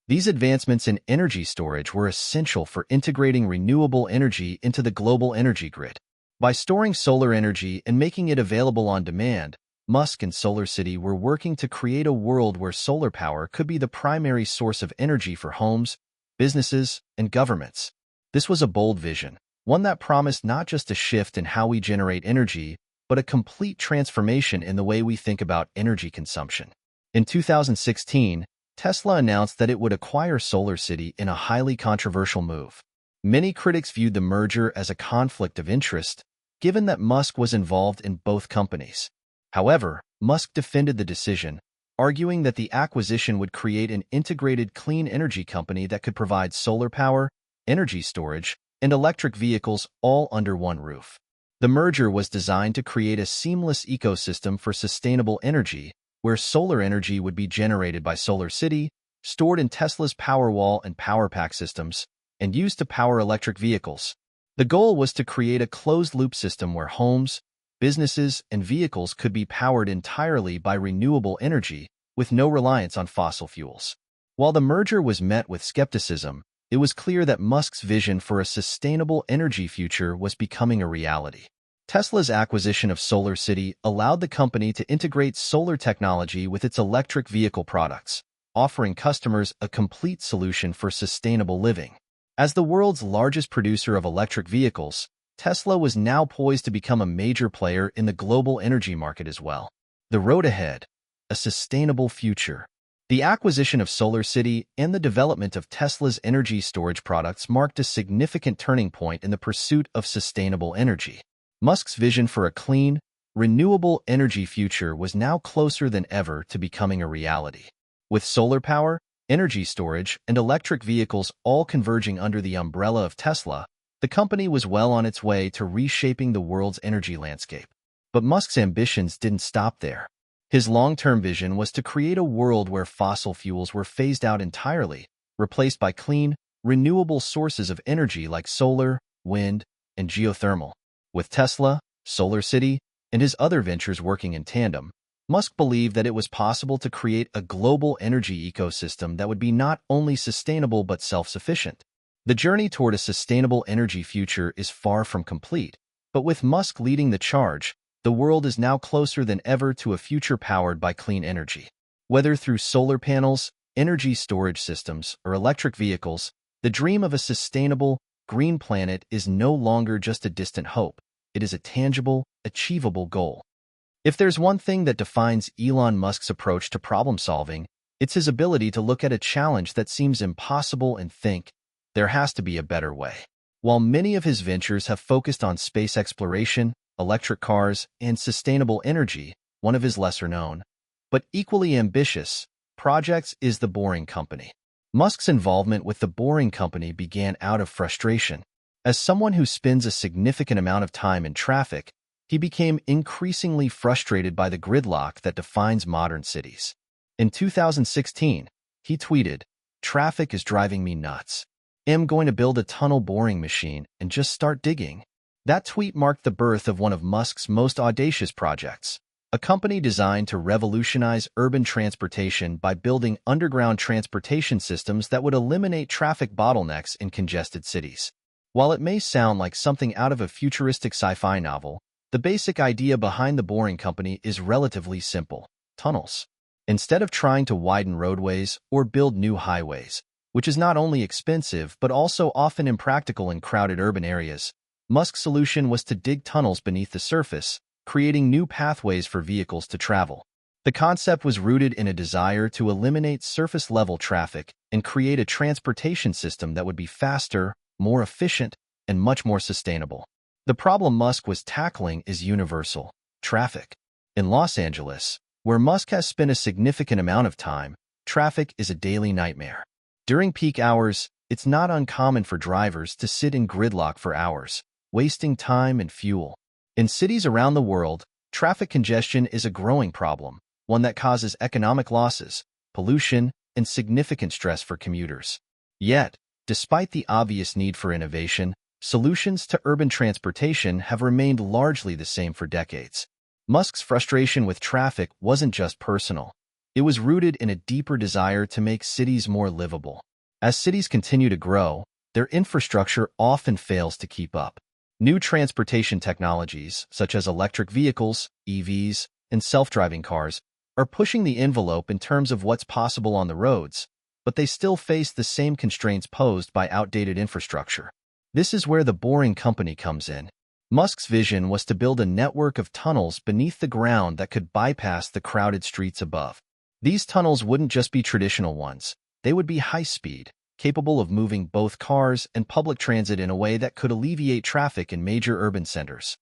Speaker 1: These advancements in energy storage were essential for integrating renewable energy into the global energy grid. By storing solar energy and making it available on demand, Musk and SolarCity were working to create a world where solar power could be the primary source of energy for homes, businesses, and governments. This was a bold vision, one that promised not just a shift in how we generate energy, but a complete transformation in the way we think about energy consumption. In 2016, Tesla announced that it would acquire SolarCity in a highly controversial move. Many critics viewed the merger as a conflict of interest, given that Musk was involved in both companies. However, Musk defended the decision, arguing that the acquisition would create an integrated clean energy company that could provide solar power, energy storage, and electric vehicles all under one roof. The merger was designed to create a seamless ecosystem for sustainable energy, where solar energy would be generated by SolarCity, stored in Tesla's Powerwall and Powerpack systems, and used to power electric vehicles. The goal was to create a closed-loop system where homes, businesses, and vehicles could be powered entirely by renewable energy, with no reliance on fossil fuels. While the merger was met with skepticism, it was clear that Musk's vision for a sustainable energy future was becoming a reality. Tesla's acquisition of SolarCity allowed the company to integrate solar technology with its electric vehicle products, offering customers a complete solution for sustainable living. As the world's largest producer of electric vehicles, Tesla was now poised to become a major player in the global energy market as well. The road ahead, a sustainable future. The acquisition of SolarCity and the development of Tesla's energy storage products marked a significant turning point in the pursuit of sustainable energy. Musk's vision for a clean, renewable energy future was now closer than ever to becoming a reality. With solar power, energy storage, and electric vehicles all converging under the umbrella of Tesla, the company was well on its way to reshaping the world's energy landscape. But Musk's ambitions didn't stop there. His long-term vision was to create a world where fossil fuels were phased out entirely, replaced by clean, renewable sources of energy like solar, wind, and geothermal. With Tesla, SolarCity, and his other ventures working in tandem, Musk believed that it was possible to create a global energy ecosystem that would be not only sustainable but self-sufficient. The journey toward a sustainable energy future is far from complete, but with Musk leading the charge, the world is now closer than ever to a future powered by clean energy. Whether through solar panels, energy storage systems, or electric vehicles, the dream of a sustainable, green planet is no longer just a distant hope. It is a tangible, achievable goal. If there's one thing that defines Elon Musk's approach to problem-solving, it's his ability to look at a challenge that seems impossible and think, there has to be a better way. While many of his ventures have focused on space exploration, electric cars, and sustainable energy, one of his lesser-known, but equally ambitious, projects is the Boring Company. Musk's involvement with the Boring Company began out of frustration. As someone who spends a significant amount of time in traffic, he became increasingly frustrated by the gridlock that defines modern cities. In 2016, he tweeted, "Traffic is driving me nuts. I'm going to build a tunnel boring machine and just start digging." That tweet marked the birth of one of Musk's most audacious projects, a company designed to revolutionize urban transportation by building underground transportation systems that would eliminate traffic bottlenecks in congested cities. While it may sound like something out of a futuristic sci-fi novel, the basic idea behind the Boring Company is relatively simple: tunnels. Instead of trying to widen roadways or build new highways, which is not only expensive but also often impractical in crowded urban areas, Musk's solution was to dig tunnels beneath the surface, creating new pathways for vehicles to travel. The concept was rooted in a desire to eliminate surface-level traffic and create a transportation system that would be faster, more efficient, and much more sustainable. The problem Musk was tackling is universal: traffic. In Los Angeles, where Musk has spent a significant amount of time, traffic is a daily nightmare. During peak hours, it's not uncommon for drivers to sit in gridlock for hours, wasting time and fuel. In cities around the world, traffic congestion is a growing problem, one that causes economic losses, pollution, and significant stress for commuters. Yet, despite the obvious need for innovation, solutions to urban transportation have remained largely the same for decades. Musk's frustration with traffic wasn't just personal. It was rooted in a deeper desire to make cities more livable. As cities continue to grow, their infrastructure often fails to keep up. New transportation technologies, such as electric vehicles, EVs, and self-driving cars, are pushing the envelope in terms of what's possible on the roads, but they still face the same constraints posed by outdated infrastructure. This is where the Boring Company comes in. Musk's vision was to build a network of tunnels beneath the ground that could bypass the crowded streets above. These tunnels wouldn't just be traditional ones. They would be high-speed, capable of moving both cars and public transit in a way that could alleviate traffic in major urban centers.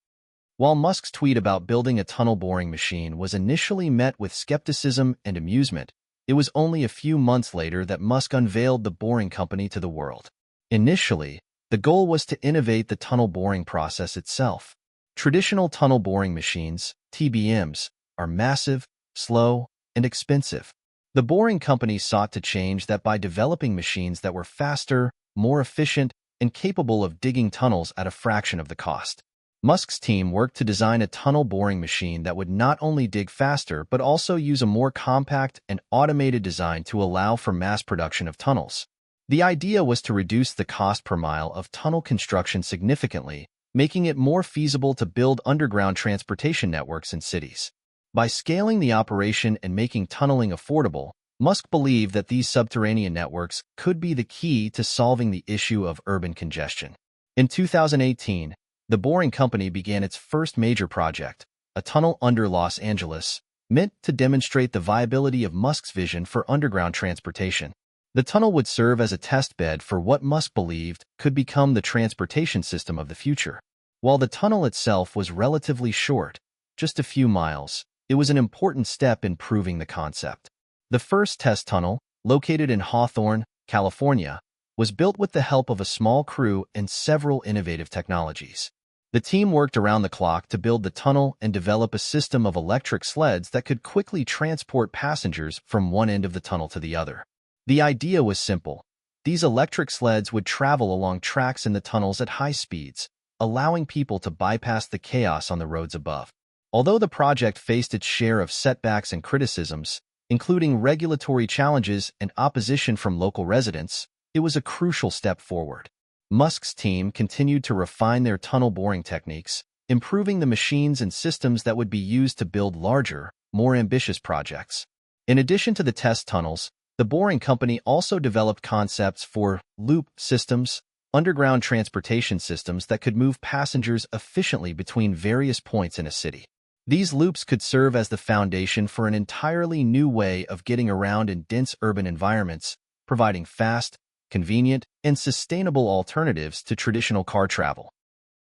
Speaker 1: While Musk's tweet about building a tunnel boring machine was initially met with skepticism and amusement, it was only a few months later that Musk unveiled the Boring Company to the world. Initially, the goal was to innovate the tunnel boring process itself. Traditional tunnel boring machines, TBMs, are massive, slow, and expensive. The Boring Company sought to change that by developing machines that were faster, more efficient, and capable of digging tunnels at a fraction of the cost. Musk's team worked to design a tunnel boring machine that would not only dig faster but also use a more compact and automated design to allow for mass production of tunnels. The idea was to reduce the cost per mile of tunnel construction significantly, making it more feasible to build underground transportation networks in cities. By scaling the operation and making tunneling affordable, Musk believed that these subterranean networks could be the key to solving the issue of urban congestion. In 2018, the Boring Company began its first major project, a tunnel under Los Angeles, meant to demonstrate the viability of Musk's vision for underground transportation. The tunnel would serve as a test bed for what Musk believed could become the transportation system of the future. While the tunnel itself was relatively short, just a few miles, it was an important step in proving the concept. The first test tunnel, located in Hawthorne, California, was built with the help of a small crew and several innovative technologies. The team worked around the clock to build the tunnel and develop a system of electric sleds that could quickly transport passengers from one end of the tunnel to the other. The idea was simple. These electric sleds would travel along tracks in the tunnels at high speeds, allowing people to bypass the chaos on the roads above. Although the project faced its share of setbacks and criticisms, including regulatory challenges and opposition from local residents, it was a crucial step forward. Musk's team continued to refine their tunnel boring techniques, improving the machines and systems that would be used to build larger, more ambitious projects. In addition to the test tunnels, the Boring Company also developed concepts for loop systems, underground transportation systems that could move passengers efficiently between various points in a city. These loops could serve as the foundation for an entirely new way of getting around in dense urban environments, providing fast, convenient, and sustainable alternatives to traditional car travel.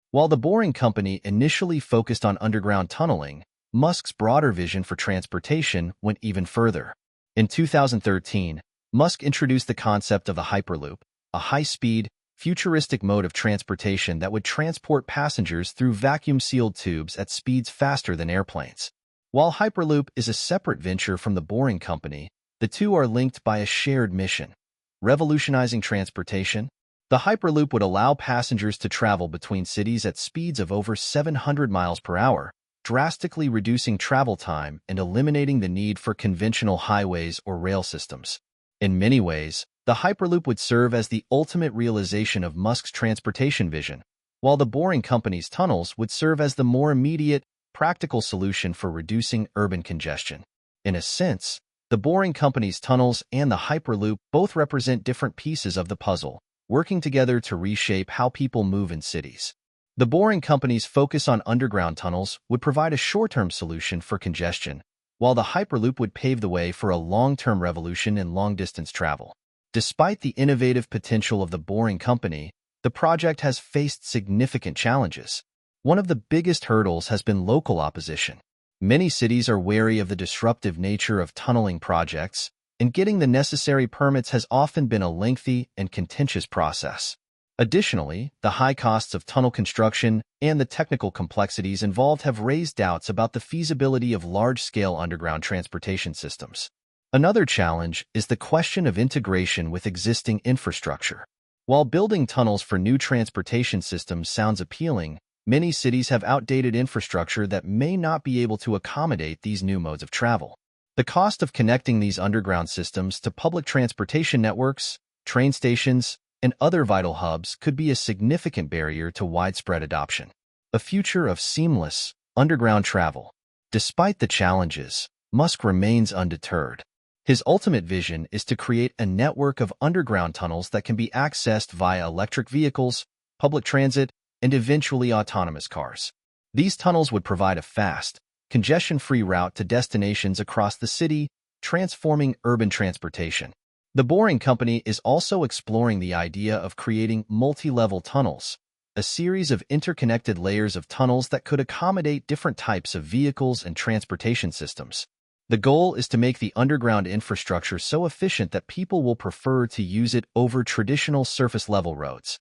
Speaker 1: While the Boring Company initially focused on underground tunneling, Musk's broader vision for transportation went even further. In 2013, Musk introduced the concept of the Hyperloop, a high-speed, futuristic mode of transportation that would transport passengers through vacuum-sealed tubes at speeds faster than airplanes. While Hyperloop is a separate venture from the Boring Company, the two are linked by a shared mission: revolutionizing transportation. The Hyperloop would allow passengers to travel between cities at speeds of over 700 miles per hour, drastically reducing travel time and eliminating the need for conventional highways or rail systems. In many ways, the Hyperloop would serve as the ultimate realization of Musk's transportation vision, while the Boring Company's tunnels would serve as the more immediate, practical solution for reducing urban congestion. In a sense, The Boring Company's tunnels and the Hyperloop both represent different pieces of the puzzle, working together to reshape how people move in cities. The Boring Company's focus on underground tunnels would provide a short-term solution for congestion, while the Hyperloop would pave the way for a long-term revolution in long-distance travel. Despite the innovative potential of the Boring Company, the project has faced significant challenges. One of the biggest hurdles has been local opposition. Many cities are wary of the disruptive nature of tunneling projects, and getting the necessary permits has often been a lengthy and contentious process. Additionally, the high costs of tunnel construction and the technical complexities involved have raised doubts about the feasibility of large-scale underground transportation systems. Another challenge is the question of integration with existing infrastructure. While building tunnels for new transportation systems sounds appealing, many cities have outdated infrastructure that may not be able to accommodate these new modes of travel. The cost of connecting these underground systems to public transportation networks, train stations, and other vital hubs could be a significant barrier to widespread adoption. A future of seamless, underground travel. Despite the challenges, Musk remains undeterred. His ultimate vision is to create a network of underground tunnels that can be accessed via electric vehicles, public transit, and eventually autonomous cars. These tunnels would provide a fast, congestion-free route to destinations across the city, transforming urban transportation. The Boring Company is also exploring the idea of creating multi-level tunnels, a series of interconnected layers of tunnels that could accommodate different types of vehicles and transportation systems. The goal is to make the underground infrastructure so efficient that people will prefer to use it over traditional surface-level roads.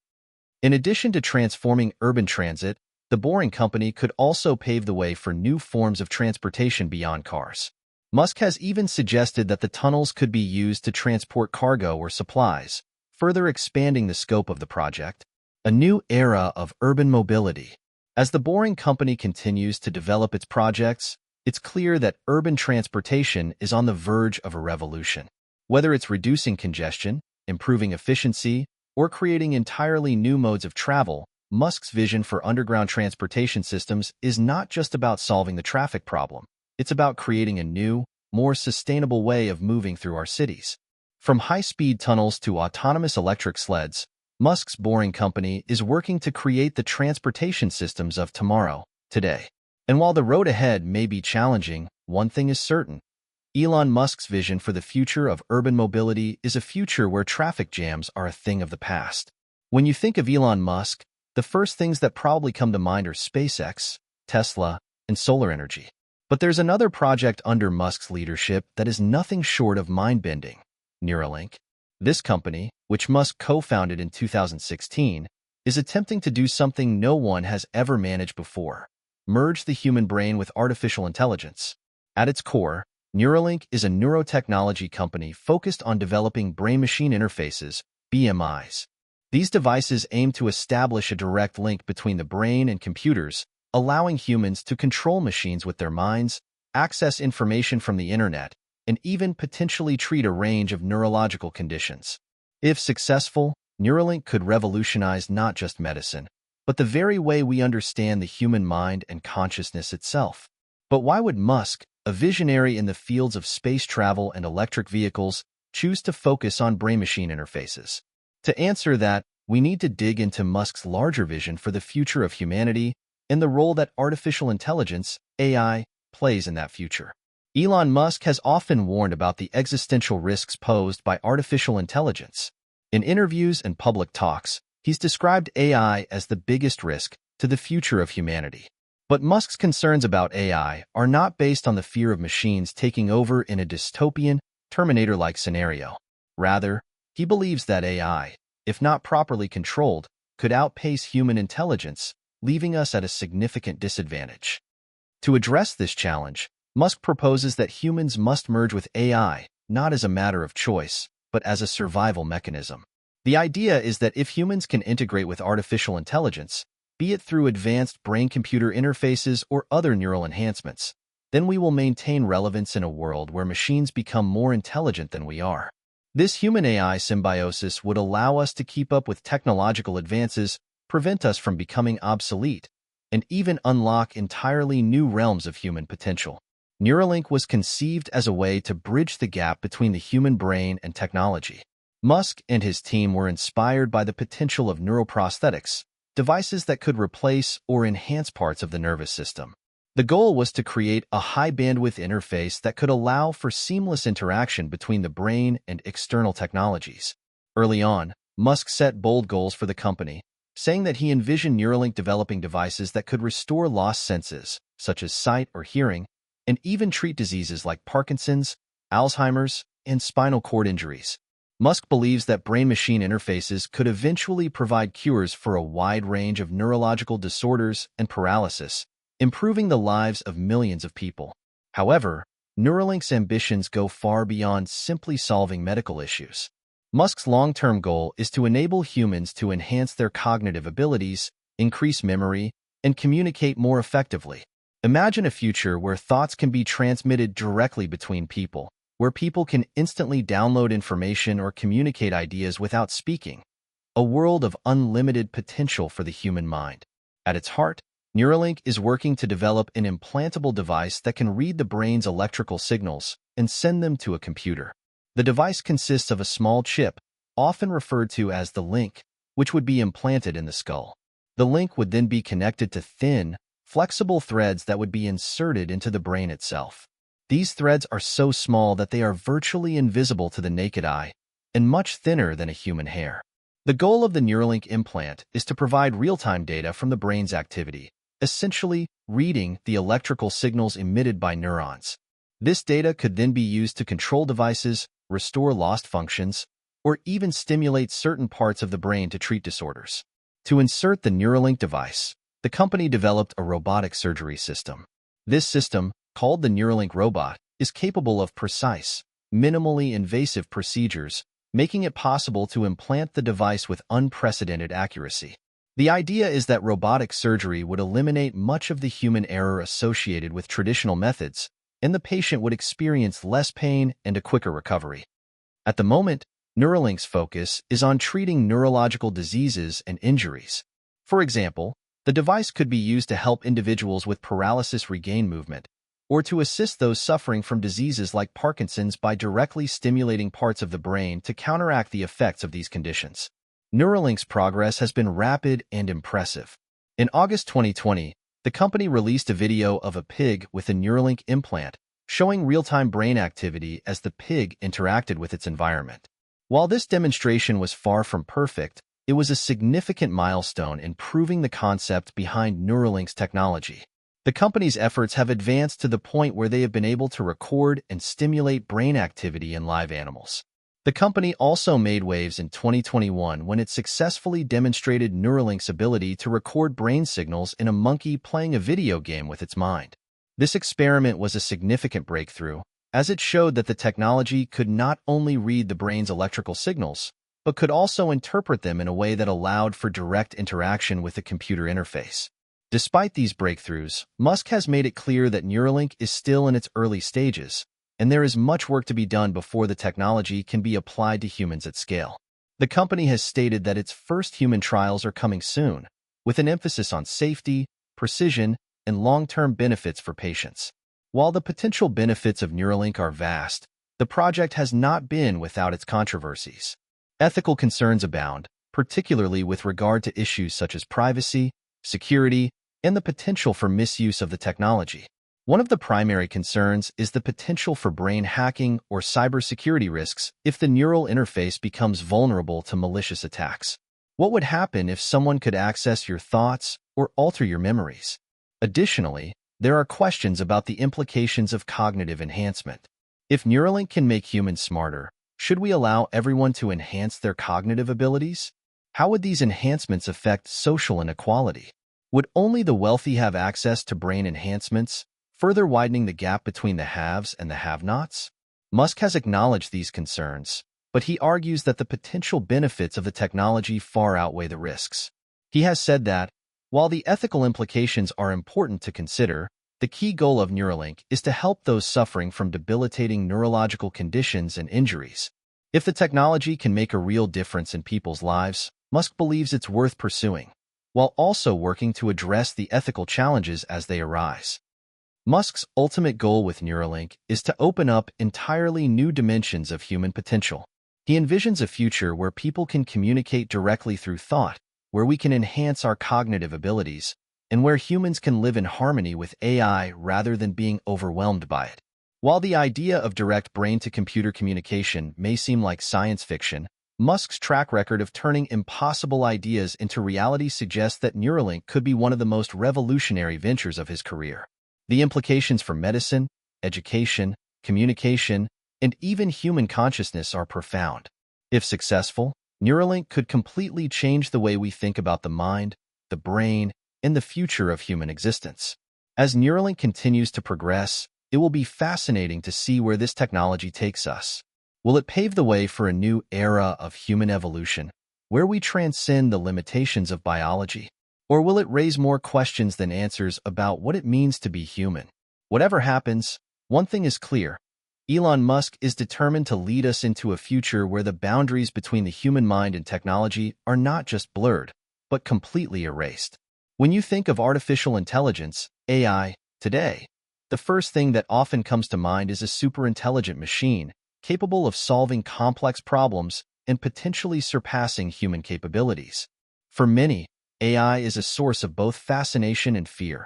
Speaker 1: In addition to transforming urban transit, the Boring Company could also pave the way for new forms of transportation beyond cars. Musk has even suggested that the tunnels could be used to transport cargo or supplies, further expanding the scope of the project. A new era of urban mobility. As the Boring Company continues to develop its projects, it's clear that urban transportation is on the verge of a revolution. Whether it's reducing congestion, improving efficiency, or creating entirely new modes of travel, Musk's vision for underground transportation systems is not just about solving the traffic problem. It's about creating a new, more sustainable way of moving through our cities. From high-speed tunnels to autonomous electric sleds, Musk's Boring Company is working to create the transportation systems of tomorrow, today. And while the road ahead may be challenging, one thing is certain. Elon Musk's vision for the future of urban mobility is a future where traffic jams are a thing of the past. When you think of Elon Musk, the first things that probably come to mind are SpaceX, Tesla, and solar energy. But there's another project under Musk's leadership that is nothing short of mind-bending: Neuralink. This company, which Musk co-founded in 2016, is attempting to do something no one has ever managed before: merge the human brain with artificial intelligence. At its core, Neuralink is a neurotechnology company focused on developing brain-machine interfaces, BMIs. These devices aim to establish a direct link between the brain and computers, allowing humans to control machines with their minds, access information from the internet, and even potentially treat a range of neurological conditions. If successful, Neuralink could revolutionize not just medicine, but the very way we understand the human mind and consciousness itself. But why would Musk, a visionary in the fields of space travel and electric vehicles, choose to focus on brain-machine interfaces? To answer that, we need to dig into Musk's larger vision for the future of humanity and the role that artificial intelligence, AI, plays in that future. Elon Musk has often warned about the existential risks posed by artificial intelligence. In interviews and public talks, he's described AI as the biggest risk to the future of humanity. But Musk's concerns about AI are not based on the fear of machines taking over in a dystopian, Terminator-like scenario. Rather, he believes that AI, if not properly controlled, could outpace human intelligence, leaving us at a significant disadvantage. To address this challenge, Musk proposes that humans must merge with AI, not as a matter of choice, but as a survival mechanism. The idea is that if humans can integrate with artificial intelligence, be it through advanced brain-computer interfaces or other neural enhancements, then we will maintain relevance in a world where machines become more intelligent than we are. This human-AI symbiosis would allow us to keep up with technological advances, prevent us from becoming obsolete, and even unlock entirely new realms of human potential. Neuralink was conceived as a way to bridge the gap between the human brain and technology. Musk and his team were inspired by the potential of neuroprosthetics, devices that could replace or enhance parts of the nervous system. The goal was to create a high-bandwidth interface that could allow for seamless interaction between the brain and external technologies. Early on, Musk set bold goals for the company, saying that he envisioned Neuralink developing devices that could restore lost senses, such as sight or hearing, and even treat diseases like Parkinson's, Alzheimer's, and spinal cord injuries. Musk believes that brain-machine interfaces could eventually provide cures for a wide range of neurological disorders and paralysis, improving the lives of millions of people. However, Neuralink's ambitions go far beyond simply solving medical issues. Musk's long-term goal is to enable humans to enhance their cognitive abilities, increase memory, and communicate more effectively. Imagine a future where thoughts can be transmitted directly between people, where people can instantly download information or communicate ideas without speaking. A world of unlimited potential for the human mind. At its heart, Neuralink is working to develop an implantable device that can read the brain's electrical signals and send them to a computer. The device consists of a small chip, often referred to as the link, which would be implanted in the skull. The link would then be connected to thin, flexible threads that would be inserted into the brain itself. These threads are so small that they are virtually invisible to the naked eye and much thinner than a human hair. The goal of the Neuralink implant is to provide real-time data from the brain's activity, essentially reading the electrical signals emitted by neurons. This data could then be used to control devices, restore lost functions, or even stimulate certain parts of the brain to treat disorders. To insert the Neuralink device, the company developed a robotic surgery system. This system, called the Neuralink robot, is capable of precise, minimally invasive procedures, making it possible to implant the device with unprecedented accuracy. The idea is that robotic surgery would eliminate much of the human error associated with traditional methods, and the patient would experience less pain and a quicker recovery. At the moment, Neuralink's focus is on treating neurological diseases and injuries. For example, the device could be used to help individuals with paralysis regain movement, or to assist those suffering from diseases like Parkinson's by directly stimulating parts of the brain to counteract the effects of these conditions. Neuralink's progress has been rapid and impressive. In August 2020, the company released a video of a pig with a Neuralink implant, showing real-time brain activity as the pig interacted with its environment. While this demonstration was far from perfect, it was a significant milestone in proving the concept behind Neuralink's technology. The company's efforts have advanced to the point where they have been able to record and stimulate brain activity in live animals. The company also made waves in 2021 when it successfully demonstrated Neuralink's ability to record brain signals in a monkey playing a video game with its mind. This experiment was a significant breakthrough, as it showed that the technology could not only read the brain's electrical signals, but could also interpret them in a way that allowed for direct interaction with the computer interface. Despite these breakthroughs, Musk has made it clear that Neuralink is still in its early stages, and there is much work to be done before the technology can be applied to humans at scale. The company has stated that its first human trials are coming soon, with an emphasis on safety, precision, and long-term benefits for patients. While the potential benefits of Neuralink are vast, the project has not been without its controversies. Ethical concerns abound, particularly with regard to issues such as privacy, security, and the potential for misuse of the technology. One of the primary concerns is the potential for brain hacking or cybersecurity risks if the neural interface becomes vulnerable to malicious attacks. What would happen if someone could access your thoughts or alter your memories? Additionally, there are questions about the implications of cognitive enhancement. If Neuralink can make humans smarter, should we allow everyone to enhance their cognitive abilities? How would these enhancements affect social inequality? Would only the wealthy have access to brain enhancements, further widening the gap between the haves and the have-nots? Musk has acknowledged these concerns, but he argues that the potential benefits of the technology far outweigh the risks. He has said that, while the ethical implications are important to consider, the key goal of Neuralink is to help those suffering from debilitating neurological conditions and injuries. If the technology can make a real difference in people's lives, Musk believes it's worth pursuing, while also working to address the ethical challenges as they arise. Musk's ultimate goal with Neuralink is to open up entirely new dimensions of human potential. He envisions a future where people can communicate directly through thought, where we can enhance our cognitive abilities, and where humans can live in harmony with AI rather than being overwhelmed by it. While the idea of direct brain-to-computer communication may seem like science fiction, Musk's track record of turning impossible ideas into reality suggests that Neuralink could be one of the most revolutionary ventures of his career. The implications for medicine, education, communication, and even human consciousness are profound. If successful, Neuralink could completely change the way we think about the mind, the brain, and the future of human existence. As Neuralink continues to progress, it will be fascinating to see where this technology takes us. Will it pave the way for a new era of human evolution, where we transcend the limitations of biology? Or will it raise more questions than answers about what it means to be human? Whatever happens, one thing is clear. Elon Musk is determined to lead us into a future where the boundaries between the human mind and technology are not just blurred, but completely erased. When you think of artificial intelligence, AI, today, the first thing that often comes to mind is a super-intelligent machine capable of solving complex problems and potentially surpassing human capabilities. For many, AI is a source of both fascination and fear,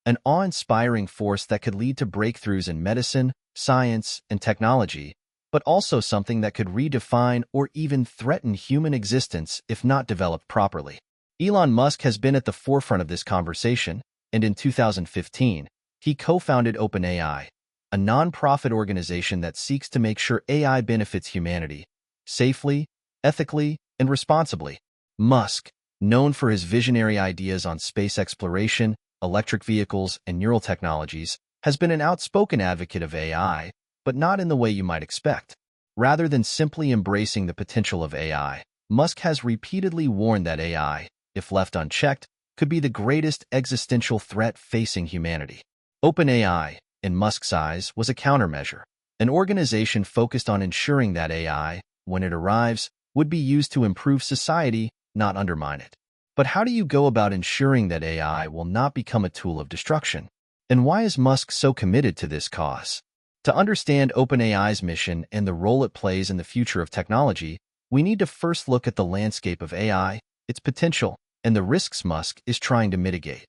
Speaker 1: an awe-inspiring force that could lead to breakthroughs in medicine, science, and technology, but also something that could redefine or even threaten human existence if not developed properly. Elon Musk has been at the forefront of this conversation, and in 2015, he co-founded OpenAI, a non-profit organization that seeks to make sure AI benefits humanity safely, ethically, and responsibly. Musk, known for his visionary ideas on space exploration, electric vehicles, and neural technologies, has been an outspoken advocate of AI, but not in the way you might expect. Rather than simply embracing the potential of AI, Musk has repeatedly warned that AI, if left unchecked, could be the greatest existential threat facing humanity. OpenAI, in Musk's eyes, was a countermeasure, an organization focused on ensuring that AI, when it arrives, would be used to improve society, not undermine it. But how do you go about ensuring that AI will not become a tool of destruction? And why is Musk so committed to this cause? To understand OpenAI's mission and the role it plays in the future of technology, we need to first look at the landscape of AI, its potential, and the risks Musk is trying to mitigate.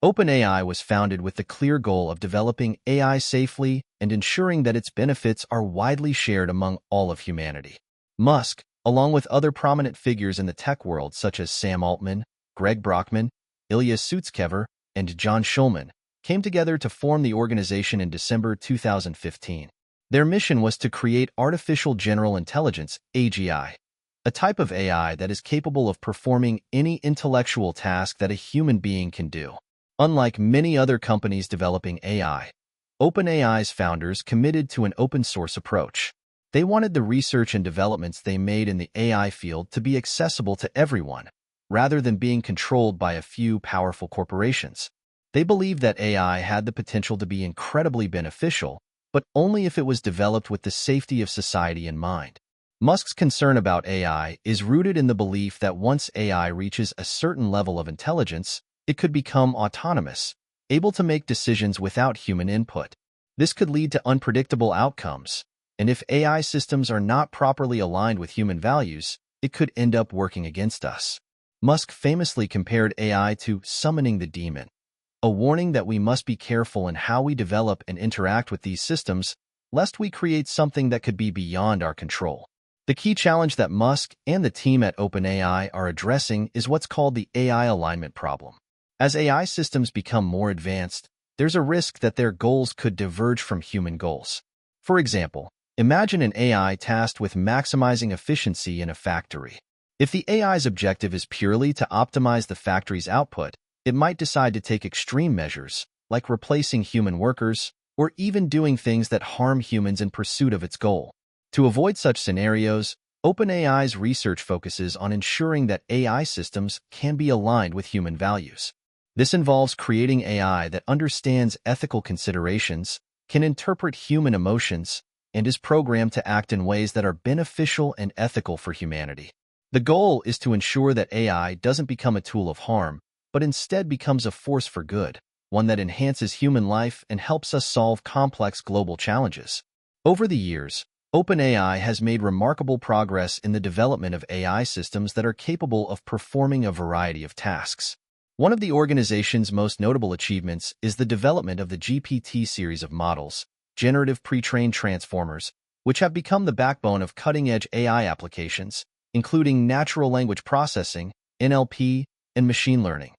Speaker 1: OpenAI was founded with the clear goal of developing AI safely and ensuring that its benefits are widely shared among all of humanity. Musk, along with other prominent figures in the tech world such as Sam Altman, Greg Brockman, Ilya Sutskever, and John Schulman, came together to form the organization in December 2015. Their mission was to create artificial general intelligence, AGI, a type of AI that is capable of performing any intellectual task that a human being can do. Unlike many other companies developing AI, OpenAI's founders committed to an open-source approach. They wanted the research and developments they made in the AI field to be accessible to everyone, rather than being controlled by a few powerful corporations. They believed that AI had the potential to be incredibly beneficial, but only if it was developed with the safety of society in mind. Musk's concern about AI is rooted in the belief that once AI reaches a certain level of intelligence, it could become autonomous, able to make decisions without human input. This could lead to unpredictable outcomes, and if AI systems are not properly aligned with human values, it could end up working against us. Musk famously compared AI to summoning the demon, a warning that we must be careful in how we develop and interact with these systems, lest we create something that could be beyond our control. The key challenge that Musk and the team at OpenAI are addressing is what's called the AI alignment problem. As AI systems become more advanced, there's a risk that their goals could diverge from human goals. For example, imagine an AI tasked with maximizing efficiency in a factory. If the AI's objective is purely to optimize the factory's output, it might decide to take extreme measures, like replacing human workers, or even doing things that harm humans in pursuit of its goal. To avoid such scenarios, OpenAI's research focuses on ensuring that AI systems can be aligned with human values. This involves creating AI that understands ethical considerations, can interpret human emotions, and is programmed to act in ways that are beneficial and ethical for humanity. The goal is to ensure that AI doesn't become a tool of harm, but instead becomes a force for good. one that enhances human life and helps us solve complex global challenges. Over the years, OpenAI has made remarkable progress in the development of AI systems that are capable of performing a variety of tasks. One of the organization's most notable achievements is the development of the GPT series of models, generative pre-trained transformers, which have become the backbone of cutting-edge AI applications, including natural language processing, NLP, and machine learning.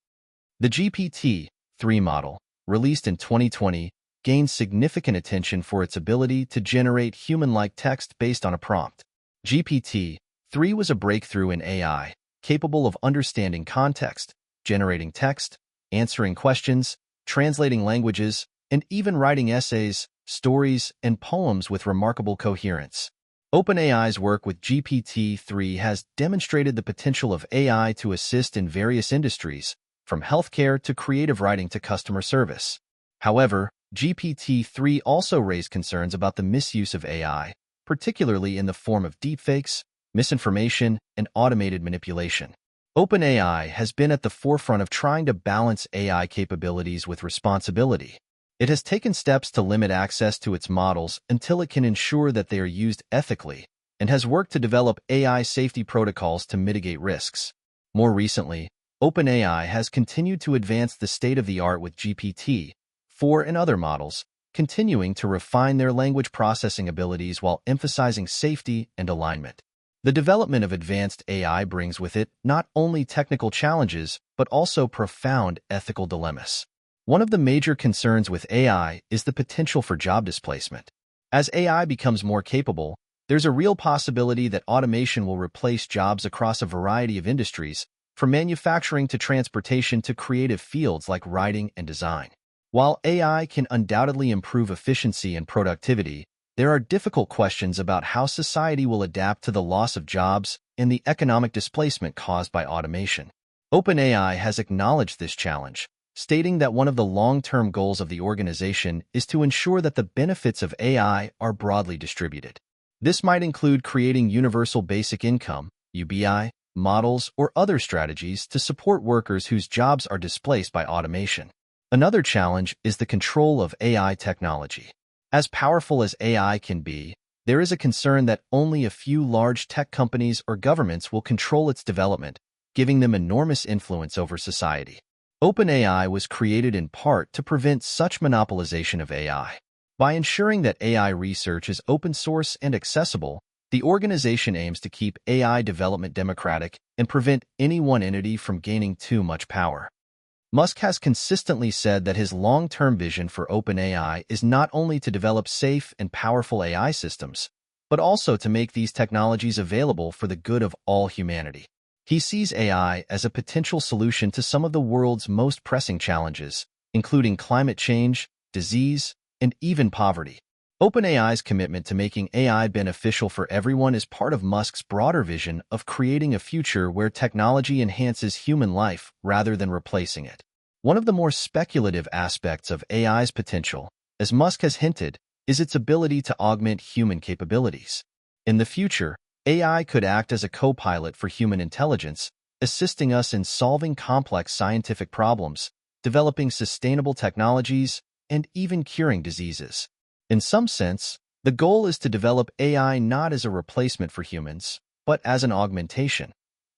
Speaker 1: The GPT-3 model, released in 2020, gained significant attention for its ability to generate human-like text based on a prompt. GPT-3 was a breakthrough in AI, capable of understanding context, generating text, answering questions, translating languages, and even writing essays, stories, and poems with remarkable coherence. OpenAI's work with GPT-3 has demonstrated the potential of AI to assist in various industries, from healthcare to creative writing to customer service. However, GPT-3 also raised concerns about the misuse of AI, particularly in the form of deepfakes, misinformation, and automated manipulation. OpenAI has been at the forefront of trying to balance AI capabilities with responsibility. It has taken steps to limit access to its models until it can ensure that they are used ethically, and has worked to develop AI safety protocols to mitigate risks. More recently, OpenAI has continued to advance the state-of-the-art with GPT-4 and other models, continuing to refine their language processing abilities while emphasizing safety and alignment. The development of advanced AI brings with it not only technical challenges, but also profound ethical dilemmas. One of the major concerns with AI is the potential for job displacement. As AI becomes more capable, there's a real possibility that automation will replace jobs across a variety of industries, from manufacturing to transportation to creative fields like writing and design. While AI can undoubtedly improve efficiency and productivity, there are difficult questions about how society will adapt to the loss of jobs and the economic displacement caused by automation. OpenAI has acknowledged this challenge, stating that one of the long-term goals of the organization is to ensure that the benefits of AI are broadly distributed. This might include creating universal basic income, UBI, models, or other strategies to support workers whose jobs are displaced by automation. Another challenge is the control of AI technology. As powerful as AI can be, there is a concern that only a few large tech companies or governments will control its development, giving them enormous influence over society. OpenAI was created in part to prevent such monopolization of AI. By ensuring that AI research is open source and accessible, the organization aims to keep AI development democratic and prevent any one entity from gaining too much power. Musk has consistently said that his long-term vision for OpenAI is not only to develop safe and powerful AI systems, but also to make these technologies available for the good of all humanity. He sees AI as a potential solution to some of the world's most pressing challenges, including climate change, disease, and even poverty. OpenAI's commitment to making AI beneficial for everyone is part of Musk's broader vision of creating a future where technology enhances human life rather than replacing it. One of the more speculative aspects of AI's potential, as Musk has hinted, is its ability to augment human capabilities. In the future, AI could act as a co-pilot for human intelligence, assisting us in solving complex scientific problems, developing sustainable technologies, and even curing diseases. In some sense, the goal is to develop AI not as a replacement for humans, but as an augmentation,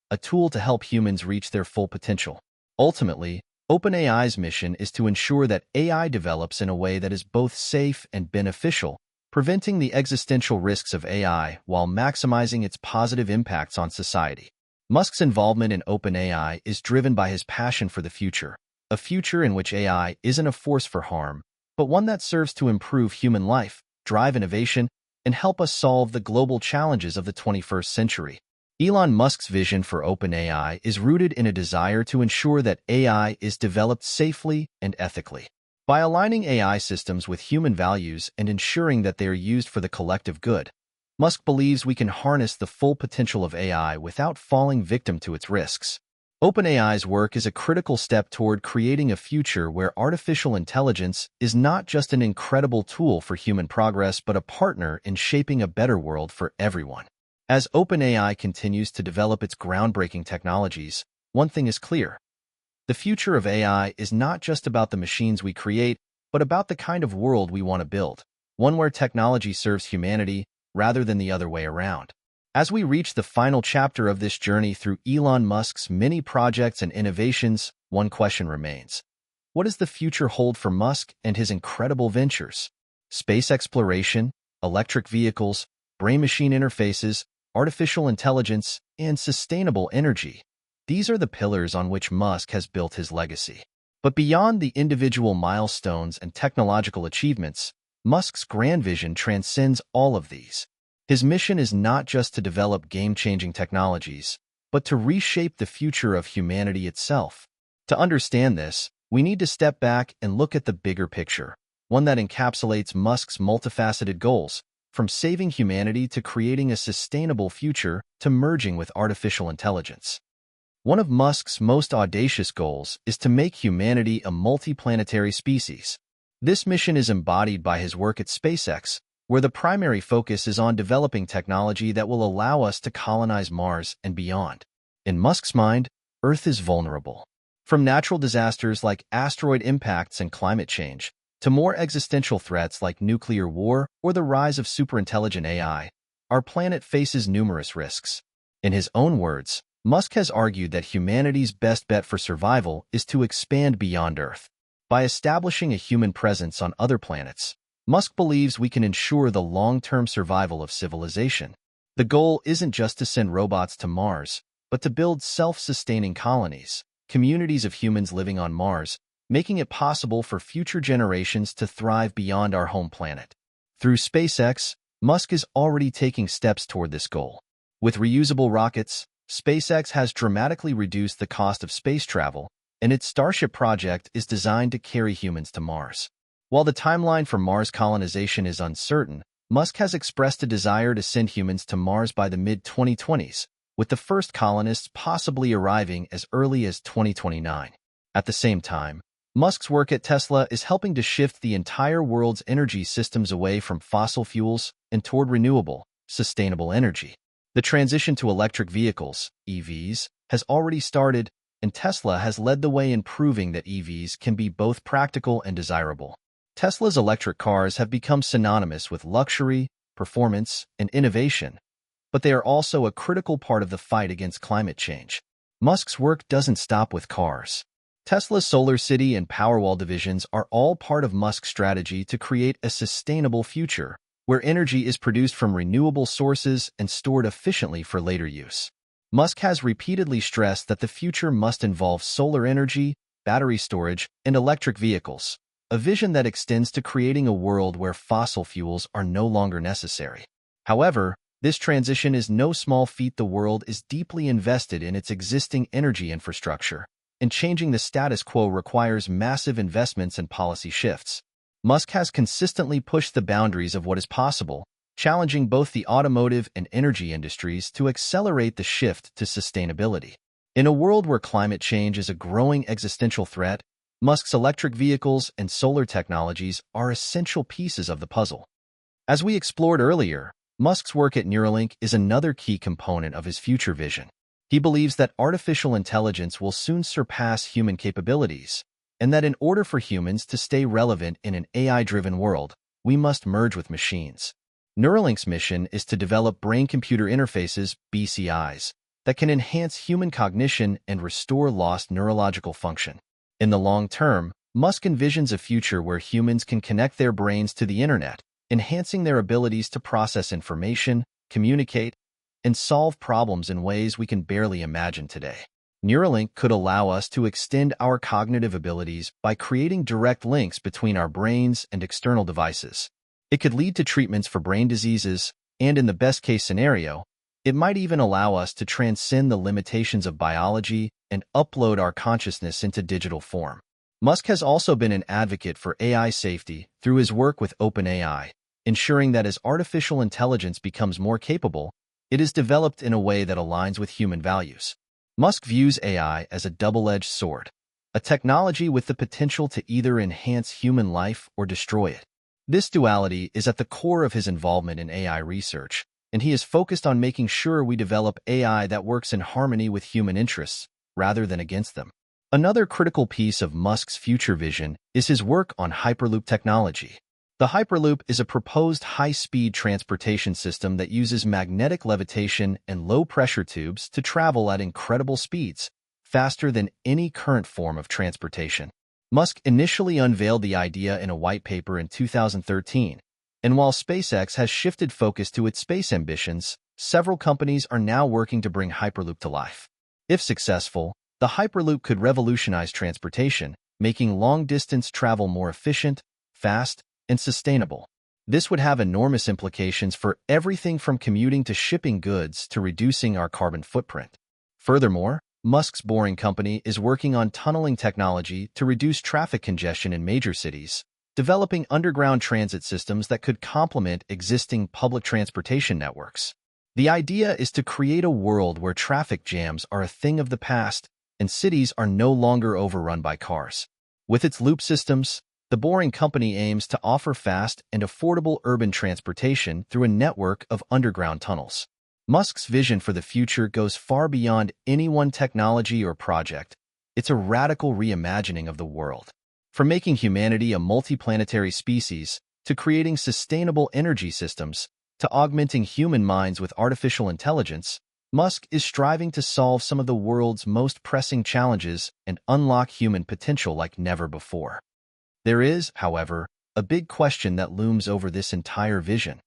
Speaker 1: a tool to help humans reach their full potential. Ultimately, OpenAI's mission is to ensure that AI develops in a way that is both safe and beneficial, preventing the existential risks of AI while maximizing its positive impacts on society. Musk's involvement in OpenAI is driven by his passion for the future, a future in which AI isn't a force for harm, but one that serves to improve human life, drive innovation, and help us solve the global challenges of the 21st century. Elon Musk's vision for OpenAI is rooted in a desire to ensure that AI is developed safely and ethically. By aligning AI systems with human values and ensuring that they are used for the collective good, Musk believes we can harness the full potential of AI without falling victim to its risks. OpenAI's work is a critical step toward creating a future where artificial intelligence is not just an incredible tool for human progress but a partner in shaping a better world for everyone. As OpenAI continues to develop its groundbreaking technologies, one thing is clear. The future of AI is not just about the machines we create, but about the kind of world we want to build, one where technology serves humanity rather than the other way around. As we reach the final chapter of this journey through Elon Musk's many projects and innovations, one question remains. What does the future hold for Musk and his incredible ventures? Space exploration, electric vehicles, brain-machine interfaces, artificial intelligence, and sustainable energy. These are the pillars on which Musk has built his legacy. But beyond the individual milestones and technological achievements, Musk's grand vision transcends all of these. His mission is not just to develop game-changing technologies, but to reshape the future of humanity itself. To understand this, we need to step back and look at the bigger picture, one that encapsulates Musk's multifaceted goals, from saving humanity to creating a sustainable future to merging with artificial intelligence. One of Musk's most audacious goals is to make humanity a multiplanetary species. This mission is embodied by his work at SpaceX, where the primary focus is on developing technology that will allow us to colonize Mars and beyond. In Musk's mind, Earth is vulnerable. From natural disasters like asteroid impacts and climate change, to more existential threats like nuclear war or the rise of superintelligent AI, our planet faces numerous risks. In his own words, Musk has argued that humanity's best bet for survival is to expand beyond Earth. By establishing a human presence on other planets, Musk believes we can ensure the long-term survival of civilization. The goal isn't just to send robots to Mars, but to build self-sustaining colonies, communities of humans living on Mars, making it possible for future generations to thrive beyond our home planet. Through SpaceX, Musk is already taking steps toward this goal. With reusable rockets, SpaceX has dramatically reduced the cost of space travel, and its Starship project is designed to carry humans to Mars. While the timeline for Mars colonization is uncertain, Musk has expressed a desire to send humans to Mars by the mid-2020s, with the first colonists possibly arriving as early as 2029. At the same time, Musk's work at Tesla is helping to shift the entire world's energy systems away from fossil fuels and toward renewable, sustainable energy. The transition to electric vehicles, EVs, has already started, and Tesla has led the way in proving that EVs can be both practical and desirable. Tesla's electric cars have become synonymous with luxury, performance, and innovation, but they are also a critical part of the fight against climate change. Musk's work doesn't stop with cars. Tesla's Solar City and Powerwall divisions are all part of Musk's strategy to create a sustainable future, where energy is produced from renewable sources and stored efficiently for later use. Musk has repeatedly stressed that the future must involve solar energy, battery storage, and electric vehicles, a vision that extends to creating a world where fossil fuels are no longer necessary. However, this transition is no small feat. The world is deeply invested in its existing energy infrastructure, and changing the status quo requires massive investments and policy shifts. Musk has consistently pushed the boundaries of what is possible, challenging both the automotive and energy industries to accelerate the shift to sustainability. In a world where climate change is a growing existential threat, Musk's electric vehicles and solar technologies are essential pieces of the puzzle. As we explored earlier, Musk's work at Neuralink is another key component of his future vision. He believes that artificial intelligence will soon surpass human capabilities, and that in order for humans to stay relevant in an AI-driven world, we must merge with machines. Neuralink's mission is to develop brain-computer interfaces, BCIs, that can enhance human cognition and restore lost neurological function. In the long term, Musk envisions a future where humans can connect their brains to the internet, enhancing their abilities to process information, communicate, and solve problems in ways we can barely imagine today. Neuralink could allow us to extend our cognitive abilities by creating direct links between our brains and external devices. It could lead to treatments for brain diseases, and in the best-case scenario, it might even allow us to transcend the limitations of biology and upload our consciousness into digital form. Musk has also been an advocate for AI safety through his work with OpenAI, ensuring that as artificial intelligence becomes more capable, it is developed in a way that aligns with human values. Musk views AI as a double-edged sword, a technology with the potential to either enhance human life or destroy it. This duality is at the core of his involvement in AI research, and he is focused on making sure we develop AI that works in harmony with human interests, rather than against them. Another critical piece of Musk's future vision is his work on Hyperloop technology. The Hyperloop is a proposed high-speed transportation system that uses magnetic levitation and low-pressure tubes to travel at incredible speeds, faster than any current form of transportation. Musk initially unveiled the idea in a white paper in 2013, and while SpaceX has shifted focus to its space ambitions, several companies are now working to bring Hyperloop to life. If successful, the Hyperloop could revolutionize transportation, making long-distance travel more efficient, fast, and sustainable. This would have enormous implications for everything from commuting to shipping goods to reducing our carbon footprint. Furthermore, Musk's Boring Company is working on tunneling technology to reduce traffic congestion in major cities, developing underground transit systems that could complement existing public transportation networks. The idea is to create a world where traffic jams are a thing of the past and cities are no longer overrun by cars. With its loop systems, the Boring Company aims to offer fast and affordable urban transportation through a network of underground tunnels. Musk's vision for the future goes far beyond any one technology or project. It's a radical reimagining of the world. From making humanity a multiplanetary species, to creating sustainable energy systems, to augmenting human minds with artificial intelligence, Musk is striving to solve some of the world's most pressing challenges and unlock human potential like never before. There is, however, a big question that looms over this entire vision.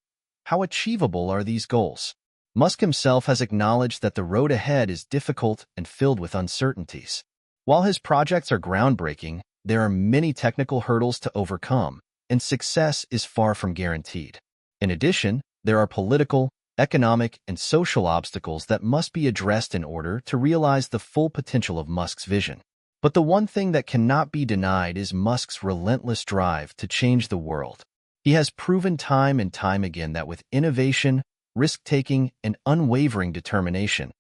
Speaker 1: How achievable are these goals? Musk himself has acknowledged that the road ahead is difficult and filled with uncertainties. While his projects are groundbreaking, there are many technical hurdles to overcome, and success is far from guaranteed. In addition, there are political, economic, and social obstacles that must be addressed in order to realize the full potential of Musk's vision. But the one thing that cannot be denied is Musk's relentless drive to change the world. He has proven time and time again that with innovation, risk-taking, and unwavering determination,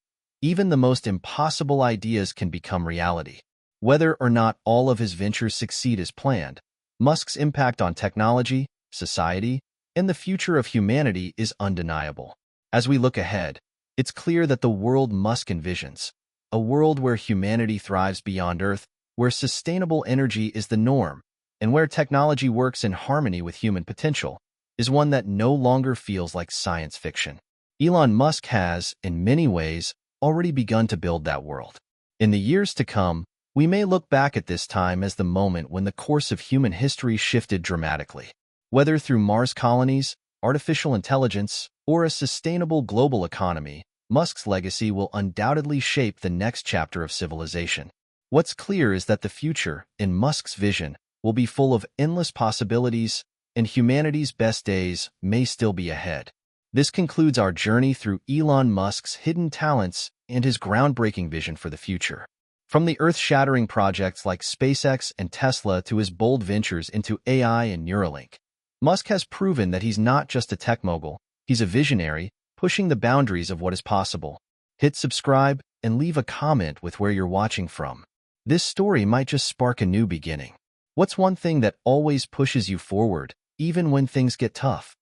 Speaker 1: even the most impossible ideas can become reality. Whether or not all of his ventures succeed as planned, Musk's impact on technology, society, and the future of humanity is undeniable. As we look ahead, it's clear that the world Musk envisions, a world where humanity thrives beyond Earth, where sustainable energy is the norm, and where technology works in harmony with human potential, is one that no longer feels like science fiction. Elon Musk has, in many ways, already begun to build that world. In the years to come, we may look back at this time as the moment when the course of human history shifted dramatically. Whether through Mars colonies, artificial intelligence, or a sustainable global economy, Musk's legacy will undoubtedly shape the next chapter of civilization. What's clear is that the future, in Musk's vision, will be full of endless possibilities, and humanity's best days may still be ahead. This concludes our journey through Elon Musk's hidden talents and his groundbreaking vision for the future. From the earth-shattering projects like SpaceX and Tesla to his bold ventures into AI and Neuralink, Musk has proven that he's not just a tech mogul, he's a visionary, pushing the boundaries of what is possible. Hit subscribe and leave a comment with where you're watching from. This story might just spark a new beginning. What's one thing that always pushes you forward, even when things get tough?